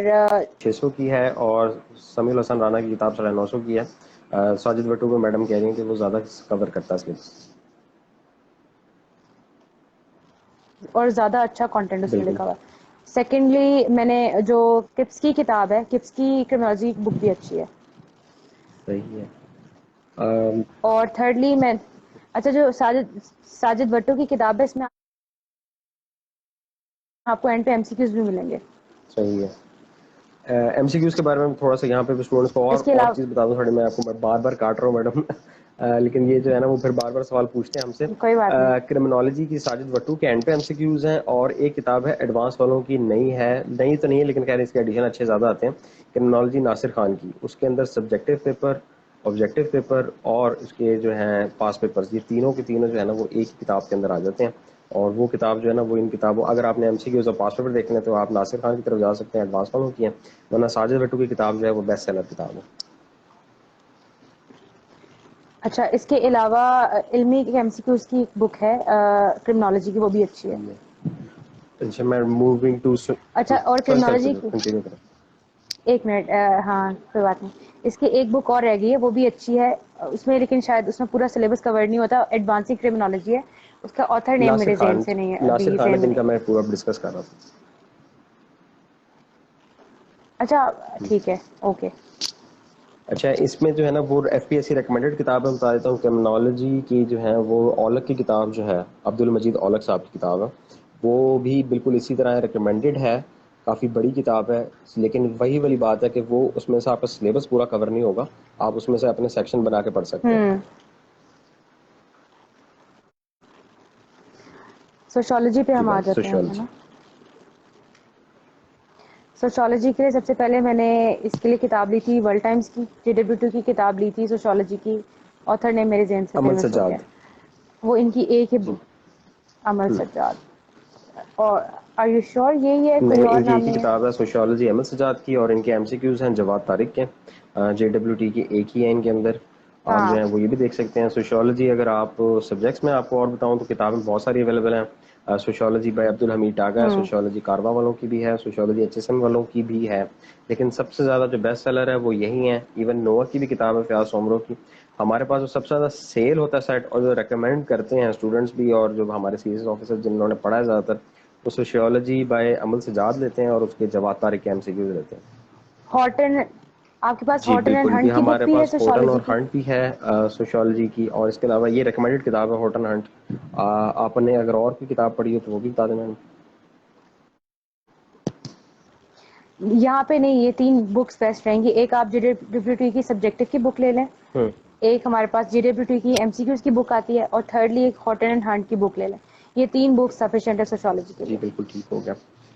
600 کی ہے اور سمیع الحسن رانا کی کتاب 950 کی ہے. ساجد بٹو کو میڈم کہہ رہی ہیں کہ وہ زیادہ کور کرتا ہے سلیبس. اور زیادہ اچھا کنٹینٹ اس میں بالکل لکھا ہوا ہے. سیکنڈلی میں نے جو کپس کی کتاب ہے, کپس کی کرمنالوجی بک بھی اچھی ہے. صحیح ہے. اور تھرڈلی میں اچھا جو ساجد بٹو کی کتاب ہے, اس میں آپ کو اینڈ پہ MCQs بھی ملیں گے. صحیح ہے. ایم سی کیوز کے بارے میں تھوڑا سا یہاں پہ بھی اسٹوڈنٹس کو اس کے اور علاوہ چیز بتا دوں. تھوڑی میں آپ کو بار بار کاٹ رہا ہوں میڈم, لیکن یہ جو ہے نا وہ پھر بار بار سوال پوچھتے ہیں ہم سے. کوئی بات نہیں. کرمنالوجی کی ساجد بٹو کے اینڈ پہ ایم سی کیوز ہیں, اور ایک کتاب ہے ایڈوانس والوں کی, نئی ہے, نئی تو نہیں ہے لیکن کہہ رہے اس کے ایڈیشن اچھے زیادہ آتے ہیں, کرمنالوجی ناصر خان کی. اس کے اندر سبجیکٹو پیپر, آبجیکٹو پیپر اور اس کے جو ہیں پاس پیپرز, یہ تینوں کے تینوں جو ہے نا وہ ایک ہی کتاب کے اندر آ جاتے ہیں. اور وہ کتاب جو ہے نا وہ ان کتابوں, اگر آپ نے ایم سی کیوز اور پاس پیپر دیکھنے ہیں تو آپ ناصر خان کی طرف جا سکتے ہیں, ایڈوانس والوں کی ہیں, ورنہ ساجد بٹو کی کتاب جو ہے وہ بیسٹ سیلر کتاب ہے. اچھا اس کے علاوہ علمی MCQs کی ایک بک ہے کرمنالوجی کی, وہ بھی اچھی ہے. اچھا میں موونگ ٹو اچھا اور چلو کرمنالوجی کی کنٹینیو کریں. ایک منٹ, ہاں کوئی بات نہیں, اس کی ایک بک اور رہ گئی ہے, وہ بھی اچھی ہے اس میں, لیکن شاید اس میں پورا سلیبس کور نہیں ہوتا. ایڈوانسنگ کرمنالوجی ہے, اس کا آتھر نیم ناصر میرے ذہن خان, سے نہیں ہے, ناصر ابھی خان ہے ذہن میں جن کا نہیں. میں پورا ڈسکس کر رہا تھا. اچھا ٹھیک ہے, اوکے. اچھا اس میں جو ہے نا وہ F P S C recommended کتاب ہے, بتا دیتا ہوں. کرمنالوجی کی جو ہے وہ اولک کی کتاب جو ہے, عبد المجید اولک صاحب کی کتاب ہے, وہ بھی بالکل اسی طرح ریکمینڈڈ ہے. کافی بڑی کتاب ہے, لیکن وہی والی بات ہے کہ وہ اس میں سے آپ کا سلیبس پورا کور نہیں ہوگا, آپ اس میں سے اپنے سیکشن بنا کے پڑھ سکتے ہیں. سوشالوجی پہ جی ہم آ میم جاتے ہیں, ہے سوشیالوجی. نا. سوشالوجی کے لیے سب سے پہلے میں نے اس کے لیے کتاب لی تھی ورلڈ ٹائمز کی, JW2 کی کتاب لی تھی سوشالوجی کی. آتھر نے میرے ذہن سے عمل فیمس ہو گیا, سجاد. وہ ان کی ایک ہی جی عمل سجاد. اور آر یو شیور یہی ہے, کوئی نہیں, اور ان کی نام ایک ہی نہیں ہے؟ کتاب ہے سوشیالوجی احمد سجاد کی, اور ان کے ایم سی کیوز ہیں جواد طارق کے. JW2 کی ایک ہی ہے ان کے اندر, آپ جو ہاں ہیں وہ یہ بھی دیکھ سکتے ہیں. سوشیالوجی اگر آپ سبجیکٹس میں آپ کو اور بتاؤں تو کتابیں بہت ساری اویلیبل ہیں. سوشیالوجی بائی عبدالحمید ٹاگا ہے, سوشیالوجی کاروا والوں کی بھی ہے, سوشیالوجی HSM والوں کی بھی ہے, لیکن سب سے زیادہ جو بیسٹ سیلر ہے وہ یہی ہیں. ایون نووا کی بھی کتاب ہے, فیاض سومرو کی. ہمارے پاس جو سب سے زیادہ سیل ہوتا ہے سیٹ, اور جو ریکمینڈ کرتے ہیں اسٹوڈنٹس بھی, اور جو ہمارے CSS آفیسر جنہوں نے پڑھا ہے زیادہ تر, وہ سوشیالوجی بائی عمل سجاد لیتے ہیں, اور اس کے جواد طارق کے ایم سی کیوز لیتے ہیں. ہارٹن, آپ کے پاس جی ہارٹن اینڈ بالکل, یہ ہنٹ کی بک ہمارے بھی ہے پاس ہورٹن سوشالوجی اور کی. ہنٹ بھی ہے سوشیالوجی کی, اور اس کے علاوہ یہ ریکمینڈڈ کتاب ہے ہورٹن ہنٹ. آپ نے اگر اور کوئی کتاب پڑھی ہو تو وہ بھی بتا دینا. یہاں پہ نہیں, یہ 3 بکس بیسٹ رہیں گی. ایک آپ JW2 کی سبجیکٹو کی بک لے لیں, ایک ہمارے پاس JW2 کی MCQs کی بک آتی ہے, اور تھرڈلی ایک ہارٹن اینڈ ہنٹ کی بک لے لیں. یہ 3 بکس سفیشینٹ ہے سوشالوجی کے جی لیے. بالکل ٹھیک ہو گیا.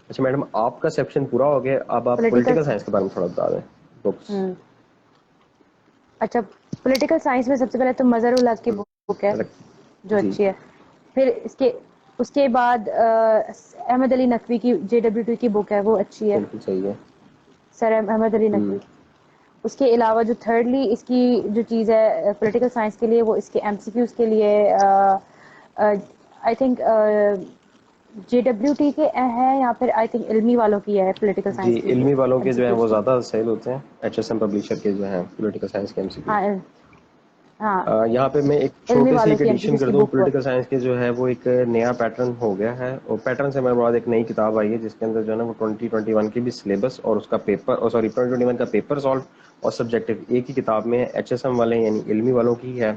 اچھا میڈم آپ کا سیکشن پورا ہو گیا, اب آپ پولیٹیکل پولیٹیکل سائنس کے بارے میں تھوڑا بتا دیں بکس. اچھا پولیٹیکل سائنس میں سب سے پہلے تو مظہر الحق کی بک ہے جو جی اچھی ہے. پھر اس کے بعد احمد علی نقوی کی JW2 کی بک ہے, وہ اچھی ہے, بالکل صحیح ہے. سر احمد علی نقوی. اس کے علاوہ جو تھرڈلی اس کی جو چیز ہے پولیٹیکل سائنس کے لیے, وہ اس کے MCQs کے لیے آئی تھنک JW2 کے ہیں, یا پھر آئی تھنک علمی والوں کی ہے پولیٹیکل جی سائنس کی علمی بک والوں کے جو ہیں MCQs وہ کی. زیادہ سیل ہوتے ہیں, HSM پبلیشر کے جو ہیں پولیٹیکل سائنس کے MCQs. ہاں ہاں یہاں پہ میں ایک علمی چھوٹے سے والوں ایک کی ایڈیشن MCQs کر کی دوں. بک. پولیٹیکل سائنس کے جو ہے وہ ایک نیا پیٹرن ہو گیا ہے, اور پیٹرن سے میرے بعد ایک نئی کتاب آئی ہے جس کے اندر جو ہے نا وہ 2021 کی بھی سلیبس اور اس کا پیپر, سوری 2021 کا پیپر سالو اور سبجیکٹو ایک ہی کتاب میں HSM والے یعنی علمی والوں کی ہے,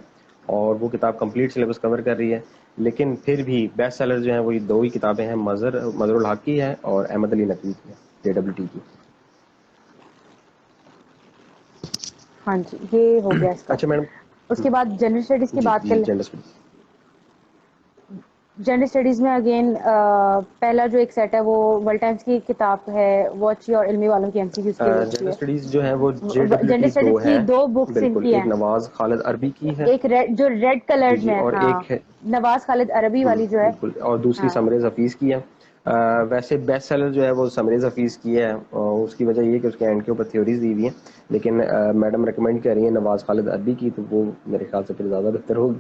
اور وہ کتاب کمپلیٹ سلیبس کور کر رہی ہے. لیکن پھر بھی بیسٹ سیلر جو ہیں وہ یہ دو ہی کتابیں ہیں, مظہر الحق کی ہے اور احمد علی نقوی کی ہے, JWT کی. ہاں جی یہ ہو گیا اس کا. اچھا میڈم. اس کے بعد جنرل اسٹڈیز کی جی بات کر جی لیں. General studies. جنرل اسٹڈیز میں اگین پہلا جو ایک سیٹ ہے وہ ورلڈ ٹائمز کی کتاب ہے, واچ اور علمی والوں کی MCQs کی بک جنرل کی ہے. اسٹڈیز جو ہے وہ جنرل JWT 2 اسٹڈیز کی ہے, دو بکس ان بالکل, کی ایک ہیں. نواز خالد عربی کی ہے. ایک جو ریڈ جی کلرڈ جی, میں, اور ہاں ایک ہے نواز خالد عربی والی جو ہے. بالکل, اور دوسری ہاں سمریز حفیظ کی ہے. ویسے بیسٹ سیلر جو ہے وہ سمریز حفیظ کی ہے, اور اس کی وجہ یہ کہ اس کے اینڈ کے اوپر تھیوریز دی ہوئی ہیں, لیکن میڈم ریکمینڈ کر رہی ہیں نواز خالد عربی کی, تو وہ میرے خیال سے پھر زیادہ بہتر ہوگی.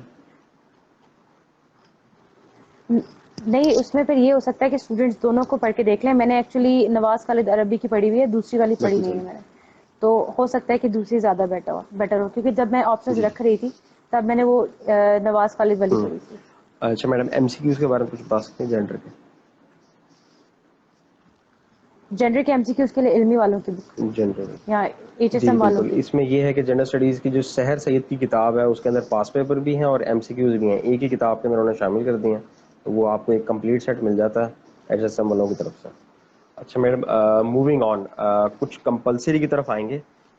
نہیں اس میں پھر یہ ہو سکتا ہے کہ اسٹوڈنٹس دونوں کو پڑھ کے دیکھ لیں. میں نے ایکچولی نواز خالد عربی کی پڑھی ہوئی ہے, دوسری والی پڑھی بالکل نہیں ہے میں صحیح. نے, تو ہو سکتا ہے کہ دوسری زیادہ بیٹر ہو, کیونکہ جب میں آپشنز جی. رکھ رہی تھی تب میں نے وہ نواز خالد والی پڑھی تھی. اچھا میڈم, MCQs کے بارے میں کچھ بتا سکتے ہیں جنڈر کے؟ جنڈر کے MCQs کے لیے علمی والوں کی بک جنرل. یا جی HSM والوں بالکل, کی. اس میں یہ ہے کہ جنرل اسٹڈیز کی جو سحر سید کی کتاب ہے اس کے اندر پاس پیپر بھی ہیں اور MCQs بھی ہیں, ایک ہی کتاب کے اندر انہوں نے شامل کر دی ہیں, تو وہ آپ کو ایک کمپلیٹ سیٹ مل جاتا ہے HSM والوں کی طرف سے. اچھا میڈم, موونگ آن, کچھ کمپلسری کی طرف آئیں گے.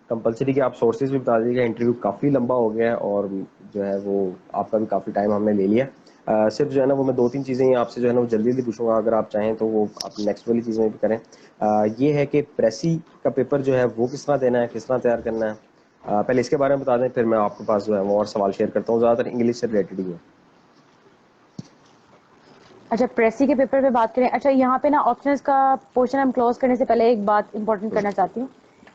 کمپلسری کے آپ سورسز بھی بتا دیجیے گا, انٹرویو کافی لمبا ہو گیا ہے اور جو ہے وہ آپ کا بھی کافی ٹائم ہم نے لے لیا. صرف جو ہے نا وہ میں 2-3 چیزیں آپ سے جو ہے نا وہ جلدی جلدی پوچھوں گا, اگر آپ چاہیں تو وہ آپ نیکسٹ والی چیزیں بھی کریں. یہ ہے کہ پریسی کا پیپر جو ہے وہ کس طرح دینا ہے, کس طرح تیار کرنا ہے, پہلے اس کے بارے میں بتا دیں, پھر میں آپ کے پاس جو ہے وہ اور سوال شیئر کرتا ہوں, زیادہ تر انگلش سے ریلیٹڈ ہی ہے. اچھا پریسی کے پیپر پہ بات کریں. اچھا یہاں پہ نا آپشنز کا پورشن ہم کلوز کرنے سے پہلے ایک بات امپورٹنٹ کرنا چاہتی ہوں,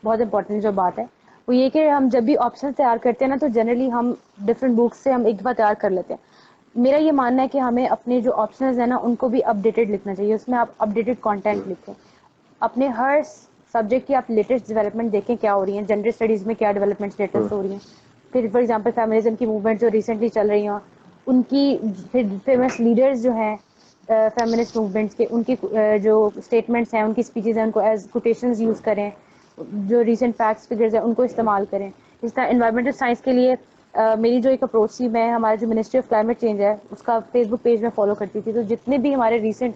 بہت امپورٹنٹ جو بات ہے وہ یہ کہ ہم جب بھی آپشن تیار کرتے ہیں نا تو جنرلی ہم ڈفرینٹ بکس سے ہم ایک دفعہ تیار کر لیتے ہیں. میرا یہ ماننا ہے کہ ہمیں اپنے جو آپشنز ہیں نا ان کو بھی اپڈیٹڈ لکھنا چاہیے, اس میں آپ اپڈیٹڈ کانٹینٹ لکھیں. اپنے ہر سبجیکٹ کی آپ لیٹسٹ ڈیولپمنٹ دیکھیں کیا ہو رہی ہیں, جنرل اسٹڈیز میں کیا ڈیولپمنٹ لیٹسٹ ہو رہی ہیں, پھر فار ایگزامپل فیمنزم کی موومنٹ جو ریسنٹلی چل رہی ہیں ان کی فیمس لیڈرز جو ہیں فیمنسٹ موومنٹس کے, ان کی جو اسٹیٹمنٹس ہیں ان کی اسپیچز ہیں ان کو ایز کوٹیشنز یوز کریں, جو ریسنٹ فیکٹس فگرز ہیں ان کو استعمال کریں. اس طرح انوائرمنٹل سائنس کے لیے میری جو ایک اپروچ تھی, میں ہمارے جو منسٹری آف کلائمیٹ چینج ہے اس کا فیس بک پیج میں فالو کرتی تھی, تو جتنے بھی ہمارے ریسنٹ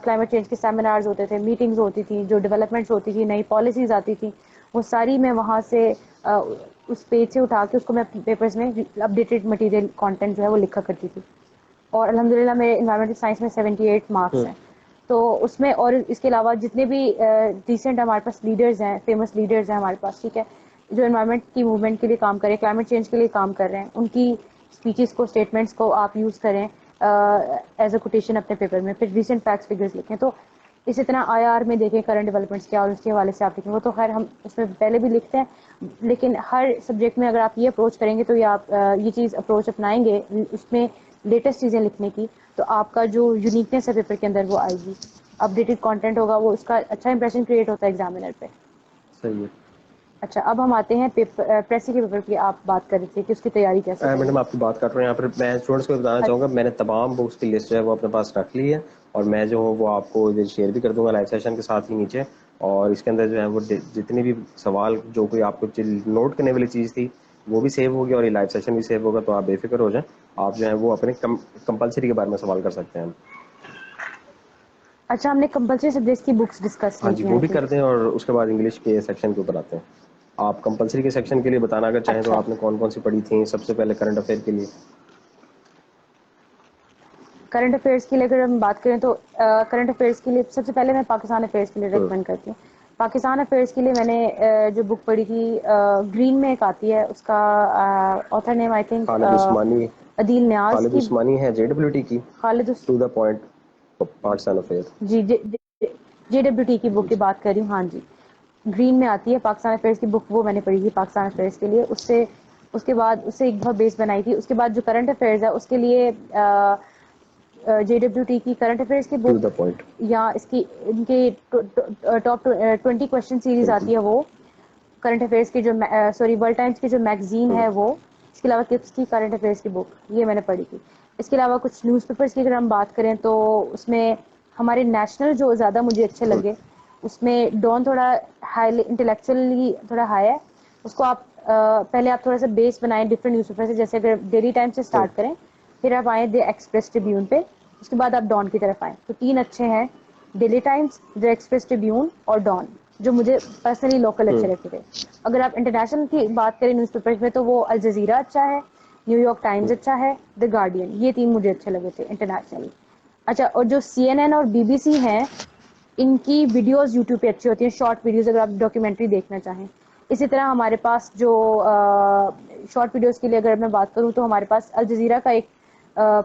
کلائمیٹ چینج کے سیمینارز ہوتے تھے, میٹنگز ہوتی تھیں, جو ڈیولپمنٹس ہوتی تھی, نئی پالیسیز آتی تھیں, وہ ساری میں وہاں سے اس پیج سے اٹھا کے اس کو میں پیپرز میں اپڈیٹڈ مٹیریل کانٹینٹ جو ہے وہ لکھا کرتی تھی. اور الحمدللہ میرے انوائرمنٹل سائنس میں 78 مارکس ہیں. تو اس میں اور اس کے علاوہ جتنے بھی ریسنٹ ہمارے پاس لیڈرز ہیں, فیمس لیڈرز ہیں ہمارے پاس, ٹھیک ہے, جو انوائرمنٹ کی موومنٹ کے لیے کام کریں, کلائمیٹ چینج کے لیے کام کر رہے ہیں, ان کی اسپیچز کو, اسٹیٹمنٹس کو آپ یوز کریں ایز اے کوٹیشن اپنے پیپر میں, پھر ریسنٹ فیکٹس فگرز لکھیں. تو اسی طرح IR میں دیکھیں کرنٹ ڈیولپمنٹس کیا اور اس کے حوالے سے آپ لکھیں. وہ تو خیر ہم اس میں پہلے بھی لکھتے ہیں, لیکن ہر سبجیکٹ میں اگر آپ یہ اپروچ کریں گے تو یہ آپ یہ چیز اپروچ اپنائیں گے اس میں لیٹسٹ چیزیں لکھنے کی, تو آپ کا جو یونیکنیس ہے پیپر کے اندر وہ آئے گی, اپڈیٹڈ کانٹینٹ ہوگا, وہ اس کا اچھا امپریشن کریٹ ہوتا ہے ایگزامینر پہ. صحیح ہے. اچھا اب ہم آتے ہیں پریسی کے پیپر کی آپ بات کر رہے تھے کہ اس کی تیاری کیسے کریں. میڈم آپ کی بات کر رہے ہیں یہاں پر, میں اسٹوڈنٹس کو بتانا چاہوں گا میں نے تمام بکس کی لسٹ جو ہے وہ اپنے پاس رکھ لی ہے, اور میں جو ہوں وہ آپ کو شیئر بھی کر دوں گا لائیو سیشن کے ساتھ ہی نیچے. اور اس کے اندر جو ہے وہ جتنی بھی سوال جو کوئی آپ کو نوٹ کرنے والی چیز تھی وہ بھی سیو ہوگی, اور یہ لائیو سیشن بھی سیو ہوگا, تو آپ بے فکر ہو جائیں. آپ جو ہے وہ اپنے کمپلسری کے بارے میں سوال کر سکتے ہیں. اچھا ہم نے کمپلسری سبجیکٹس کی بکس ڈسکس ہاں نہیں جی, کی وہ آئی بھی تھنک. کرتے ہیں, اور اس کے بعد انگلش کے سیکشن کے اوپر آتے ہیں. آپ کمپلسری کے سیکشن کے لیے بتانا اگر چاہیں تو اچھا آپ نے کون کون سی پڑھی تھیں سب سے پہلے کرنٹ افیئر کے لیے. کرنٹ افیئرس کے لیے اگر ہم بات کریں تو کرنٹ افیئرس کے لیے سب سے پہلے میں پاکستان افیئرس کے لیے ریکمینڈ کرتی ہوں. پاکستان افیئرس کے لیے میں نے جو بک پڑھی تھی گرین میں ایک آتی ہے, اس کا author name I think Khalid Usmani. Adeel Niaz Khalid کی. عثمانی ہے JWT کی, Khalid to the point Pakistan affair. جی JWT کی جی بک کی جی. بات کر رہی ہوں. ہاں جی, گرین میں آتی ہے پاکستان افیئرس کی بک, وہ میں نے پڑھی تھی پاکستان افیئرس کے لیے. اس کے بعد اس سے ایک بہت بیس بنائی تھی. اس کے بعد جو کرنٹ افیئرز ہے اس کے لیے JWT کی کرنٹ افیئرس کی ٹو بک, دا پوائنٹ یا اس کی ان کے ٹاپ 20 کوشچن سیریز 20. آتی ہے وہ کرنٹ افیئرس کی, جو سوری ورلڈ ٹائمز کی جو میگزین ہے وہ اس کے علاوہ کپس کی کرنٹ افیئرس کی بک یہ میں نے پڑھی تھی. اس کے علاوہ کچھ نیوز پیپرس کی اگر ہم بات کریں تو اس میں ہمارے نیشنل جو زیادہ مجھے اچھے لگے, اس میں ڈان تھوڑا ہائی انٹلیکچولی تھوڑا ہائی ہے, اس کو آپ پہلے آپ تھوڑا سا بیس بنائیں ڈفرنٹ نیوز پیپر سے, جیسے اگر ڈیلی ٹائم سے اسٹارٹ کریں پھر آپ آئیں دی ایکسپریس ٹریبیون پہ, اس کے بعد آپ ڈان کی طرف آئیں. تو 3 اچھے ہیں, ڈیلی ٹائمس, دی ایکسپریس ٹریبیون اور ڈان, جو مجھے پرسنلی لوکل اچھے لگتے تھے. اگر آپ انٹرنیشنل کی بات کریں نیوز پیپر میں تو وہ الجزیرہ اچھا ہے, نیو یارک ٹائمز اچھا ہے, دی گارڈین, یہ 3 مجھے اچھے لگے تھے انٹرنیشنلی. اچھا, اور جو CNN اور BBC ہیں ان کی ویڈیوز یوٹیوب پہ اچھی ہوتی ہیں, شارٹ ویڈیوز, اگر آپ ڈاکیومنٹری دیکھنا چاہیں. اسی طرح ہمارے پاس جو شارٹ ویڈیوز کے لیے اگر میں بات کروں تو ہمارے پاس الجزیرہ کا ایک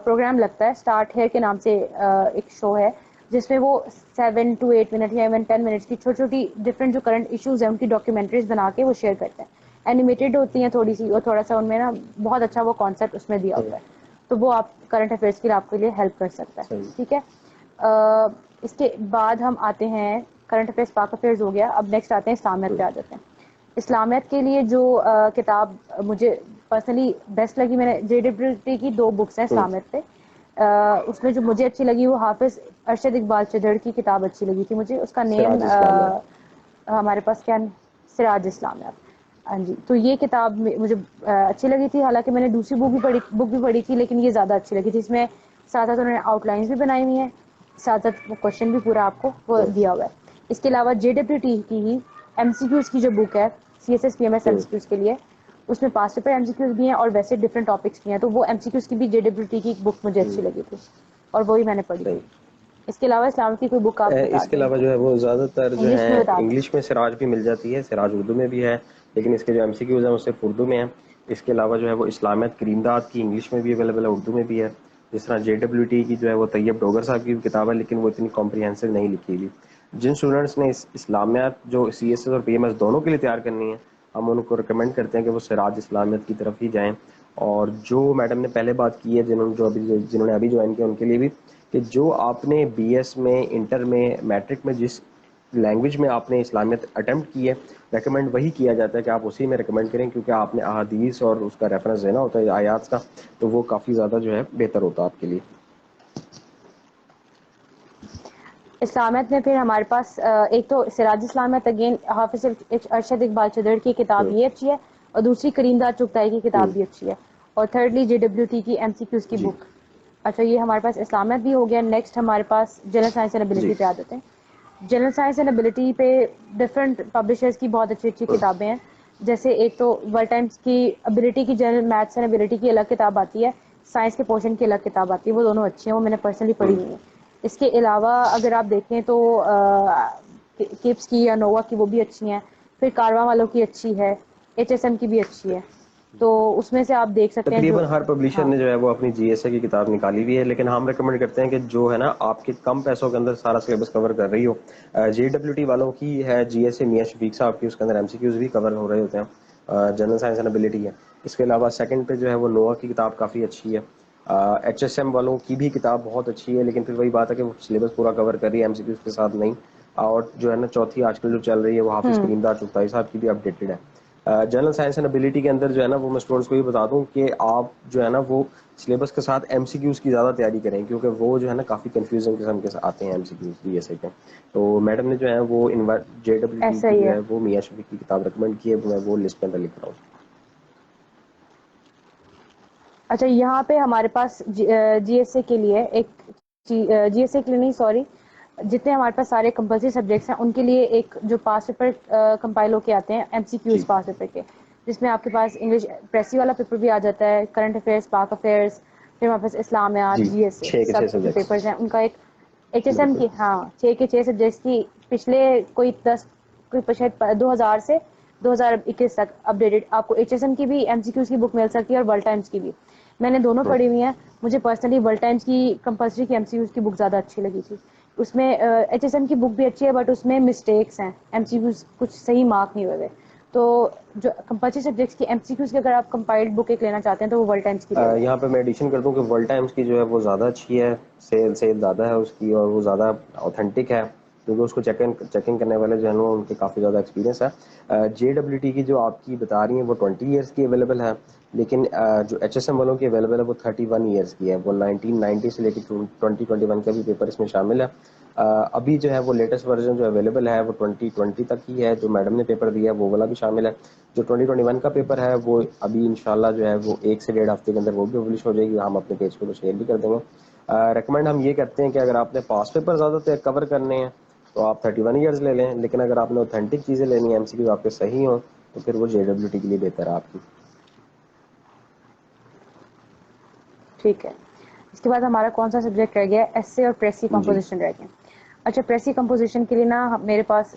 پروگرام لگتا ہے, اسٹارٹ ہے کے نام سے ایک شو ہے, جس میں وہ 7 to 8 منٹ یا ایون 10 منٹس کی چھوٹی چھوٹی ڈفرینٹ جو کرنٹ ایشوز ہیں ان کی ڈاکیومنٹریز بنا کے وہ شیئر کرتے ہیں. اینیمیٹیڈ ہوتی ہیں تھوڑی سی, اور تھوڑا سا ان میں نا بہت اچھا وہ کانسیپٹ اس میں دیا ہوا ہے, تو وہ آپ کرنٹ افیئرس کے لیے آپ کے لیے ہیلپ کر سکتا ہے. ٹھیک ہے, اس کے بعد ہم آتے ہیں کرنٹ افیئرس پاک افیئرز ہو گیا, اب نیکسٹ آتے ہیں اسلامیت پہ آ جاتے ہیں. اسلامیت کے لیے جو کتاب مجھے پرسنلی بیسٹ لگی, میں نے JWT کی 2 بکس ہیں اسلامیت پہ, اس میں جو مجھے اچھی لگی وہ حافظ ارشد اقبال چدھڑ کی کتاب اچھی لگی تھی مجھے, اس کا نیم سراج اسلام ہے. ہمارے پاس کیا, سراج اسلام ہے. ہاں جی, تو یہ کتاب مجھے اچھی لگی تھی, حالانکہ میں نے دوسری بک بھی پڑھی تھی لیکن یہ زیادہ اچھی لگی تھی. اس میں ساتھ ساتھ انہوں نے آؤٹ لائنس بھی بنائی ہوئی ہیں, ساتھ ساتھ وہ کوشچن بھی پورا آپ کو وہ دیا ہوا ہے. اس کے علاوہ JWT کی ہی MCQs کی جو بک ہے, CSS PMS MCQs کے لیے, اس میں پاسٹ پیپر MCQs بھی ہیں اور ویسے ڈفرنٹ ٹاپکس بھی ہیں, تو وہ MCQs کی بھی JWT کی ایک بک مجھے اچھی لگی تھی اور وہی میں نے پڑھی تھی. اس کے علاوہ اسلام کی کوئی بک آپ بتا اس کے دیں علاوہ جو ہے وہ زیادہ تر جو انگلش ہے میں بتا دیں. انگلش میں سراج بھی مل جاتی ہے, سراج اردو میں بھی ہے, لیکن اس کے جو MCQs ہیں وہ صرف اردو میں ہیں. اس کے علاوہ جو ہے وہ اسلامیت کریم داد کی انگلش میں بھی اویلیبل ہے, اردو میں بھی ہے. جس طرح JWT کی جو ہے وہ طیب ڈوگر صاحب کی کتاب ہے, لیکن وہ اتنی کمپریہنسو نہیں لکھی ہوئی. جن اسٹوڈنٹس نے اسلامیات جو CSS اور PMS دونوں کے لیے تیار کرنی ہے, ہم ان کو ریکمینڈ کرتے ہیں کہ وہ سراج اسلامیت کی طرف ہی جائیں. اور جو میڈم نے پہلے بات کی ہے, جنہوں نے ابھی جوائن کیا, ان کے لیے بھی, کہ جو آپ نے BS میں, انٹر میں, میٹرک میں جس لینگویج میں آپ نے اسلامیت اٹیمپٹ کی ہے, ریکمینڈ وہی کیا جاتا ہے کہ آپ اسی میں ریکمینڈ کریں, کیونکہ آپ نے احادیث اور اس کا ریفرنس دینا ہوتا ہے آیات کا, تو وہ کافی زیادہ جو ہے بہتر ہوتا ہے آپ کے لیے. اسلامیت میں پھر ہمارے پاس ایک تو سراج اسلامیت, اگین حافظ ارشد اقبال چدھڑ کی کتاب یہ اچھی ہے, اور دوسری کریم داد چغتائی کی کتاب بھی اچھی ہے, اور تھرڈلی JWT کی MCQs کی جی بک. اچھا, یہ ہمارے پاس اسلامیت بھی ہو گیا. نیکسٹ ہمارے پاس جنرل سائنس اینڈ جی ایبلٹی پہ آ جاتے ہیں. جنرل سائنس اینڈ ایبلٹی پہ ڈفرنٹ پبلشرز کی بہت اچھی اچھی کتابیں ہیں, جیسے ایک تو ورلڈ ٹائمز کی ایبلٹی کی جنرل میتھس اینڈ ایبلٹی کی الگ کتاب آتی ہے, سائنس کے پورشن کی الگ کتاب آتی ہے, وہ دونوں اچھی ہیں, وہ میں نے پرسنلی پڑھی ہوئی ہیں. اس کے علاوہ اگر آپ دیکھیں تو کپس کی یا نووا کی وہ بھی اچھی ہیں, پھر کارواں والوں کی اچھی ہے, HSM کی بھی اچھی ہے, تو اس میں سے آپ دیکھ سکتے ہیں جو. تقریباً ہر پبلیشر ہاں نے جو ہے وہ اپنی GSA کی کتاب نکالی ہوئی ہے, لیکن ہم ریکمینڈ کرتے ہیں کہ جو ہے نا آپ کے کم پیسوں کے اندر سارا سلیبس کور کر رہی ہو. JWT والوں کی ہے GSA میاں شفیق صاحب کی, اس کے اندر MCQs بھی کور ہو رہے ہوتے ہیں. جنرل سائنس اینڈ ایبلٹی ہے. اس کے علاوہ سیکنڈ پہ جو ہے وہ نووا کی کتاب کافی اچھی ہے. HSM والوں کی بھی کتاب بہت اچھی ہے, لیکن پھر وہی بات ہے کہ وہ سلیبس پورا کور کر رہی ہے, MCQs کے ساتھ نہیں. اور جو ہے نا چوتھی آج کل جو چل رہی ہے وہ حافظ کریم داد چغتائی صاحب کی بھی اپڈیٹڈ ہے. جنرل سائنس اینڈ ایبلٹی کے اندر جو ہے نا وہ میں اسٹوڈنٹس کو یہ بتا دوں کہ آپ جو ہے نا وہ سلیبس کے ساتھ MCQs کی زیادہ تیاری کریں, کیونکہ وہ جو ہے نا کافی کنفیوژن قسم کے آتے ہیں MCQs جیسے کہ. تو میڈم نے جو ہے وہ JWT ایسا کی ہی جو ہے وہ میاں شفیق کی کتاب ریکمینڈ کی ہے, میں وہ لسٹ کے اندر لکھ رہا ہوں. اچھا, یہاں پہ ہمارے پاس GSA کے لیے ایک GSA کے لیے نہیں, سوری, جتنے ہمارے پاس سارے کمپلسری سبجیکٹس ہیں ان کے لیے ایک جو پاس پیپر کمپائل ہو کے آتے ہیں جی MCQs پاس پیپر کے, جس میں آپ کے پاس انگلش پریسی والا پیپر بھی آ جاتا ہے, کرنٹ افیئرس, پاک افیئرس, پھر ہمارے پاس اسلامیات, جی GSA 6 کے 6 سب جو سبجیکٹس پیپرز ہیں ان کا ایک HSM بالکل. کی, ہاں 6 کے 6 سبجیکٹس کی پچھلے کوئی 2000 سے 2021 تک اپڈیٹڈ آپ کو HSM کی بھی MCQs کی بک مل سکتی ہے, اور ورلڈ ٹائمز کی بھی. میں نے دونوں پڑھی ہوئی ہیں. مجھے پرسنلی ورلڈ ٹائمز کی کمپلسری کی MCQs کی بک زیادہ اچھی لگی تھی. اس میں HSM کی بک بھی اچھی ہے, بٹ اس میں مسٹیکس ہیں, MCQs کچھ صحیح مارک نہیں ہوئے. تو جو کمپلسری سبجیکٹس کی MCQs کی اگر آپ کمپائلڈ بک ایک لینا چاہتے ہیں تو وہ ورلڈ ٹائمز کی لے لیں. یہاں پہ میں ایڈیشن کر دوں کہ ورلڈ ٹائمز کی جو ہے وہ زیادہ اچھی ہے, سیل زیادہ ہے اس کی, اور وہ زیادہ اوتھینٹک ہے. کیونکہ اس کو چیکنگ کرنے والے جو ہے نا ان کے کافی زیادہ ایکسپیرینس ہے. JWT کی جو آپ کی بتا رہی ہیں وہ 20 ایئرس کی اویلیبل ہے, لیکن جو HSM والوں کی اویلیبل ہے وہ 31 ایئرس کی ہے. وہ 1990 سے لے کے 2021 کا بھی پیپر اس میں شامل ہے. ابھی جو ہے وہ لیٹسٹ ورژن جو اویلیبل ہے وہ 2020 تک ہی ہے. جو میڈم نے پیپر دیا ہے وہ والا بھی شامل ہے. جو 2021 کا پیپر ہے وہ ابھی انشاءاللہ جو ہے وہ 1 سے 1.5 ہفتے کے اندر وہ بھی پبلش ہو جائے گی. ہم اپنے پیج پہ شیئر بھی کر دیں گے. ریکمینڈ ہم یہ کرتے ہیں کہ اگر آپ نے پاس پیپر زیادہ کور کرنے ہیں تو آپ 31 ایئرز لے لیں, لیکن اگر آپ نے اوتھینٹک چیزیں لینی ہیں, MCQ آپ کے صحیح ہوں, تو پھر وہ JWT کے لیے بہتر ہے آپ کی. ٹھیک ہے. اس کے بعد ہمارا کون سا سبجیکٹ رہ گیا ہے؟ ایسے اور پریسی جی کمپوزیشن رہ گیا. اچھا, پریسی کمپوزیشن کے لیے نا میرے پاس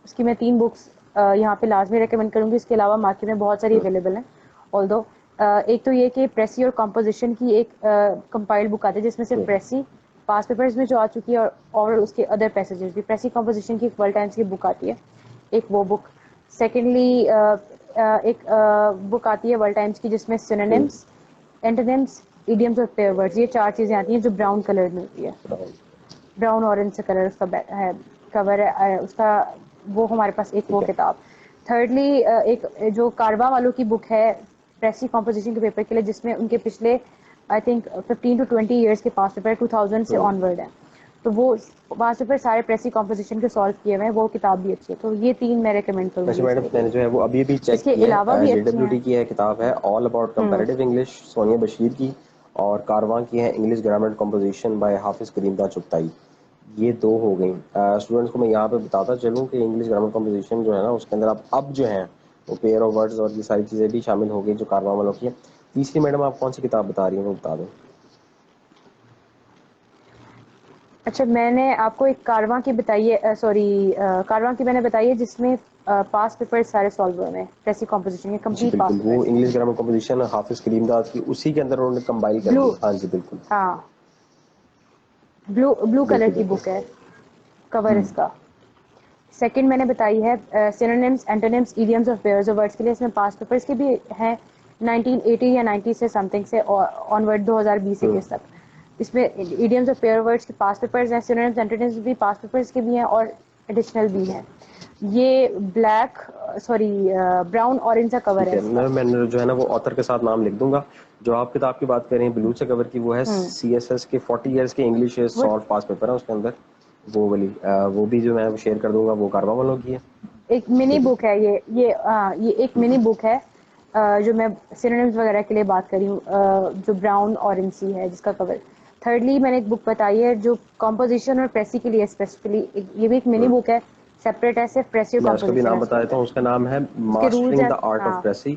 اس کی میں 3 بکس یہاں پہ لازمی ریکمینڈ کروں گی. اس کے علاوہ مارکیٹ میں بہت ساری اویلیبل ہیں. آلدو ایک تو یہ کہ پریسی اور کمپوزیشن کی ایک کمپائلڈ بک آتی ہے جس میں صرف پریسی پاس پیپرز میں جو آ چکی ہے اور اس کے ادر پیسیجز بھی. پریسی کمپوزیشن کی ورلڈ ٹائمس کی بک آتی ہے, ایک وہ بک. سیکنڈلی ایک بک آتی ہے ورلڈ ٹائمس کی جس میں سینونیمز, اینٹونیمز, ایڈیمز اور پیئر ورڈز, یہ 4 چیزیں آتی ہیں جو براؤن کلر میں ہوتی ہے. براؤن اورنج سے کلر اس کا ہے, کور ہے اس کا. وہ ہمارے پاس ایک وہ کتاب. تھرڈلی ایک جو کاروا والوں کی بک ہے پریسی کمپوزیشن کے پیپر کے لیے, جس میں ان کے پچھلے آئی تھنک 15 to 20 ایئرس کے پاس پیپر 2000 سے آن ورڈ ہے, تو وہ وہاں سے پھر سارے پریسی کمپوزیشن کے سالو کیے ہوئے ہیں. وہ کتاب بھی اچھی ہے, تو یہ 3 میں ریکمینڈ کروں ویسے گی اس میڈم کے میں لیے. نے جو ہے وہ ابھی بھی اس چیک کے کیا علاوہ ہے, بھی اچھی ہیں. JWT کی ہے کتاب ہے all about comparative English, Sonia Bashir کی, اور کارواں کی ہے انگلش گرامر کمپوزیشن بائی حافظ کریم دا چغتائی. یہ 2 ہو گئیں. اسٹوڈنٹس کو میں یہاں پہ بتاتا چلوں کہ انگلش گرامر کمپوزیشن جو ہے نا اس کے اندر اب جو ہیں وہ پیئر آف ورڈز اور یہ ساری چیزیں بھی شامل ہو گئی جو کارواں والوں کی ہیں. تیسری میڈم آپ کون سی کتاب بتا رہی ہیں وہ بتا دیں. اچھا, میں نے آپ کو ایک کارواں کی بتائی ہے, سوری کارواں کی میں نے بتائی ہے جس میں پاس پیپر سارے سالو ہوئے ہیں پریسی کمپوزیشن کے, جی کمپلیٹ بالکل, پاس وہ پیپرس ہیں. انگلش گرامر کمپوزیشن حافظ کریم داد کی اسی کے اندر انہوں نے کمبائل کر دی. بلو, ہاں جی بالکل ہاں بلو کلر بالکل کی بالکل. بک ہے کور اس کا. سیکنڈ میں نے بتائی ہے سینونیمز, اینٹونیمز, ایڈیمز اور پیئرز آف ورڈز کے لیے. اس میں پاس پیپرس کے بھی ہیں 1980 یا 90 سے سم تھنگ سے آن ورڈ 2020 تک. اس میں ایڈیمز اور پیئر ورڈز کے پاس پیپرز ہیں, سینونیمز, اینٹونیمز بھی پاس پیپرز کے بھی ہیں اور ایڈیشنل بھی ہیں. یہ بلیک سوری براؤن اورنج کا کور ٹھیک ہے ہے, اس کا. میں جو ہے نا وہ آتھر کے ساتھ نام لکھ دوں گا. جو آپ کتاب کی بات کر رہے ہیں بلو سے کور کی, وہ ہے CSS کے 40 ایئرس کے انگلش سالو پاس پیپر ہے اس کے اندر. وہ والی وہ بھی جو میں شیئر کر دوں گا, وہ کارواں والوں کی ہے. ایک منی بک ہے یہ ایک منی بک ہے جو میں سینونیمز وغیرہ کے لیے بات کری ہوں, جو براؤن اورنج سی ہے جس کا کور. تھرڈلی میں نے ایک بک بتائی ہے جو کمپوزیشن اور پریسی کے لیے اسپیسیفکلی, یہ بھی ایک منی بک ہے, سیپریٹ ہے, صرف پریسی اور میں اس کا بھی کمپوزیشن ہے نام اس کے بتا دیتا اندر. ہوں. اس کا نام ہے اس کے رولز ماسٹرنگ ہیں. دا آرٹ ہاں آف پریسی.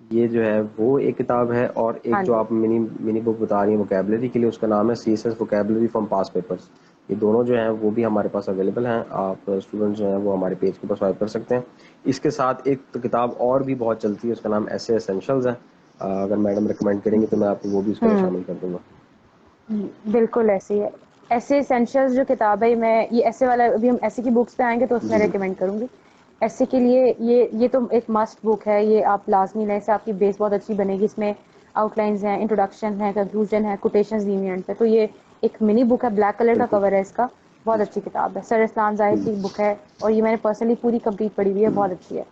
یہ جو ہے وہ ایک کتاب ہے, اور ایک ہاں جو جی, آپ منی بک بتا رہی ہیں ووکیبلری کے لیے, اس کا نام ہے CSS vocabulary from pass papers. یہ دونوں جو ہیں وہ بھی ہمارے پاس اویلیبل ہیں. آپ اسٹوڈنٹ جو ہیں وہ ہمارے پیج کے اوپر سوائپ کر سکتے ہیں. اس کے ساتھ ایک کتاب اور بھی بہت چلتی ہے, اس کا نام ایسے ایسینشلز ہے. اگر میڈم ریکمینڈ کریں گے تو میں آپ کو وہ بھی اس کے اندر شامل کر دوں گا. بالکل ایسے ہی ہے. ایسے اسینشلز جو کتاب ہے, میں یہ ایسے والا, ابھی ہم ایسے کی بکس پہ آئیں گے تو اس میں جی جی ریکمینڈ کروں گی. ایسے کے لیے یہ تو ایک مسٹ بک ہے, یہ آپ لازمی لیں, اس سے آپ کی بیس بہت اچھی بنے گی. اس میں آؤٹ لائنز ہیں, انٹروڈکشن ہے, کنکلوژن ہے, کوٹیشنز دی ہوئی ہیں ان پہ. تو یہ ایک منی بک ہے, بلیک کلر کا بالکل. کور ہے اس کا, بہت اچھی کتاب ہے. سر اسلام زاہد کی بک ہے اور یہ میں نے پرسنلی پوری کمپلیٹ پڑھی ہوئی ہے, بہت اچھی ہے.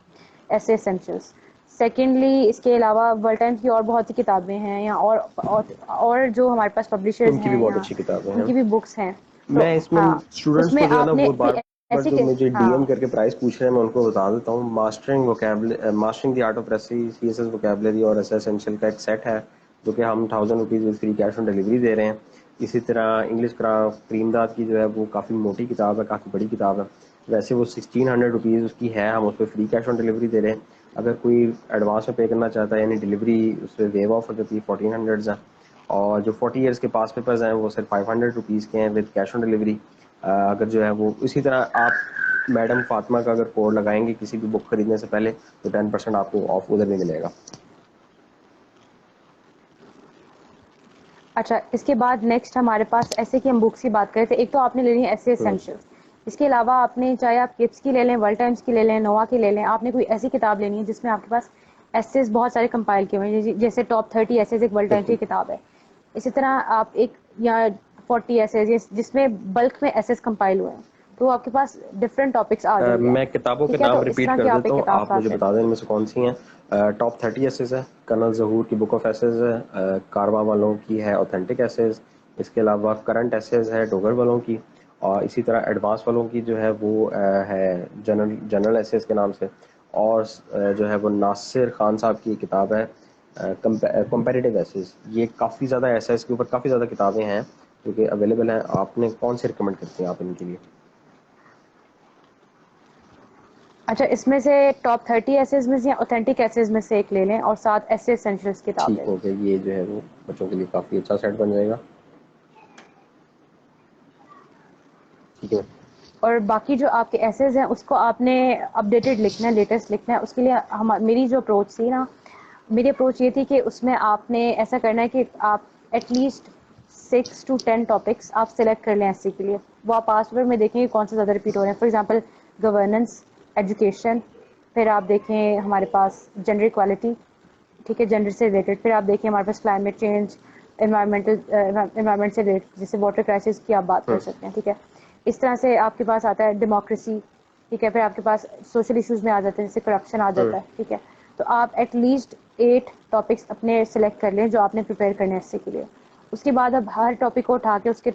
ایسے اسینشلس. سیکنڈلی اس کے علاوہ ورلڈ ٹائمس کی اور بہت سی کتابیں ہیں, یا اور جو ہمارے پاس ان پبلشرز کی بھی ہیں بہت یہاں, اچھی کتابیں ان ہیں. کی بھی بکس ہیں. تو میں اس میں ہاں, اس اسٹوڈنٹس میں کو جو ہے نا آپ نے وہ بار بار ایسی جو مجھے ہاں DM کر کے پرائز پوچھ رہے ہیں, میں ان کو بتا دیتا ہوں. Mastering the art of precis, CSS vocabulary اور ایسے ایسینشل کا ایک سیٹ ہے جو کہ ہم 1000 rupees free cash on delivery دے رہے ہیں. اسی طرح انگلش کریم داد کی جو ہے وہ کافی موٹی کتاب ہے, کافی بڑی کتاب ہے. ویسے وہ 1600 روپیز اس کی ہے, ہم اس پہ فری کیش آن ڈلیوری دے رہے ہیں. اگر کوئی ایڈوانس میں پے کرنا چاہتا ہے, یعنی ڈلیوری اس پہ ویو آف ہو جاتی ہے, 1400 ہے. اور جو 40 ایئرس کے پاس پیپرز ہیں وہ صرف 500 روپیز کے ہیں ود کیش آن ڈلیوری. اگر جو ہے وہ اسی طرح آپ میڈم فاطمہ کا اگر کوڈ لگائیں گے کسی بھی بک خریدنے سے پہلے, تو 10% آپ کو آف ادھر بھی ملے گا. اچھا, اس کے بعد نیکسٹ ہمارے پاس ایسے کی ہم بکس کی بات کریں تو ایک تو آپ نے لے لی ہے ایسے اسینشلس. اس کے علاوہ آپ نے چاہے آپ کپس کی لے لیں, ورلڈ ٹائمس کی لے لیں, نوا کی لے لیں, آپ نے کوئی ایسی کتاب لینی ہے جس میں آپ کے پاس ایسیز بہت سارے کمپائل کیے ہوئے ہیں, جیسے ٹاپ 30 ایسیز ایک ورلڈ ٹائمس بالکل کی کتاب ہے. اسی طرح آپ ایک یا 40 ایسیز جس میں بلک میں ایسیز کمپائل ہوئے ہیں, تو آپ کے پاس ڈفرینٹ ٹاپکس آ جائیں گے. میں کتابوں کے ٹھیک ہے, نام تو اس ریپیٹ طرح کر کی آپ دیتا ایک ہوں, کتاب آپ مجھے پڑھتے بتا دیں ان میں سے کون سی ہیں. ٹاپ 30 ایسیز ہے, کرنل ظہور کی بک آف ایسیز ہے, کارواں والوں کی ہے اوتھینٹک ایسیز, اس کے علاوہ کرنٹ ایسیز ہے ڈوگر والوں کی, اور اسی طرح ایڈوانس والوں کی جو ہے وہ ہے جنرل ایسیز کے نام سے, اور جو ہے وہ ناصر خان صاحب کی کتاب ہے کمپیریٹیو ایسیز. یہ کافی زیادہ ایسیز کے اوپر کافی زیادہ کتابیں ہیں جو کہ اویلیبل ہیں. آپ نے کون سے ریکمینڈ کرتے ہیں آپ ان کے لیے؟ اچھا, اس میں سے ٹاپ 30 ایسیز میں سے یا اوتھینٹک ایسیز میں سے ایک لے لیں, اور ساتھ ایسے اسینشلس کتاب لے ٹھیک لیں. ہو گیا, یہ جو ہے وہ بچوں کے لیے کافی اچھا سیٹ بن جائے گا. ٹھیک ہے. اور باقی جو آپ کے ایسیز ہیں اس کو آپ نے اپڈیٹڈ لکھنا ہے, لیٹسٹ لکھنا ہے. اس کے لیے میری جو اپروچ تھی نا, میری اپروچ یہ تھی کہ اس میں آپ نے ایسا کرنا ہے کہ آپ ایٹ لیسٹ 6 to 10 ٹاپکس آپ سلیکٹ کر لیں ایس سی کے لیے. وہ آپ پاس پیپر میں دیکھیں کہ کون سے زیادہ ریپیٹ ہو رہے ہیں. فار ایگزامپل گورننس, ایجوکیشن, پھر آپ دیکھیں ہمارے پاس جینڈر اکوالٹی, ٹھیک ہے, جینڈر سے ریلیٹڈ. پھر آپ دیکھیں ہمارے پاس کلائمیٹ چینج, انوائرمنٹ سے ریلیٹڈ, جیسے واٹر کرائسس کی آپ بات کر سکتے ہیں. ٹھیک ہے, اس طرح سے آپ کے پاس آتا ہے ڈیموکریسی. ٹھیک ہے, پھر آپ کے پاس سوشل ایشوز میں آ جاتے ہیں, جیسے کرپشن آ جاتا ہے. ٹھیک ہے, تو آپ ایٹ لیسٹ 8 ٹاپکس اپنے سلیکٹ کر لیں جو آپ نے پریپیئر کرنے ہیں اس کے لیے. اس کے بعد اب ہر ٹاپک کو اٹھا کے اس کے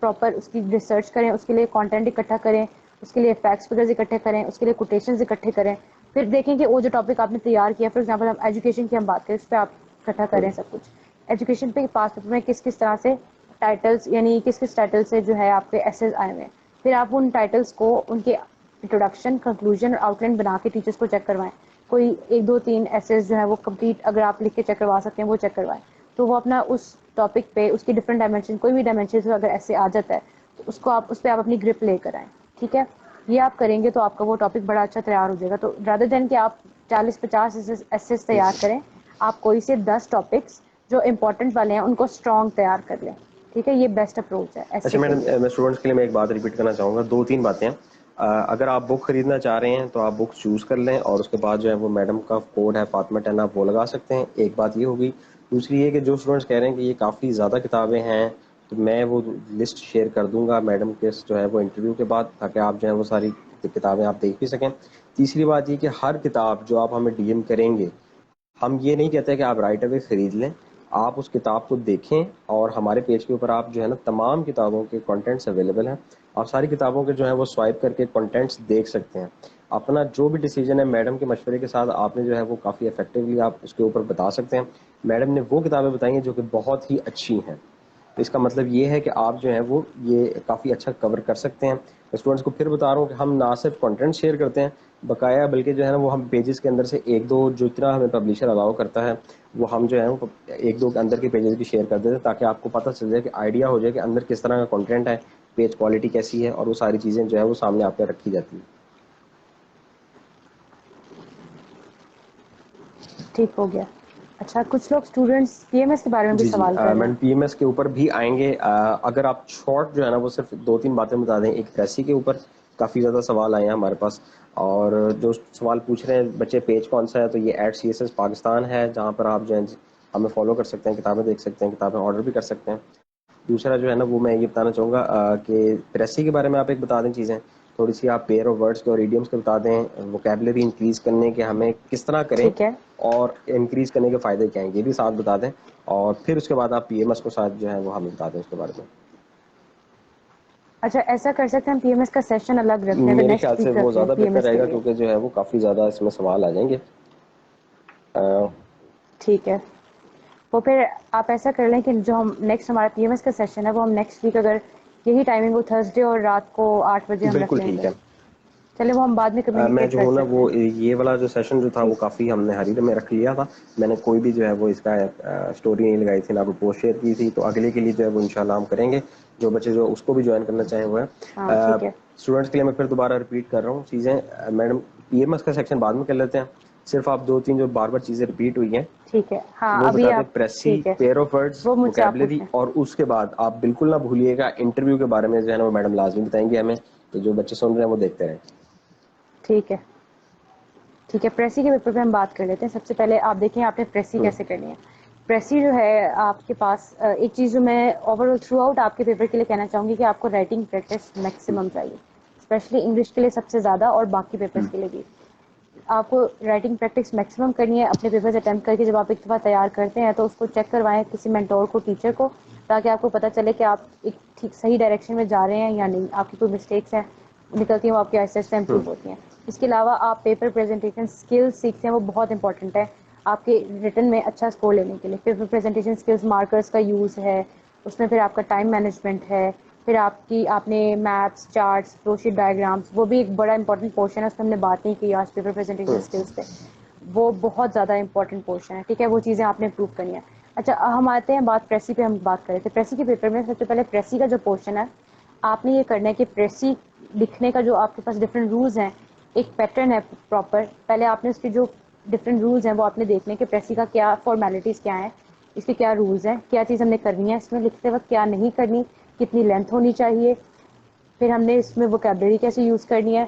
پراپر اس کی ریسرچ کریں, اس کے لیے کانٹینٹ اکٹھا کریں, اس کے لیے فیکٹس فگرز اکٹھے کریں, اس کے لیے کوٹیشنز اکٹھے کریں. پھر دیکھیں کہ وہ جو ٹاپک آپ نے تیار کیا, فار ایگزامپل ہم ایجوکیشن کی ہم بات کریں, اس پہ آپ اکٹھا کریں سب کچھ. ایجوکیشن پہ پاس پیپر میں کس طرح سے ٹائٹلس, یعنی کس ٹائٹل سے جو ہے آپ کے ایسیز آئے ہوئے ہیں. پھر آپ ان ٹائٹلس کو ان کے انٹروڈکشن, کنکلوژن اور آؤٹ لائن بنا کے ٹیچرس کو چیک کروائیں. کوئی 1 2 3 ایسیز جو ہے وہ کمپلیٹ اگر آپ لکھ کے چیک کروا سکتے ہیں وہ چیک کروائیں. تو وہ اپنا اس ٹاپک پہ اس کی ڈفرنٹ ڈائمینشن, کوئی بھی ڈائمینشن اگر ایسے آ جاتا ہے تو اس کو آپ اس پہ آپ اپنی گرپ لے کر آئیں. ٹھیک ہے, یہ آپ کریں گے تو آپ کا وہ ٹاپک بڑا اچھا تیار ہو جائے گا. تو رادر دین کہ آپ 40-50 ایسیز تیار کریں, آپ کوئی سے 10 ٹاپکس جو امپورٹنٹ والے ہیں ان کو اسٹرانگ تیار کر لیں. ٹھیک ہے, یہ بیسٹ اپروچ ہے ایسے اچھا کے میڈم, لیے. میں اسٹوڈنٹس کے لیے میں ایک بات ریپیٹ کرنا چاہوں گا, 2-3 باتیں. اگر آپ بک خریدنا چاہ رہے ہیں تو آپ بک چوز کر لیں, اور اس کے بعد جو ہے وہ میڈم کا کوڈ ہے فاطمہ 10, آپ وہ لگا سکتے ہیں. ایک بات یہ ہوگی. دوسری یہ کہ جو اسٹوڈنٹس کہہ رہے ہیں کہ یہ کافی زیادہ کتابیں ہیں, تو میں وہ لسٹ شیئر کر دوں گا میڈم کے جو ہے وہ انٹرویو کے بعد, تاکہ آپ جو ہے وہ ساری کتابیں آپ دیکھ بھی سکیں. تیسری بات یہ کہ ہر کتاب جو آپ ہمیں ڈی ایم کریں گے, ہم یہ نہیں کہتے کہ آپ رائٹ اوے خرید لیں. آپ اس کتاب کو دیکھیں, اور ہمارے پیج کے اوپر آپ جو ہے نا تمام کتابوں کے کنٹینٹس اویلیبل ہیں. آپ ساری کتابوں کے جو ہے وہ سوائپ کر کے کنٹینٹس دیکھ سکتے ہیں. اپنا جو بھی ڈیسیجن ہے میڈم کے مشورے کے ساتھ آپ نے جو ہے وہ کافی افیکٹولی آپ اس کے اوپر بتا سکتے ہیں. میڈم نے وہ کتابیں بتائی ہیں جو کہ بہت ہی اچھی ہیں. تو اس کا مطلب یہ ہے کہ آپ جو ہے وہ یہ کافی اچھا کور کر سکتے ہیں. اسٹوڈنٹس کو پھر بتا رہا ہوں کہ ہم نہ صرف کنٹینٹ شیئر کرتے ہیں بقایا, بلکہ جو ہے نا وہ ہم پیجز کے اندر سے 1-2 جو اتنا ہمیں پبلیشر الاؤ کرتا ہے, وہ ہم جو ہے 1-2 کے اندر کے پیجز بھی شیئر کر دیتے ہیں, تاکہ آپ کو پتہ چل جائے کہ آئیڈیا ہو جائے کہ اندر کس طرح کا کنٹینٹ ہے, پیج کوالٹی کیسی ہے, اور وہ ساری چیزیں جو ہے وہ سامنے آپ پہ رکھی جاتی ہیں. ٹھیک ہو گیا. اچھا, کچھ لوگ اسٹوڈنٹس پی ایم ایس کے بارے میں بھی جی سوال کر رہے میں ہیں. پی ایم ایس کے اوپر بھی آئیں گے. اگر آپ شارٹ جو ہے نا وہ صرف 2-3 باتیں بتا دیں. ایک پریسی کے اوپر کافی زیادہ سوال آئے ہیں ہمارے پاس, اور جو سوال پوچھ رہے ہیں بچے پیج کون سا ہے, تو یہ @CSS پاکستان ہے, جہاں پر آپ جو ہے ہمیں فالو کر سکتے ہیں, کتابیں دیکھ سکتے ہیں, کتابیں آرڈر بھی کر سکتے ہیں. دوسرا جو ہے نا وہ میں یہ بتانا چاہوں گا کہ پریسی کے بارے میں آپ ایک بتا دیں چیزیں تھوڑی سی, آپ پیئر آف ورڈس کے اور ایڈیمس کے بتا دیں, ووکیبلری انکریز کرنے کے ہمیں کس طرح کریں, ٹھیک ہے. اور انکریز کرنے کے فائدے کیا ہیں یہ بھی ساتھ بتا دیں. اور پھر اس کے بعد آپ پی ایم ایس کو ساتھ جو ہے وہ ہمیں بتا دیں اس کے بارے میں. اچھا, ایسا کر سکتے ہیں پی ایم ایس کا سیشن الگ رکھ لیں, میرے نیکسٹ خیال سے ویک وہ رکھ لیں زیادہ پی ایم بہتر ایس کے رہے گا, لیے. کیونکہ جو ہے وہ کافی زیادہ اس میں سوال آ جائیں گے. ٹھیک ہے, وہ پھر آپ ایسا کر لیں کہ جو ہم نیکسٹ ہمارا پی ایم ایس کا سیشن ہے وہ ہم نیکسٹ ویک, اگر یہی ٹائمنگ وہ تھرسڈے اور رات کو 8 بجے ہم رکھ بالکل لیں ٹھیک گے. ہے. چلے وہ ہم بعد میں میں کمیونیکیٹ جو کر ہوں نا سکتے وہ ہیں. یہ والا جو سیشن جو تھا وہ ٹھیک. کافی ہم نے حریرے میں رکھ لیا تھا. میں نے کوئی بھی جو ہے وہ اس کا اسٹوری نہیں لگائی تھی, نہ کوئی پوسٹ شیئر کی تھی. تو اگلے کے لیے جو ہے وہ انشاءاللہ ہم کریں گے. جو بچے جو اس کو بھی جوائن کرنا چاہیں وہ ہے. ہاں ٹھیک ہے. اسٹوڈنٹس کے لیے میں پھر دوبارہ ریپیٹ کر رہا ہوں چیزیں. میڈم پی ایم ایس کا سیکشن بعد میں کر لیتے ہیں, صرف آپ 2-3 جو بار بار چیزیں ریپیٹ ہوئی ہیں ٹھیک ہے. ہاں وہ ابھی بتا دیں. آپ پریسی, ٹھیک ہے, پیئر آف ورڈز, وہ مجھ سے آپ ووکیبلری, پوچھیں. اور اس کے بعد آپ بالکل نہ بھولیے گا انٹرویو کے بارے میں جو ہے نا وہ میڈم لازمی بتائیں گے ہمیں. تو جو بچے سن رہے ہیں وہ دیکھتے رہیں. ٹھیک ہے. ٹھیک ہے, پریسی کے پیپر پہ ہم بات کر لیتے ہیں. سب سے پہلے آپ دیکھیں آپ نے پریسی کیسے کرنی ہے. پریسی جو ہے آپ کے پاس ایک چیز جو میں اوور آل تھرو آؤٹ آپ کے پیپر کے لیے کہنا چاہوں گی کہ آپ کو رائٹنگ پریکٹس میکسیمم چاہیے. اسپیشلی انگلش کے لیے سب سے زیادہ اور باقی پیپرز کے لیے بھی. آپ کو رائٹنگ پریکٹس میکسیمم کرنی ہے اپنے پیپرز اٹیمپٹ کر کے. جب آپ ایک دفعہ تیار کرتے ہیں تو اس کو چیک کروائیں کسی مینٹور کو, ٹیچر کو, تاکہ آپ کو پتہ چلے کہ آپ ایک ٹھیک صحیح ڈائریکشن میں جا رہے ہیں یا نہیں. آپ کی کوئی مسٹیکس ہیں نکلتی ہیں وہ آپ کے آہستہ آہستہ امپروو ہوتی ہیں. اس کے علاوہ آپ پیپر پریزنٹیشن اسکلز سیکھتے ہیں, وہ بہت امپورٹنٹ ہے آپ کے ریٹن میں اچھا اسکور لینے کے لیے. پیپر پریزنٹیشن اسکلز, مارکرس کا یوز ہے اس میں, پھر آپ کا ٹائم مینجمنٹ ہے, پھر آپ نے maps, charts, flu sheet diagrams, وہ بھی ایک بڑا امپورٹنٹ پورشن ہے. اس میں ہم نے بات نہیں کی آج پیپر پریزنٹیشن اسکلز پہ, وہ بہت زیادہ امپورٹنٹ پورشن ہے. ٹھیک ہے, وہ چیزیں آپ نے امپروو کرنی ہے. اچھا, ہم آتے ہیں بات پریسی پہ. ہم بات کریں تو پریسی کے پیپر میں سب سے پہلے پریسی کا جو پورشن ہے آپ نے یہ کرنا ہے کہ پریسی لکھنے کا جو آپ کے پاس ڈفرینٹ رولز ہیں, ایک پیٹرن ہے پراپر. پہلے آپ نے اس کے جو ڈفرینٹ رولز ہیں وہ آپ نے دیکھنے کہ پریسی کا کیا فارمیلٹیز کیا ہیں, اس کے کیا رولز ہیں, کیا چیز ہم نے کرنی ہے اس میں لکھتے وقت, کیا نہیں کرنی, کتنی لینتھ ہونی چاہیے, پھر ہم نے اس میں ووکیبلری کیسے یوز کرنی ہے.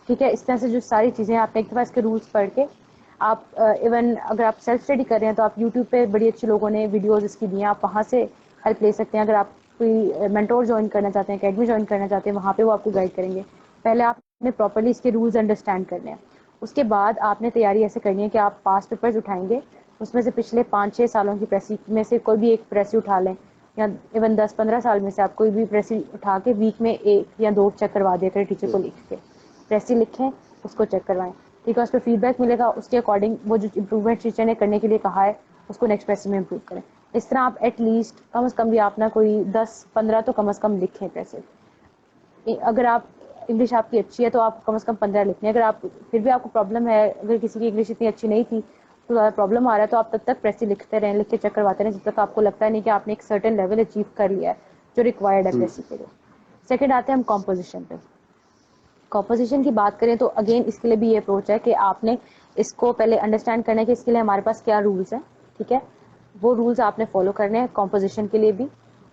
ٹھیک ہے, اس طرح سے جو ساری چیزیں آپ نے ایک دفعہ اس کے رولز پڑھ کے آپ ایون اگر آپ سیلف اسٹڈی کر رہے ہیں تو آپ یوٹیوب پہ بڑی اچھے لوگوں نے ویڈیوز اس کی دی ہیں, آپ وہاں سے ہیلپ لے سکتے ہیں. اگر آپ کوئی مینٹور جوائن کرنا چاہتے ہیں, اکیڈمی جوائن کرنا چاہتے ہیں, وہاں پہ وہ آپ کو گائڈ کریں گے. پہلے آپ نے پراپرلی اس کے رولز انڈرسٹینڈ کرنے ہیں. اس کے بعد آپ نے تیاری ایسے کرنی ہے کہ آپ پاس پیپرز اٹھائیں گے, اس میں سے پچھلے 5-6 سالوں کی پریسی میں سے کوئی بھی ایک پریسی اٹھا لیں, یا ایون 10-15 سال میں سے آپ کوئی بھی پریسی اٹھا کے ویک میں 1 یا 2 چیک کروا دیا کریں ٹیچر کو لکھ کے. پریسی لکھیں, اس کو چیک کروائیں. ٹھیک ہے, اس پہ فیڈ بیک ملے گا, اس کے اکارڈنگ وہ جو امپروومنٹ ٹیچر نے کرنے کے لیے کہا ہے اس کو نیکسٹ پریسی میں امپروو کریں. اس طرح آپ ایٹ لیسٹ کم از کم بھی آپ نا کوئی 10-15 تو کم از کم لکھیں پریسی. اگر آپ انگلش آپ کی اچھی ہے تو آپ کم از کم 15 لکھیں. اگر آپ پھر بھی آپ کو پرابلم ہے, اگر کسی کی انگلش اتنی اچھی نہیں تھی تو زیادہ پرابلم آ رہا ہے, تو آپ تب تک پریسی لکھتے رہیں, لکھ کے چیک کرواتے رہیں جب تک آپ کو لگتا ہے نہیں کہ آپ نے ایک سرٹن لیول اچیو کر لیا ہے جو ریکوائرڈ ہے پریسی کے لیے. سیکنڈ آتے ہیں ہم کمپوزیشن پہ. کمپوزیشن کی بات کریں تو اگین اس کے لیے بھی یہ اپروچ ہے کہ آپ نے اس کو پہلے انڈرسٹینڈ کرنا ہے کہ اس کے لیے ہمارے پاس کیا رولز ہیں. ٹھیک ہے, وہ رولز آپ نے فالو کرنے ہیں کمپوزیشن کے لیے بھی,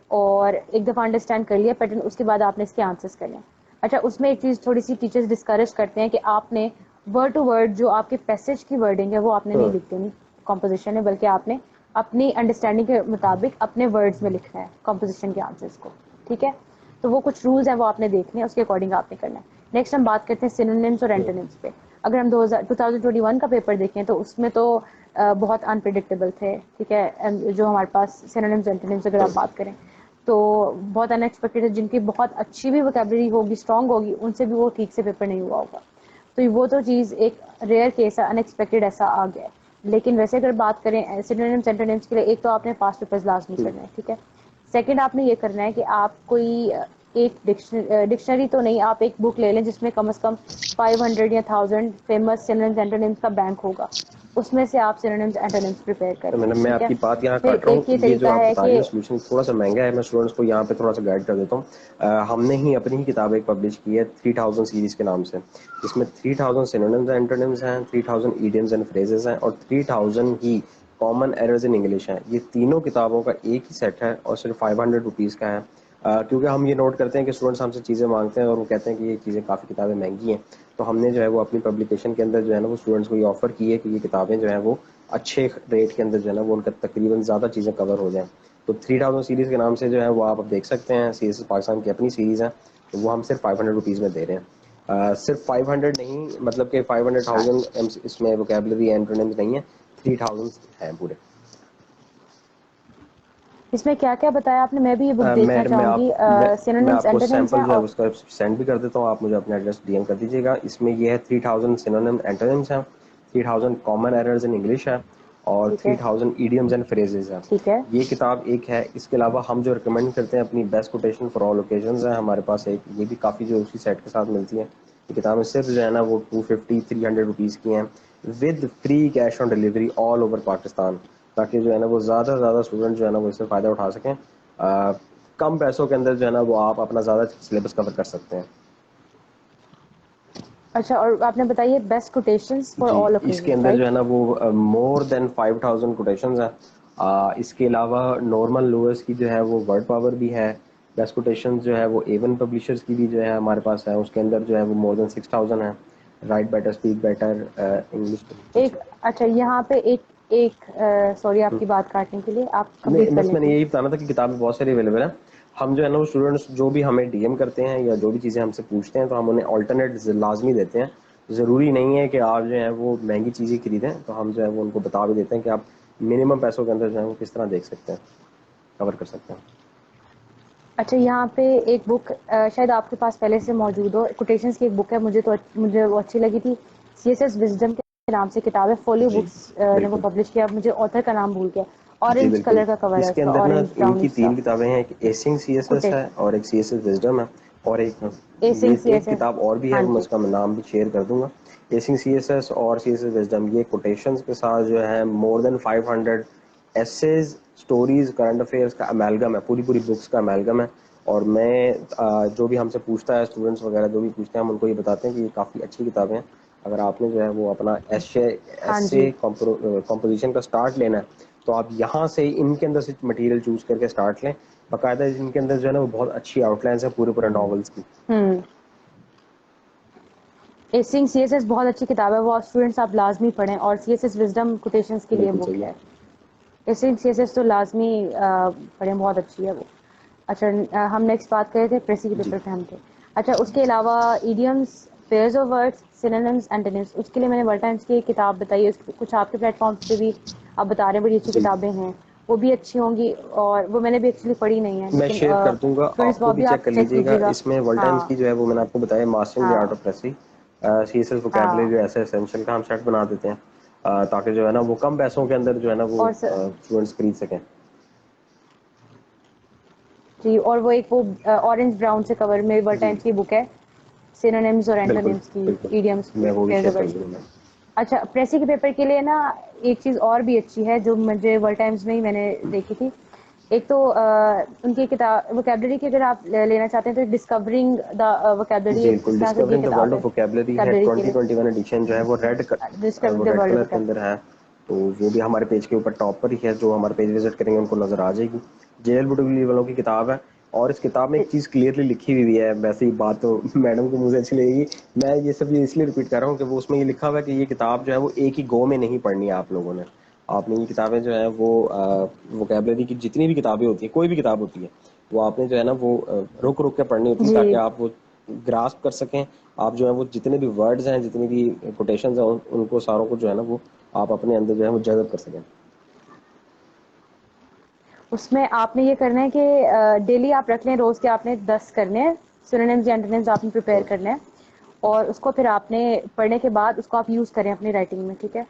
اور ایک دفعہ انڈرسٹینڈ کر لیا پیٹرن, اس کے بعد آپ نے اس کے آنسرس کرنے ہیں. اچھا, اس میں ایک چیز تھوڑی سی ٹیچرز ڈسکریج کرتے ہیں کہ آپ نے ورڈ ٹو ورڈ جو آپ کے پیسج کی ورڈنگ ہے وہ آپ نے نہیں لکھ دینی کمپوزیشن میں, بلکہ آپ نے اپنی انڈرسٹینڈنگ کے مطابق اپنے ورڈز میں لکھنا ہے کمپوزیشن کے آنسرس کو. ٹھیک ہے, تو وہ کچھ رولز ہیں وہ آپ نے دیکھنے ہیں, اس کے اکارڈنگ آپ نے کرنا ہے. نیکسٹ ہم بات کرتے ہیں سینونیمز اور اینٹونیمز پہ. اگر ہم 2021 کا پیپر دیکھیں تو اس میں تو بہت انپریڈکٹیبل تھے. ٹھیک ہے, جو ہمارے پاس سینونیمز اینٹونیمز اگر آپ بات کریں تو بہت ان ایکسپیکٹڈ ہے. جن کی بہت اچھی بھی ووکیبلری ہوگی, اسٹرانگ ہوگی, ان سے بھی وہ ٹھیک سے پیپر نہیں ہوا ہوگا. تو وہ تو چیز ایک ریئر کیس ہے, ان ایکسپیکٹڈ ایسا آ گیا ہے. لیکن ویسے اگر بات کریں سینونیمز اینٹونیمز کے لیے, ایک تو آپ نے پاسٹ پیپرز لازمی کرنا ہے. ٹھیک ہے, سیکنڈ آپ نے یہ کرنا ہے کہ آپ کوئی ایک ڈکشنری تو نہیں, آپ ایک بک لے لیں جس میں کم از کم 500 یا 1000 فیمس سینونیمز اینٹونیمز کا بینک ہوگا. اس میں سے آپ سینونیمز اینٹونیمز پریپیئر کریں. میں ٹھیک آپ ہے, کی بات یہاں پھر کاٹ رہا ایک یہ ہوں. یہ جو طریقہ آپ ہے بتا رہی کہ ہیں سولوشن تھوڑا سا مہنگا ہے, میں اسٹوڈنٹس کو یہاں پہ تھوڑا سا گائڈ کر دیتا ہوں. ہم نے ہی اپنی ہی کتاب ایک پبلش کی ہے 3000 سیریز کے نام سے, جس میں 3000 سینونیمز اینٹونیمز ہیں, 3000 ایڈیمز اینڈ فریزز ہیں, اور 3000 ہی کامن ایررز ان انگلش ہیں. یہ تینوں کتابوں کا ایک ہی سیٹ ہے اور صرف 500 روپیز کا ہے. کیونکہ ہم یہ نوٹ کرتے ہیں کہ اسٹوڈنٹس ہم سے چیزیں مانگتے ہیں اور وہ کہتے ہیں کہ یہ چیزیں کافی کتابیں مہنگی ہیں, تو ہم نے جو ہے وہ اپنی پبلیکیشن کے اندر جو ہے نا وہ اسٹوڈنٹس کو یہ آفر کی ہے کہ یہ کتابیں جو ہیں وہ اچھے ریٹ کے اندر جو ہے نا وہ ان کا تقریباً زیادہ چیزیں کور ہو جائیں. تو 3000 سیریز کے نام سے جو ہے وہ آپ دیکھ سکتے ہیں, سی ایس ایس پاکستان کی اپنی سیریز ہیں, تو وہ ہم صرف 500 روپیز میں دے رہے ہیں. صرف 500 نہیں, مطلب کہ 500,000 اس میں ووکیبلری اینٹونیمز نہیں ہے, 3000 ہیں پورے. اس میں کیا کیا بتایا آپ نے, میں بھی یہ بک میں دیکھنا میں چاہوں آپ گی. میں سینونیمز آپ کو اینٹونیمز ہیں سیمپل جو ہے اور اس کا سینڈ بھی کر دیتا ہوں, آپ مجھے اپنا ایڈریس ڈی ایم کر دیجیے گا. اس میں یہ ہے 3000 سینونیم اینٹونیمز ہیں, 3000 کامن ایررز ان انگلش ہیں, اور ٹھیک ہے 3000 ایڈیمز اینڈ فریزز ہیں. ٹھیک ہے یہ کتاب ایک ہے. اس کے علاوہ ہم جو ریکمینڈ کرتے ہیں اپنی best quotation for all occasions ہیں ہمارے پاس ایک, یہ بھی کافی جو اسی سیٹ کے ساتھ ملتی ہے. یہ کتابیں صرف جو ہے نا وہ 250-300 روپیز کی ہیں, with free cash on delivery all over Pakistan, تاکہ جو ہے نا وہ زیادہ سے زیادہ اسٹوڈنٹ جو ہے نا وہ اس سے فائدہ اٹھا سکیں. کم پیسوں کے اندر جو ہے نا وہ آپ اپنا زیادہ سلیبس کور کر سکتے ہیں. اچھا, اور آپ نے بتائیے بیسٹ کوٹیشنز فار جی, آل اس کے اوکیزنز اندر جو رائٹ. ہے نا وہ مور دین 5000 کوٹیشنز ہیں. اس کے علاوہ نارمل لوئرس کی جو ہے وہ ورڈ پاور بھی ہے. بیسٹ کوٹیشن جو ہے وہ ایون پبلیشرز کی بھی جو ہے ہمارے پاس ہے, اس کے اندر جو ہے وہ مور دین 6000 ہے. Right better, speak better, English. ایک اچھا, یہاں پہ ایک سوری آپ کی بات کاٹنے کے لیے, آپ کمپلیٹ نہیں, کر بس لیں میں نے پلیز. یہی بتانا تھا کہ کتابیں بہت ساری اویلیبل ہیں. ہم جو ہے نا وہ اسٹوڈنٹس جو بھی ہمیں ڈی ایم کرتے ہیں یا جو بھی چیزیں ہم سے پوچھتے ہیں تو ہم انہیں آلٹرنیٹ لازمی دیتے ہیں. ضروری نہیں ہے کہ آپ جو ہے وہ مہنگی چیزیں خریدیں, تو ہم جو ہے وہ ان کو بتا بھی دیتے ہیں کہ آپ منیمم پیسوں کے اندر جو ہے وہ کس طرح دیکھ سکتے ہیں, کور کر سکتے ہیں. اچھا یہاں پہ ایک بک شاید آپ کے پاس پہلے سے موجود ہو, کوٹیشنز کی ایک بک ہے, مجھے وہ اچھی لگی تھی, سی ایس ایس وزڈم کے نام سے کتاب ہے, فولیو جی بکس نے وہ بالکل, پبلش کیا, مجھے آتھر کا نام بھول گیا, جی اورنج بالکل. کلر کا کور ہے اس اس کے کا, اندر نا اورنج ان کی براؤنش سا. 3 کتابیں ہیں, ایک ایسنگ سی ایس ایس ہے اور ایک سی ایس ایس وزڈم ہے, اور ایسنگ سی ایک ایس ایس. کتاب اور بھی ہے, ہاں وہ میں جی اس کا نام بھی شیئر کر دوں گا. ایسنگ سی ایس ایس اور سی ایس ایس وزڈم, یہ کوٹیشنز کے ساتھ جو ہے مور دین 500 ایسیز, اسٹوریز, کرنٹ افیئرس کا امیلگم ہے, پوری بکس کا امیلگم ہے. اور میں جو بھی ہم سے پوچھتا ہے, اسٹوڈنٹس وغیرہ جو بھی پوچھتے ہیں, ہم ان کو یہ بتاتے ہیں کہ یہ کافی اچھی کتابیں ہیں. اگر آپ نے جو ہے وہ اپنا ہاں جی. ایسے کمپوزیشن کا اسٹارٹ لینا ہے تو آپ یہاں سے ان کے اندر سے مٹیریل چوز کر کے اسٹارٹ لیں. باقاعدہ ان کے اندر جو ہے نا وہ بہت اچھی آؤٹ لائنس ہیں پورے ناولس کی. ایسنگ سی ایس ایس بہت اچھی کتاب ہے, وہ اسٹوڈنٹس آپ لازمی پڑھیں, اور C S S wisdom quotations کے لیے بالکل بک صحیح ہے. ایسنگ سی ایس ایس تو لازمی پڑھیں, بہت اچھی ہے وہ. اچھا ہم نیکسٹ بات کر رہے تھے پریسی کے جی. پیپر پہ ہم تھے. اچھا اس کے علاوہ idioms, pairs of words, synonyms, antonyms, اس کے لیے میں نے ورڈ ٹائمز کی ایک کتاب بتائی ہے, کچھ آپ کے پلیٹ فارمس پہ بھی آپ بتا رہے ہیں بڑی اچھی جی کتابیں ہیں, وہ بھی اچھی ہوں گی, اور وہ میں نے بھی ایکچولی پڑھی نہیں ہے, میں لیکن شیئر کر دوں گا, اسٹوڈنٹس آپ کو وہ بھی چیک کر چیک لیجیے گا. کیجیے اس میں ورلڈ ہاں ٹائمز کی جو ہے وہ میں نے آپ کو بتایا ماسٹرنگ دی ہاں art of precis, C S S ہاں. وکیبلری جو ایسے اسینشیل کا ہم سیٹ بنا دیتے ہیں, تاکہ جو ہے نا وہ کم پیسوں کے اندر جو ہے نا وہ اور اسٹوڈنٹس خرید سکیں. جی, اور وہ ایک وہ اورنج براؤن سے کور میں ورڈ جی ٹائمز کی بک ہے, سینونیمز اور بالکل اینٹونیمز کی, بالکل, ایڈیمز کی, میں وہ بھی فریزر شیئر کر ورڈز دوں کی. گا. اچھا پریسی کے پیپر کے لیے نا ایک چیز اور بھی اچھی ہے جو مجھے ورلڈ ٹائمز میں ہی میں نے دیکھی تھی. ایک تو ان کی کتاب ووکیبلری کی اگر آپ لینا چاہتے ہیں تو ڈسکورنگ دا ووکیبلری, ایک بالکل, اس طرح سے یہ ڈسکورنگ دا کتاب ورلڈ ہے آف ووکیبلری ہے, ووکیبلری کے لیے, 2021 ایڈیشن جو ہے وہ discovering the red world colour کے ووکیبلری. اندر ہے. تو وہ بھی ہمارے پیج کے اوپر ٹاپ پر ہی ہے, جو ہمارے پیج وزٹ کریں گے ان کو نظر آ جائے گی. جے ایل بٹولی والوں کی کتاب ہے, اور اس کتاب میں ایک چیز کلیئرلی لکھی ہوئی ہے, ویسے ہی بات تو میڈم کو مجھے اچھی لگے گی, میں یہ سب اس لیے ریپیٹ کر رہا ہوں کہ وہ اس میں یہ لکھا ہوا ہے کہ یہ کتاب جو ہے وہ ایک ہی گو میں نہیں پڑھنی ہے آپ لوگوں نے. آپ نے یہ کتابیں جو ہیں وہ ووکیبلری کی جتنی بھی کتابیں ہوتی ہیں, کوئی بھی کتاب ہوتی ہے, وہ آپ نے جو ہے نا وہ رک کے پڑھنی ہوتی ہے, جی تاکہ آپ وہ گراسپ کر سکیں. آپ جو ہے وہ جتنے بھی ورڈز ہیں, جتنی بھی کوٹیشنز ہیں, ان کو ساروں کو جو ہے نا وہ آپ اپنے اندر جو ہے وہ جذب کر سکیں. اس میں آپ نے یہ کرنا ہے کہ ڈیلی آپ رکھ لیں, روز کے آپ نے 10 کرنے ہیں سینونیمز یا اینٹونیمز آپ نے پریپیئر کرنے ہیں, اور اس کو پھر آپ نے پڑھنے کے بعد اس کو آپ یوز کریں اپنی رائٹنگ میں, ٹھیک ہے.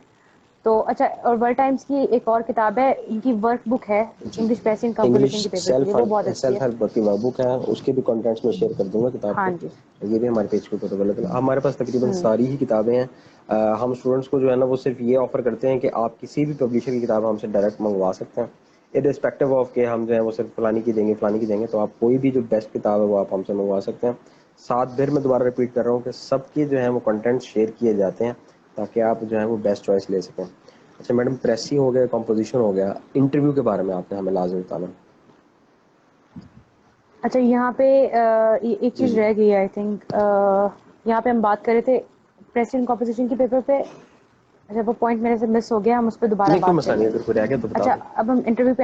تو اچھا, اور ورلڈ ٹائمز کی ایک اور کتاب ہے, ان کی ورک بک ہے جی, انگلش پریسنگ کمپوزیشن انگلش کے پیپر کے لیے, سیلف وہ بہت اچھی ہے. ہیلپ کی ورک بک ہے, اس کے بھی کنٹینٹس میں شیئر کر دوں گا کتاب ہاں کے. جی. یہ بھی ہمارے پیج کے اوپر اویلیبل ہے. ہمارے پاس تقریباً ہوں. ساری ہی کتابیں ہیں. ہم اسٹوڈنٹس کو جو ہے نا وہ صرف یہ آفر کرتے ہیں کہ آپ کسی بھی پبلیشر کی کتاب ہم سے ڈائریکٹ منگوا سکتے ہیں, ارسپیکٹو آف کہ ہم جو ہے وہ صرف فلانی کی دیں گے فلانی کی دیں گے. تو آپ کوئی بھی جو بیسٹ کتاب ہے وہ آپ ہم سے منگوا سکتے ہیں. ساتھ پھر میں دوبارہ رپیٹ کر رہا ہوں کہ سب کے جو ہے وہ کنٹینٹ شیئر کیے جاتے ہیں, تاکہ آپ جو ہے وہ بیسٹ چوائس لے سکیں. اچھا میڈم, پریسی ہو گیا, کمپوزیشن ہو گیا, انٹرویو کے بارے میں آپ نے ہمیں لازم بتانا. اچھا یہاں پہ ایک جی چیز جی, رہ گئی ہے آئی تھنک, یہاں پہ ہم بات کر رہے تھے پریسنگ کمپوزیشن کے پیپر پہ. اچھا وہ پوائنٹ میرے سے مس ہو گیا, ہم اس پہ دوبارہ نہیں کوئی بات مسئلہ کریں نہیں, گے. اگر کوئی رہ گیا تو بتا اچھا دیں. اب ہم انٹرویو پہ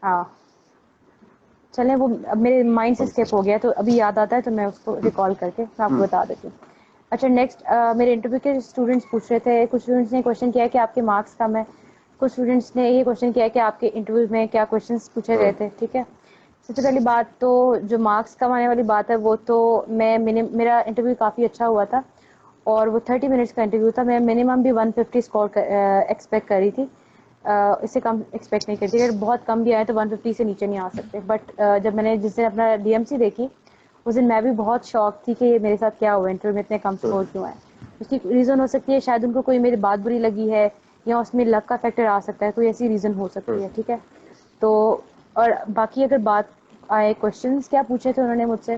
ہاں چلیں, وہ اب میرے مائنڈ سے اسکپ ہو گیا, تو ابھی یاد آتا ہے تو میں اس کو ریکال کر کے میں آپ کو بتا دیتی ہوں. اچھا نیکسٹ, میرے انٹرویو کے اسٹوڈنٹس پوچھ رہے تھے, کچھ اسٹوڈنٹس نے کوشچن کیا ہے کہ آپ کے مارکس کم ہے, کچھ اسٹوڈنٹس نے یہ کوشچن کیا ہے کہ آپ کے انٹرویو میں کیا کوشچنس پوچھے گئے تھے, ٹھیک ہے. سب سے پہلی بات تو جو مارکس کمانے والی بات ہے, وہ تو میرا انٹرویو کافی اچھا ہوا تھا, اور وہ 30 منٹس کا انٹرویو تھا. میں منیمم بھی 150 اسکور ایکسپیکٹ کر رہی تھی, اس سے کم ایکسپیکٹ نہیں کرتی. اگر بہت کم بھی آئے تو 150 سے نیچے نہیں آ سکتے. بٹ جب میں نے جس دن اپنا ڈی ایم سی دیکھی, اس دن میں بھی بہت شاک تھی کہ میرے ساتھ کیا ہوا, انٹرویو میں اتنے کم اسکور کیوں آئے. اس کی ریزن ہو سکتی ہے شاید ان کو کوئی میری بات بری لگی ہے, یا اس میں لک کا فیکٹر آ سکتا ہے, کوئی ایسی ریزن ہو سکتی ہے, ٹھیک ہے. تو اور باقی اگر بات آئے کوشچنس کیا پوچھے تھے انہوں نے مجھ سے,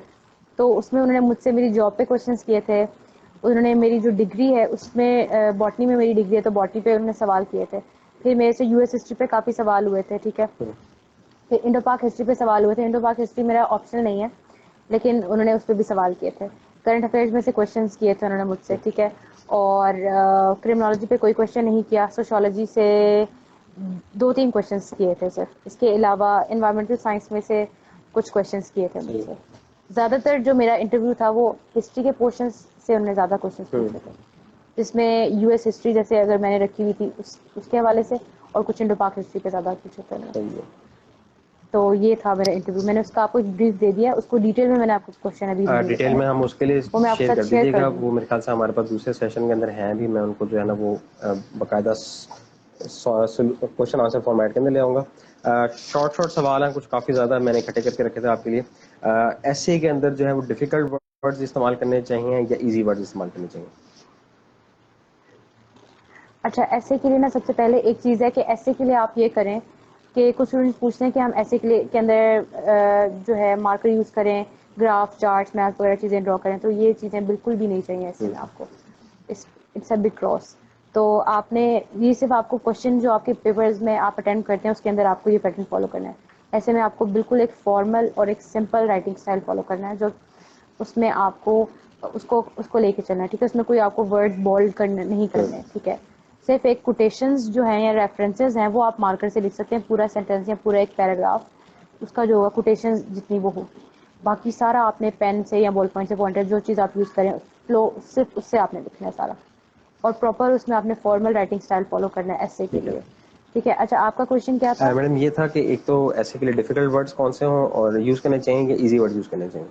تو اس میں انہوں نے مجھ سے میری جاب پہ کوشچنس کیے تھے. انہوں نے میری جو ڈگری ہے اس میں باٹنی میں میری ڈگری ہے, تو باٹنی پہ انہوں نے سوال کیے تھے. پھر میرے سے یو ایس ہسٹری پہ کافی سوال ہوئے تھے, ٹھیک ہے. پھر انڈو پاک ہسٹری پہ سوال ہوئے تھے. انڈو پاک ہسٹری میرا آپشنل نہیں ہے, لیکن انہوں نے اس پہ بھی سوال کیے تھے. کرنٹ افیئرز میں سے کوشچنس کیے تھے انہوں نے مجھ سے, ٹھیک ہے. اور کرمنالوجی پہ کوئی کوشچن نہیں کیا. سوشالوجی سے 2-3 کوشچنس کیے تھے سر. اس کے علاوہ انوائرمنٹل سائنس میں سے کچھ کوشچنس کیے تھے مجھ سے. زیادہ تر جو میرا انٹرویو تھا وہ ہسٹری کے پورشنس سے انہوں نے زیادہ کوشچنس پوچھے تھے, جس میں یو ایس ہسٹری جیسے اگر میں نے رکھی ہوئی تھی اس کے حوالے سے, اور کچھ انڈو پاک ہسٹری پہ زیادہ پوچھے تھے انہوں نے. تو یہ تھا میرا انٹرویو. میں نے اس کا آپ کو ایک بریف دے دیا, اس کو ڈیٹیل میں نے آپ کو کوشچن ابھی نہیں ڈیٹیل میں ہم اس کے لیے وہ میں آپ کے شیئر ساتھ کر دیجیے گا. دوں وہ گی. میرے خیال سے ہمارے پاس دوسرے سیشن کے اندر ہیں بھی, میں ان کو جو ہے نا وہ باقاعدہ کوشچن آنسر فارمیٹ کے اندر لے آؤں گا. شارٹ سوال ہیں کچھ, کافی زیادہ میں نے اکٹھے کر کے رکھے تھے آپ کے لیے. ایسے کے اندر جو ہے وہ ڈیفیکلٹ ورڈز استعمال کرنے چاہیے یا ایزی ورڈز استعمال کرنے چاہیے؟ اچھا, ایسے کے لیے نا سب سے پہلے ایک چیز ہے کہ ایسے کے لیے آپ یہ کریں کہ کچھ اسٹوڈنٹس پوچھتے ہیں کہ ہم ایسے کے اندر جو ہے مارکر یوز کریں, گراف, چارٹس, میپ وغیرہ چیزیں ڈرا کریں, تو یہ چیزیں بالکل بھی نہیں چاہیے ایسے میں آپ کو. It's a big cross. تو آپ نے یہ صرف آپ کو کوشچن جو آپ کے پیپرز میں آپ اٹینڈ کرتے ہیں اس کے اندر آپ کو یہ پیٹرن فالو کرنا ہے. ایسے میں آپ کو بالکل ایک فارمل اور ایک سمپل رائٹنگ اسٹائل فالو کرنا ہے, جو اس میں آپ کو اس کو لے کے چلنا ہے. ٹھیک ہے, اس میں کوئی آپ کو ورڈ بولڈ کرنے نہیں کرنے. ٹھیک ہے, صرف ایک کوٹیشنز جو ہیں یا ریفرنسز ہیں وہ آپ مارکر سے لکھ سکتے ہیں, پورا سینٹینس یا پورا ایک پیراگراف اس کا جو ہوگا کوٹیشن جتنی وہ ہو. باقی سارا آپ نے پین سے یا بال پوائنٹ سے پوائنٹر جو چیز آپ یوز کریں فلو صرف اس سے آپ نے لکھنا ہے سارا, اور پراپر اس میں آپ نے فارمل رائٹنگ اسٹائل فالو کرنا ہے ایسے کے لیے. ٹھیک ہے. اچھا, آپ کا کوشچن کیا تھا؟ میڈم یہ تھا کہ ایک تو ایسے کے لیے ڈیفیکلٹ ورڈز کون سے ہوں اور یوز کرنے چاہیے یا ایزی ورڈ یوز کرنے چاہیے؟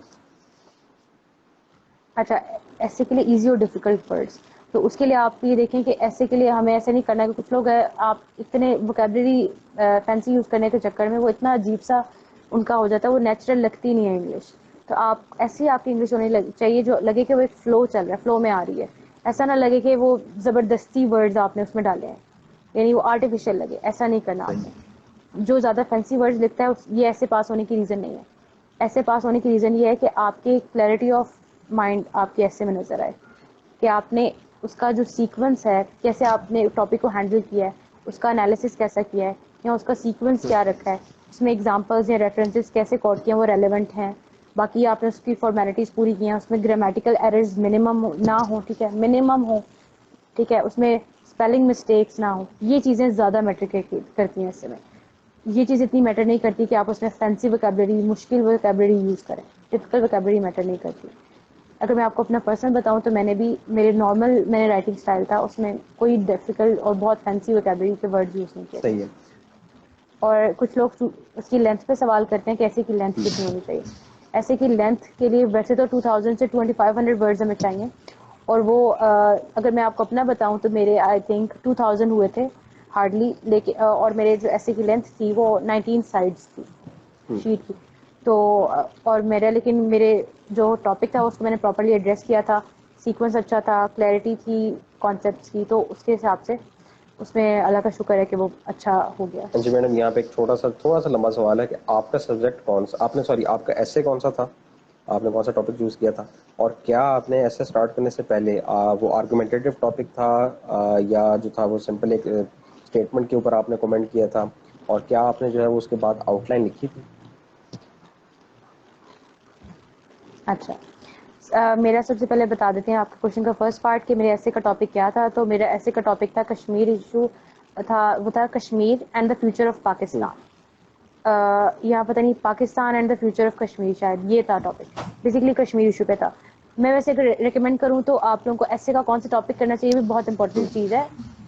اچھا, ایسے کے لیے ایزی اور ڈیفیکلٹ ورڈس, تو اس کے لیے آپ یہ دیکھیں کہ ایسے کے لیے ہمیں ایسے نہیں کرنا کہ کچھ لوگ ہیں آپ اتنے ووکیبلری فینسی یوز کرنے کے چکر میں وہ اتنا عجیب سا ان کا ہو جاتا ہے, وہ نیچرل لگتی نہیں ہے انگلش. تو آپ ایسی آپ کی انگلش ہونی چاہیے جو لگے کہ وہ ایک فلو چل رہا ہے, فلو میں آ رہی ہے. ایسا نہ لگے کہ وہ زبردستی ورڈز آپ نے اس میں ڈالے ہیں, یعنی وہ آرٹیفیشیل لگے. ایسا نہیں کرنا آپ نے. جو زیادہ فینسی ورڈز لکھتا ہے یہ ایسے پاس ہونے کی ریزن نہیں ہے. ایسے پاس ہونے کی ریزن یہ ہے کہ آپ کی کلیئرٹی آف مائنڈ آپ کے ایسے میں نظر آئے, کہ آپ نے اس کا جو سیکوینس ہے, کیسے آپ نے ٹاپک کو ہینڈل کیا ہے, اس کا انالیسس کیسا کیا ہے, یا اس کا سیکوینس کیا رکھا ہے, اس میں ایگزامپلز یا ریفرنسز کیسے کوٹ کیے ہیں وہ ریلیونٹ ہیں. باقی آپ نے اس کی فارمیلٹیز پوری کی ہیں, اس میں گرامیٹیکل ایررز منیمم نہ ہوں. ٹھیک ہے, منیمم ہو. ٹھیک ہے, اس میں اسپیلنگ مسٹیکس نہ ہوں. یہ چیزیں زیادہ میٹر کرتی ہیں اس میں. یہ چیز اتنی میٹر نہیں کرتی کہ آپ اس میں فینسی ووکیبلری, مشکل ووکیبلری یوز کریں. ٹپکل ووکیبلری میٹر نہیں کرتی. اگر میں آپ کو اپنا پرسنل بتاؤں تو میں نے بھی میرے نارمل میں نے رائٹنگ اسٹائل تھا, اس میں کوئی ڈیفیکلٹ اور بہت فینسی ووکیبلری کے ورڈ یوز نہیں کیے تھے. صحیح ہے. اور کچھ لوگ اس کی لینتھ پہ سوال کرتے ہیں کہ ایسے کی لینتھ کتنی ہونی چاہیے. ایسے کی لینتھ کے لیے ویسے تو 2000 سے 2500 ورڈز ہمیں چاہیے, اور وہ اگر میں آپ کو اپنا بتاؤں تو میرے آئی تھنک 2000 ہوئے تھے ہارڈلی. لیکن اور میرے جو ایسے کی لینتھ تھی وہ 19 سائڈس تھی شیٹ کی. تو اور لیکن میرے جو ٹاپک تھا اس کو میں نے پراپرلی ایڈریس کیا تھا, سیکوینس اچھا تھا, کلیئرٹی تھی کانسیپٹس کی, تو اس کے حساب سے اس میں اللہ کا شکر ہے کہ وہ اچھا ہو گیا. جی میڈم, یہاں پہ ایک تھوڑا سا لمبا سوال ہے کہ آپ کا سبجیکٹ کون سا, آپ کا ایسے کون سا تھا, آپ نے کون سا ٹاپک چوز کیا تھا, اور کیا آپ نے ایسے اسٹارٹ کرنے سے پہلے وہ آرگومنٹیٹیو ٹاپک تھا یا جو تھا وہ سمپل ایک اسٹیٹمنٹ کے اوپر آپ نے کمنٹ کیا تھا, اور کیا آپ نے جو ہے وہ اس کے بعد آؤٹ لائن لکھی تھی؟ اچھا, میرا سب سے پہلے بتا دیتے ہیں آپ کے کوشچن کا فرسٹ پارٹ کہ میرے ایسے کا ٹاپک کیا تھا. تو میرا ایسے کا ٹاپک تھا کشمیر ایشو تھا, وہ تھا Kashmir and the future of Pakistan. یہاں پتہ نہیں Pakistan and the future of Kashmir, شاید یہ تھا ٹاپک. بیسیکلی کشمیر ایشو پہ تھا. میں ویسے اگر ریکمینڈ کروں تو آپ لوگوں کو ایسے کا کون سا ٹاپک کرنا چاہیے, بھی بہت امپورٹنٹ چیز ہے.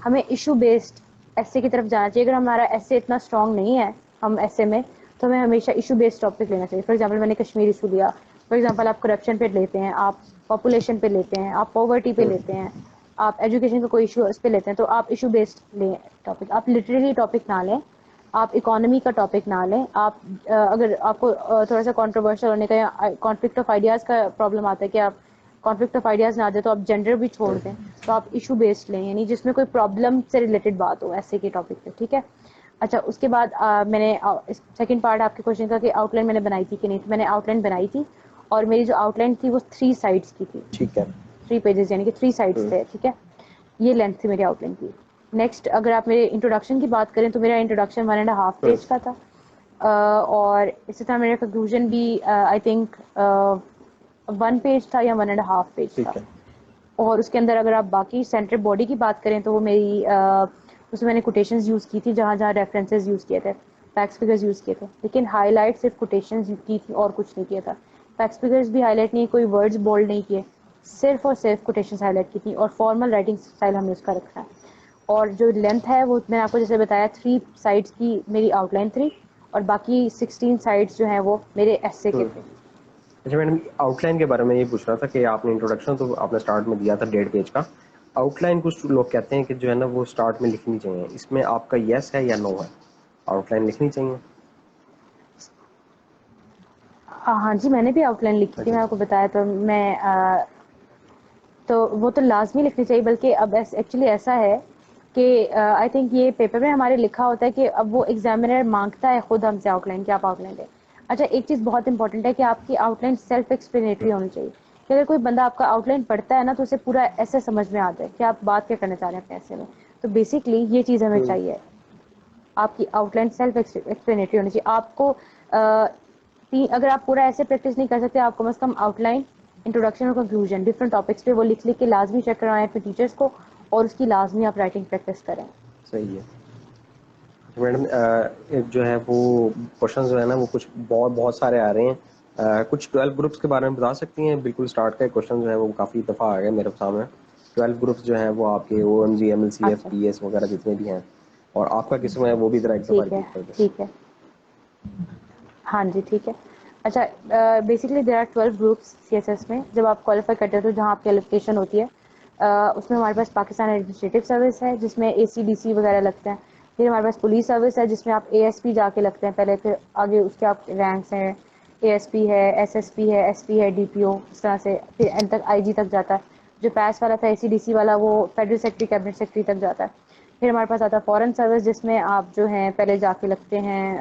ہمیں ایشو بیسڈ ایسے کی طرف جانا چاہیے. اگر ہمارا ایسے اتنا اسٹرانگ نہیں ہے ہم ایسے میں, تو ہمیں ہمیشہ ایشو بیسڈ ٹاپک لینا چاہیے. فار ایگزامپل میں نے کشمیر ایشو لیا, فار ایگزامپل آپ کرپشن پہ لیتے ہیں, آپ پاپولیشن پہ لیتے ہیں, آپ پاورٹی پہ لیتے ہیں, آپ ایجوکیشن کا کوئی ایشو اس پہ لیتے ہیں, تو آپ ایشو بیسڈ لیں ٹاپک. آپ لٹریلی ٹاپک نہ لیں, آپ اکانومی کا ٹاپک نہ لیں. آپ اگر آپ کو تھوڑا سا کنٹروورشل ہونے کا یا کانفلکٹ آف آئیڈیاز کا پرابلم آتا ہے کہ آپ کانفلکٹ آف آئیڈیاز نہ دیں, تو آپ جینڈر بھی چھوڑ دیں, تو آپ ایشو بیسڈ لیں, یعنی جس میں کوئی پرابلم سے ریلیٹڈ بات ہو ایسے کے ٹاپک پہ. ٹھیک ہے. اچھا, اس کے بعد میں نے سیکنڈ پارٹ آپ کے کوشچن کا کہ آؤٹ لائن میں نے بنائی تھی کہ نہیں, تو میں نے آؤٹ لائن بنائی تھی, اور میری جو آؤٹ لائن تھی وہ 3 سائڈس کی تھی. ٹھیک ہے. 3 پیجز یعنی کہ 3 سائڈس تھے. ٹھیک ہے, یہ لینتھ تھی میری آؤٹ لائن کی. نیکسٹ اگر آپ میرے انٹروڈکشن کی بات کریں تو میرا انٹروڈکشن 1.5 پیج کا تھا, اور اسی طرح میرا کنکلوژن بھی آئی تھنک 1 پیج تھا یا 1.5 پیج تھا. ٹھیک ہے. اور اس کے اندر اگر آپ باقی سینٹر باڈی کی بات کریں تو وہ میری اس میں نے کوٹیشنز یوز کی تھی جہاں جہاں ریفرنسز یوز کیے تھے. فیکس فگرز یوز کیے تھے، لیکن ہائی لائٹ صرف کوٹیشنز کی تھی اور کچھ نہیں کیا تھا. فیکس فگرز بھی ہائی لائٹ نہیں، کوئی ورڈز بولڈ نہیں کیے، صرف اور صرف کوٹیشنز ہائی لائٹ کی تھی. اور فارمل رائٹنگ اسٹائل ہم نے اس کا رکھا ہے. اور جو لینتھ ہے وہ میں نے آپ کو جیسے بتایا 3 سائڈس کی میری آؤٹ لائن 3 اور باقی 16 سائڈس جو ہیں وہ میرے ایسے کے تھے. اچھا میڈم، آؤٹ لائن کے بارے میں یہ پوچھ رہا تھا کہ آپ نے انٹروڈکشن تو آپ نے اسٹارٹ میں دیا تھا 1.5 پیج کا، آؤٹ لائن کچھ لوگ کہتے ہیں کہ جو ہے نا وہ اسٹارٹ میں لکھنی چاہیے، اس میں آپ کا یس ہے یا نو ہے؟ آؤٹ لائن لکھنی چاہیے؟ ہاں جی، میں نے بھی آؤٹ لائن لکھی تھی، میں آپ کو بتایا تو میں تو وہ تو لازمی لکھنی چاہیے. بلکہ اب ایکچولی ایسا ہے کہ آئی تھنک یہ پیپر میں ہمارے لکھا ہوتا ہے کہ اب وہ ایگزامینر مانگتا ہے خود ہم سے آؤٹ لائن کہ آپ آؤٹ لائن دیں. اچھا ایک چیز بہت امپورٹنٹ ہے کہ آپ کی آؤٹ لائن سیلف ایکسپلینیٹری ہونی چاہیے. کہ اگر کوئی بندہ آپ کا آؤٹ لائن پڑھتا ہے نا تو اسے پورا ایسے سمجھ میں آتا ہے کہ آپ بات کیا کرنا چاہ رہے ہیں اپنے ایسے میں. تو بیسکلی یہ چیز ہمیں چاہیے، آپ کی آؤٹ لائن سیلف ایکسپلینیٹری ہونی چاہیے. آپ کو اگر آپ پورا ایسے پریکٹس نہیں کر سکتے، آپ کم از کم آؤٹ لائن، انٹروڈکشن اور کنکلوژن ڈفرنٹ ٹاپکس پہ وہ لکھ کے لازمی چیک کروائیں اپنے ٹیچرس کو، اور اس کی لازمی آپ رائٹنگ پریکٹس کریں. صحیح ہے میڈم. جو ہے وہ کوشچنز جو ہے نا وہ کچھ بہت سارے آ رہے ہیں. کچھ 12 گروپس کے بارے میں بتا سکتی ہیں؟ بالکل اسٹارٹ کا کوشچن جو ہے وہ کافی دفعہ آ گئے میرے سامنے. 12 گروپس جو ہیں وہ آپ کے O M G, M L C F, اچھا پی ایس وغیرہ جتنے بھی ہیں، اور آپ کا قسم ہے وہ بھی ذرا ایک دفعہ ٹھیک ہے، ریپیٹ کر دیں. ٹھیک ہے، ہاں جی ٹھیک ہے. اچھا basically there are 12 groups C S S میں. جب آپ کوالیفائی کرتے ہو تو جہاں آپ کی ایلوکیشن ہوتی ہے اس میں ہمارے پاس پاکستان ایڈمنسٹریٹو سروس ہے جس میں اے سی ڈی سی وغیرہ لگتے ہیں. پھر ہمارے پاس پولیس سروس ہے جس میں آپ اے ایس پی جا کے لگتے ہیں پہلے، پھر آگے اس کے آپ رینکس ہیں، اے ایس پی ہے، ایس پی ہے، ایس پی ہے، ڈی پی او، اس طرح سے پھر این تک آئی جی تک جاتا ہے. جو پیس والا تھا اے سی ڈی سی والا وہ فیڈرل سیکرٹری، کیبنٹ سیکرٹری تک جاتا ہے. پھر ہمارے پاس آتا ہے فورن سروس جس میں آپ جو ہیں پہلے جا کے لگتے ہیں،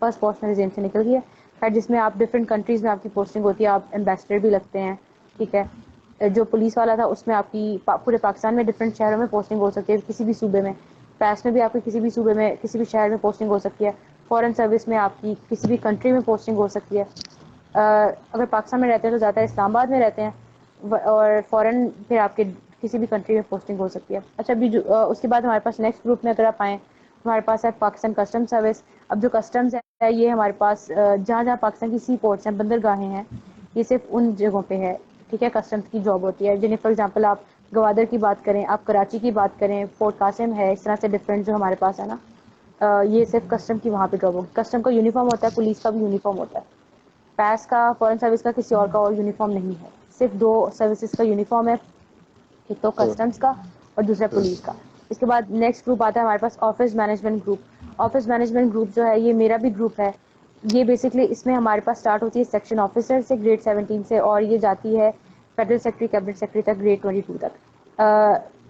فرسٹ پوسٹ میں ریزیم سے نکل گئی ہے، پھر جس میں آپ ڈفرینٹ کنٹریز میں آپ کی پوسٹنگ ہوتی ہے، آپ ایمبیسڈر بھی لگتے ہیں. ٹھیک ہے. جو پولیس والا تھا اس میں آپ کی پورے پاکستان میں ڈفرینٹ شہروں میں پوسٹنگ ہو سکتی ہے، کسی بھی صوبے میں. پیس میں بھی آپ کی کسی بھی صوبے میں کسی بھی شہر میں پوسٹنگ ہو سکتی ہے. فورن سروس میں آپ کی کسی بھی کنٹری میں پوسٹنگ ہو سکتی ہے. اگر پاکستان میں رہتے ہیں تو زیادہ اسلام آباد میں رہتے ہیں، اور فورن پھر آپ کے کسی بھی کنٹری میں پوسٹنگ ہو سکتی ہے. اچھا ابھی اس کے بعد ہمارے پاس نیکسٹ گروپ میں اگر آپ آئیں، ہمارے پاس ہے پاکستان کسٹم سروس. اب جو کسٹمز ہے یہ ہمارے پاس جہاں جہاں پاکستان کی سی پورٹس ہیں، بندرگاہیں ہیں، یہ صرف ان جگہوں پہ ہے. ٹھیک ہے. کسٹمز کی جاب ہوتی ہے، جنہیں فار ایگزامپل آپ گوادر کی بات کریں، آپ کراچی کی بات کریں، پورٹ قاسم ہے، اس طرح سے ڈفرینٹ جو ہمارے پاس ہے نا، یہ صرف کسٹم کی وہاں پہ جاب ہوگی. کسٹم کا یونیفارم ہوتا ہے، پولیس کا بھی یونیفارم ہوتا ہے. پیس کا، فورن سروس کا کسی اور کا اور یونیفارم نہیں ہے. صرف 2 سروسز کا یونیفارم ہے، ایک تو کسٹمز کا اور دوسرا پولیس کا. اس کے بعد نیکسٹ گروپ آتا ہے ہمارے پاس office management group. Office management group جو ہے یہ میرا بھی گروپ ہے. یہ بیسکلی اس میں ہمارے پاس اسٹارٹ ہوتی ہے سیکشن آفیسر سے گریڈ 17 سے، اور یہ جاتی ہے فیڈرل سیکرٹری، کیبنٹ سیکرٹری تک گریڈ 22 تک.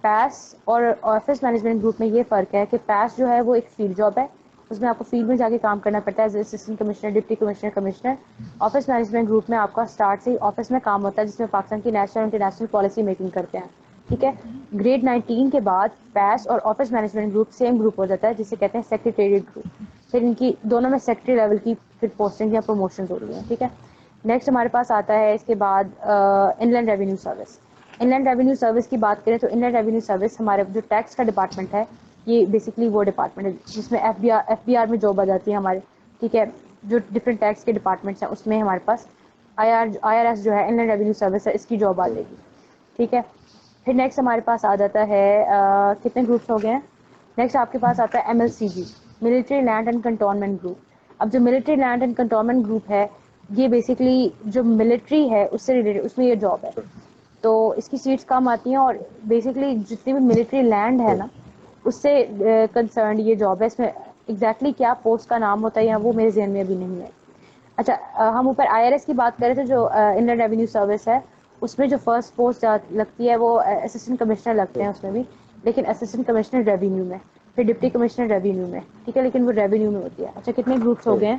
پیس اور آفس مینجمنٹ گروپ میں یہ فرق ہے کہ پیس جو ہے وہ ایک فیلڈ جاب ہے، اس میں آپ کو فیلڈ میں جا کے کام کرنا پڑتا ہے، assistant commissioner, deputy commissioner, commissioner. Office management group میں آپ کا اسٹارٹ سے ہی آفس میں کام ہوتا ہے، جس میں پاکستان کی نیشنل اور انٹرنیشنل پالیسی میکنگ کرتے ہیں. ٹھیک ہے. گریڈ 19 کے بعد پیس اور office management group same group ہو جاتا ہے جسے کہتے ہیں سیکریٹریٹ گروپ. پھر ان کی دونوں میں سیکٹری لیول کی پھر پوسٹنگ یا پروموشنز ہوتی ہیں. ٹھیک ہے. نیکسٹ ہمارے پاس آتا ہے اس کے بعد ان لینڈ ریونیو سروس. ان لینڈ ریونیو سروس کی بات کریں تو ان لینڈ ریونیو سروس ہمارے جو ٹیکس کا ڈپارٹمنٹ ہے، یہ بیسکلی وہ ڈپارٹمنٹ ہے جس میں ایف بی آر میں جاب آ جاتی ہے ہمارے. ٹھیک ہے. جو ڈفرینٹ ٹیکس کے ڈپارٹمنٹس ہیں اس میں ہمارے پاس آئی آر ایس جو ہے، ان لینڈ ریونیو سروس ہے، اس کی جاب آ جائے گی. ٹھیک ہے. پھر نیکسٹ ہمارے پاس آ جاتا ہے کتنے گروپس ہو گئے ہیں. نیکسٹ آپ کے پاس آتا ہے M L C G, military land and cantonment group. اب جو military land and cantonment group ہے یہ بیسکلی جو ملٹری ہے اس سے ریلیٹڈ، اس میں یہ جاب ہے. تو اس کی سیٹس کم آتی ہیں، اور بیسکلی جتنی بھی ملٹری لینڈ ہے نا اس سے کنسرنڈ یہ جاب ہے. اس میں ایگزیکٹلی کیا پوسٹ کا نام ہوتا ہے یا وہ میرے ذہن میں ابھی نہیں ہے. اچھا ہم اوپر آئی آر ایس کی بات کریں تو جو انڈین ریونیو سروس ہے اس میں جو فرسٹ پوسٹ لگتی ہے وہ اسسٹنٹ کمشنر لگتے ہیں اس میں بھی، لیکن اسسٹنٹ کمشنر ریونیو میں، پھر ڈپٹی کمشنر ریونیو میں. ٹھیک ہے. لیکن وہ ریونیو میں ہوتی ہے. اچھا کتنے گروپس ہو گئے ہیں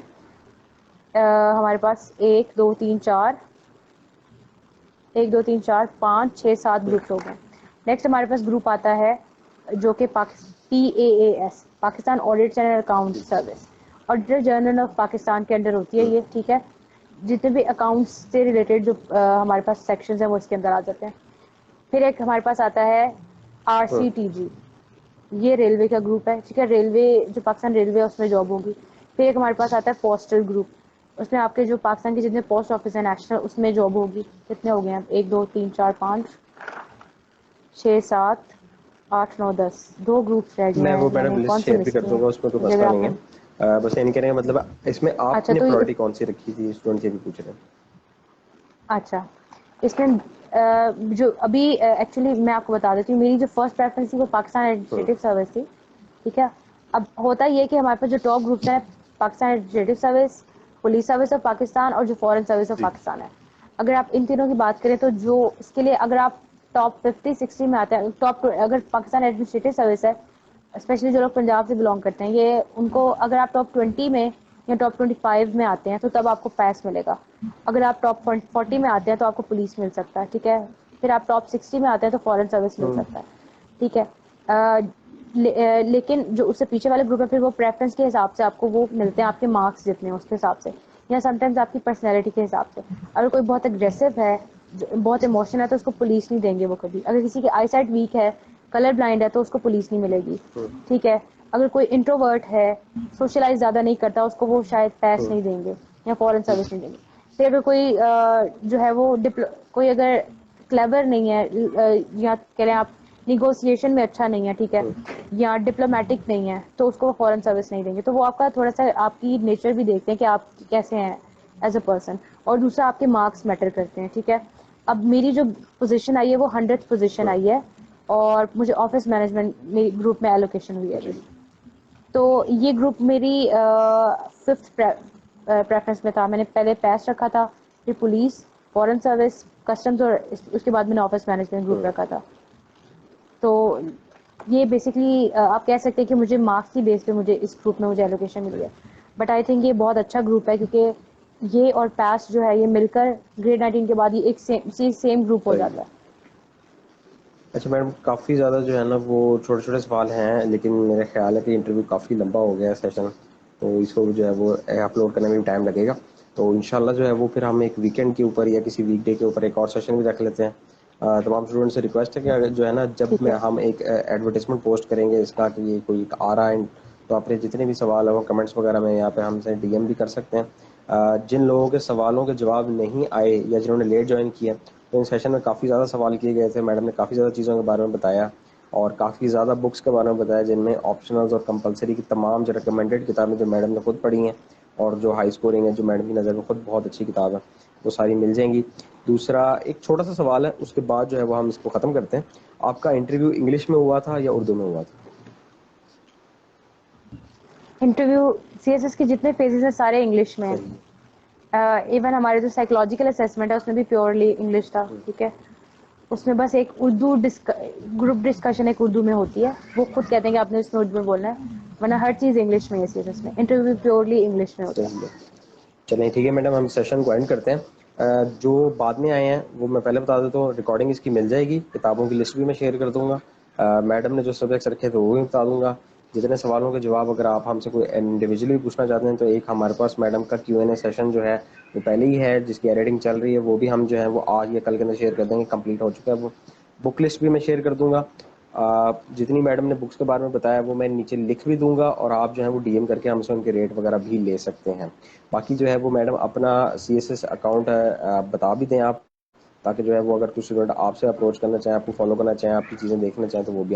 ہمارے پاس؟ 1 2 3 4 1 2 3 4 5 6 7 گروپس ہو گئے. نیکسٹ ہمارے پاس گروپ آتا ہے جو کہ P A A S, Pakistan audit and account service. Auditor general of Pakistan کے انڈر ہوتی ہے یہ. ٹھیک ہے. جتنے بھی اکاؤنٹس سے ریلیٹڈ جو ہمارے پاس سیکشنز ہیں وہ اس کے اندر آ جاتے ہیں. پھر ایک ہمارے پاس آتا ہے آر سی ٹی جی. یہ ریلوے کا گروپ ہے, ٹھیک ہے, ریلوے جو پاکستان ریلوے ہے اس میں جاب ہوگی. پھر ایک ہمارے پاس آتا ہے پوسٹل گروپ, اس میں آپ کے جو پاکستان کے جتنے پوسٹ آفس ہیں نیشنل, اس میں جاب ہوگی. کتنے ہو گئے ہیں؟ 1 2 3 4 5 6 7 8 9 10, 2 گروپس رہ گئے میں وہ ہیں, میں میڈم نے لسٹ کون سے شیئر بھی مس کر کیے دوں ہیں گا, اس میں کوئی مجھے مسئلہ اگر آپ نہیں نے. ہے. بس یہ کہنے کا مطلب اس میں آپ اچھا نے تو پرائورٹی کون سی رکھی تھی, اسٹوڈنٹ سے بھی پوچھ رہے ہیں. اچھا اس میں جو ابھی ایکچولی میں آپ کو بتا دیتی ہوں, میری جو فرسٹ پریفرنس تھی وہ پاکستان ایڈمنسٹریٹو سروس تھی, ٹھیک ہے. اب ہوتا یہ کہ ہمارے پاس جو ٹاپ گروپس ہیں Pakistan administrative service, police service of Pakistan اور جو فورن سروس آف جی پاکستان ہے. اگر آپ ان تینوں کی بات کریں تو جو اس کے لیے اگر آپ ٹاپ 50-60 میں آتے ہیں, ٹاپ اگر پاکستان ایڈمنسٹریٹو سروس ہے, اسپیشلی جو لوگ پنجاب سے بلانگ کرتے ہیں, یہ ان کو اگر آپ ٹاپ 20 میں یا ٹاپ 25 میں آتے ہیں تو تب آپ کو پیس ملے گا. اگر آپ ٹاپ 40 میں آتے ہیں تو آپ کو پولیس مل سکتا ہے, ٹھیک ہے. پھر آپ ٹاپ 60 میں آتے ہیں تو فورن سروس مل سکتا ہے, ٹھیک ہے. لیکن جو اس سے پیچھے والے گروپ ہے پھر وہ پریفرنس کے حساب سے آپ کو وہ ملتے ہیں, آپ کے مارکس جتنے ہیں اس کے حساب سے, یا سم ٹائمز آپ کی پرسنالٹی کے حساب سے. اگر کوئی بہت اگریسو ہے, بہت ایموشنل ہے, تو اس کو پولیس نہیں دیں گے وہ کبھی. اگر کسی کی آئی سائٹ ویک ہے, کلر بلائنڈ ہے, تو اس کو پولیس نہیں ملے گی, ٹھیک ہے. اگر کوئی انٹروورٹ ہے, سوشلائز زیادہ نہیں کرتا, اس کو وہ شاید پیس نہیں دیں گے یا فورن سروس نہیں دیں گے. پھر اگر کوئی جو ہے وہ کوئی اگر کلیور نہیں ہے, یا کہہ لیں آپ نیگوسیشن میں اچھا نہیں ہے, ٹھیک ہے, یا ڈپلومیٹک نہیں ہے, تو اس کو فورن سروس نہیں دیں گے. تو وہ آپ کا تھوڑا سا آپ کی نیچر بھی دیکھتے ہیں کہ آپ کیسے ہیں ایز اے پرسن, اور دوسرا آپ کے مارکس میٹر کرتے ہیں, ٹھیک ہے. اب میری جو پوزیشن آئی ہے وہ 100th پوزیشن آئی ہے, اور مجھے آفس مینجمنٹ میری گروپ میں ایلوکیشن ہوئی ہے ابھی. تو یہ گروپ میری 5th پریفرنس میں تھا. میں نے پہلے پیس رکھا تھا, پھر پولیس, فورن سروس, کسٹمز, اور اس کے بعد میں نے آفس مینجمنٹ گروپ رکھا تھا. تو یہ بیسکلی آپ کہہ سکتے ہیں کہ مجھے مارکس کی بیس پہ مجھے اس گروپ میں مجھے ایلوکیشن ملی ہے. بٹ آئی تھنک یہ بہت اچھا گروپ ہے, کیونکہ یہ اور پیس جو ہے یہ مل کر گریڈ 19 کے بعد یہ ایک سیم گروپ ہو صحیح ہے. جاتا ہے. اچھا میڈم, کافی زیادہ جو ہے نا وہ چھوٹے چھوٹے سوال ہیں, لیکن میرا خیال ہے کہ انٹرویو کافی لمبا ہو گیا ہے سیشن, تو اس کو جو ہے وہ اپلوڈ کرنے میں بھی ٹائم لگے گا. تو انشاءاللہ جو ہے وہ پھر ہم ایک ویکینڈ کے اوپر یا کسی ویک ڈے کے اوپر ایک اور سیشن بھی رکھ لیتے ہیں. تمام اسٹوڈنٹ سے ریکویسٹ ہے کہ جو ہے نا جب ٹھیک میں ہے, ہم ایک ایڈورٹیزمنٹ پوسٹ کریں گے اس کا کہ یہ کوئی آ رہا ہے, تو آپ نے جتنے بھی سوال ہیں وہ کمنٹس وغیرہ میں یہاں پہ ہم سے ڈی ایم بھی کر سکتے ہیں. جن لوگوں کے سوالوں کے جواب نہیں آئے یا جنہوں نے لیٹ جوائن کیا, تو ان سیشن میں کافی زیادہ سوال کیے گئے تھے, میڈم نے کافی زیادہ چیزوں کے بارے میں بتایا, اور کافی زیادہ بکس کے بارے میں بتایا, جن میں آپشنلز اور کمپلسری کی تمام جو ریکمنڈیڈ کتابیں جو میڈم نے خود پڑھی ہیں, اور جو ہائی اسکورنگ ہے جو میڈم کی نظر میں خود بہت اچھی کتاب ہے, وہ ساری مل جائیں گی. دوسرا ایک چھوٹا سا سوال ہے, اس کے بعد جو ہے وہ ہم اس کو ختم کرتے ہیں. آپ کا انٹرویو انگلش میں ہوا تھا یا اردو میں ہوا تھا؟ انٹرویو سی ایس ایس کے جتنے فیزز ہیں سارے انگلش میں ہیں. صحیح. ایون ہمارے جو سائیکولوجیکل اسیسمنٹ ہے اس میں بھی پیورلی انگلش تھا, ٹھیک ہے. اس میں بس ایک اردو گروپ ڈسکشن ایک اردو میں ہوتی ہے, وہ خود کہتے ہیں کہ آپ نے اس میں اردو میں بولنا ہے, ورنہ ہر چیز انگلش میں ہے سی ایس ایس میں. انٹرویو پیورلی انگلش میں ہوتا ہے. صحیح ہے. چلیں ٹھیک ہے میڈم, ہم سیشن کو اینڈ کرتے ہیں. جو بعد میں آئے ہیں وہ میں پہلے بتا دیتا ہوں, ریکارڈنگ اس کی مل جائے گی, کتابوں کی لسٹ بھی میں شیئر کر دوں گا. میڈم نے جو سبجیکٹس رکھے تھے وہ بھی بتا دوں گا. جتنے سوالوں کے جواب اگر آپ ہم سے کوئی انڈیویجولی پوچھنا چاہتے ہیں, تو ایک ہمارے پاس میڈم کا کیو این اے سیشن جو ہے وہ پہلے ہی ہے, جس کی ایڈیٹنگ چل رہی ہے, وہ بھی ہم جو ہے وہ آج یا کل کے اندر شیئر کر دیں گے, کمپلیٹ ہو چکا ہے وہ. بک لسٹ بھی میں شیئر کر دوں گا. جتنی میڈم نے بکس کے بارے میں بتایا وہ میں نیچے لکھ بھی دوں گا, اور آپ جو ہے وہ ڈی ایم کر کے ہم سے ان کے ریٹ وغیرہ بھی لے سکتے ہیں. باقی جو ہے وہ میڈم اپنا سی ایس ایس اکاؤنٹ ہے بتا بھی دیں آپ, تاکہ جو ہے وہ اگر کچھ اسٹوڈنٹ آپ سے اپروچ کرنا چاہیں, آپ کو فالو کرنا چاہیں, آپ کی چیزیں دیکھنا چاہیں, تو وہ بھی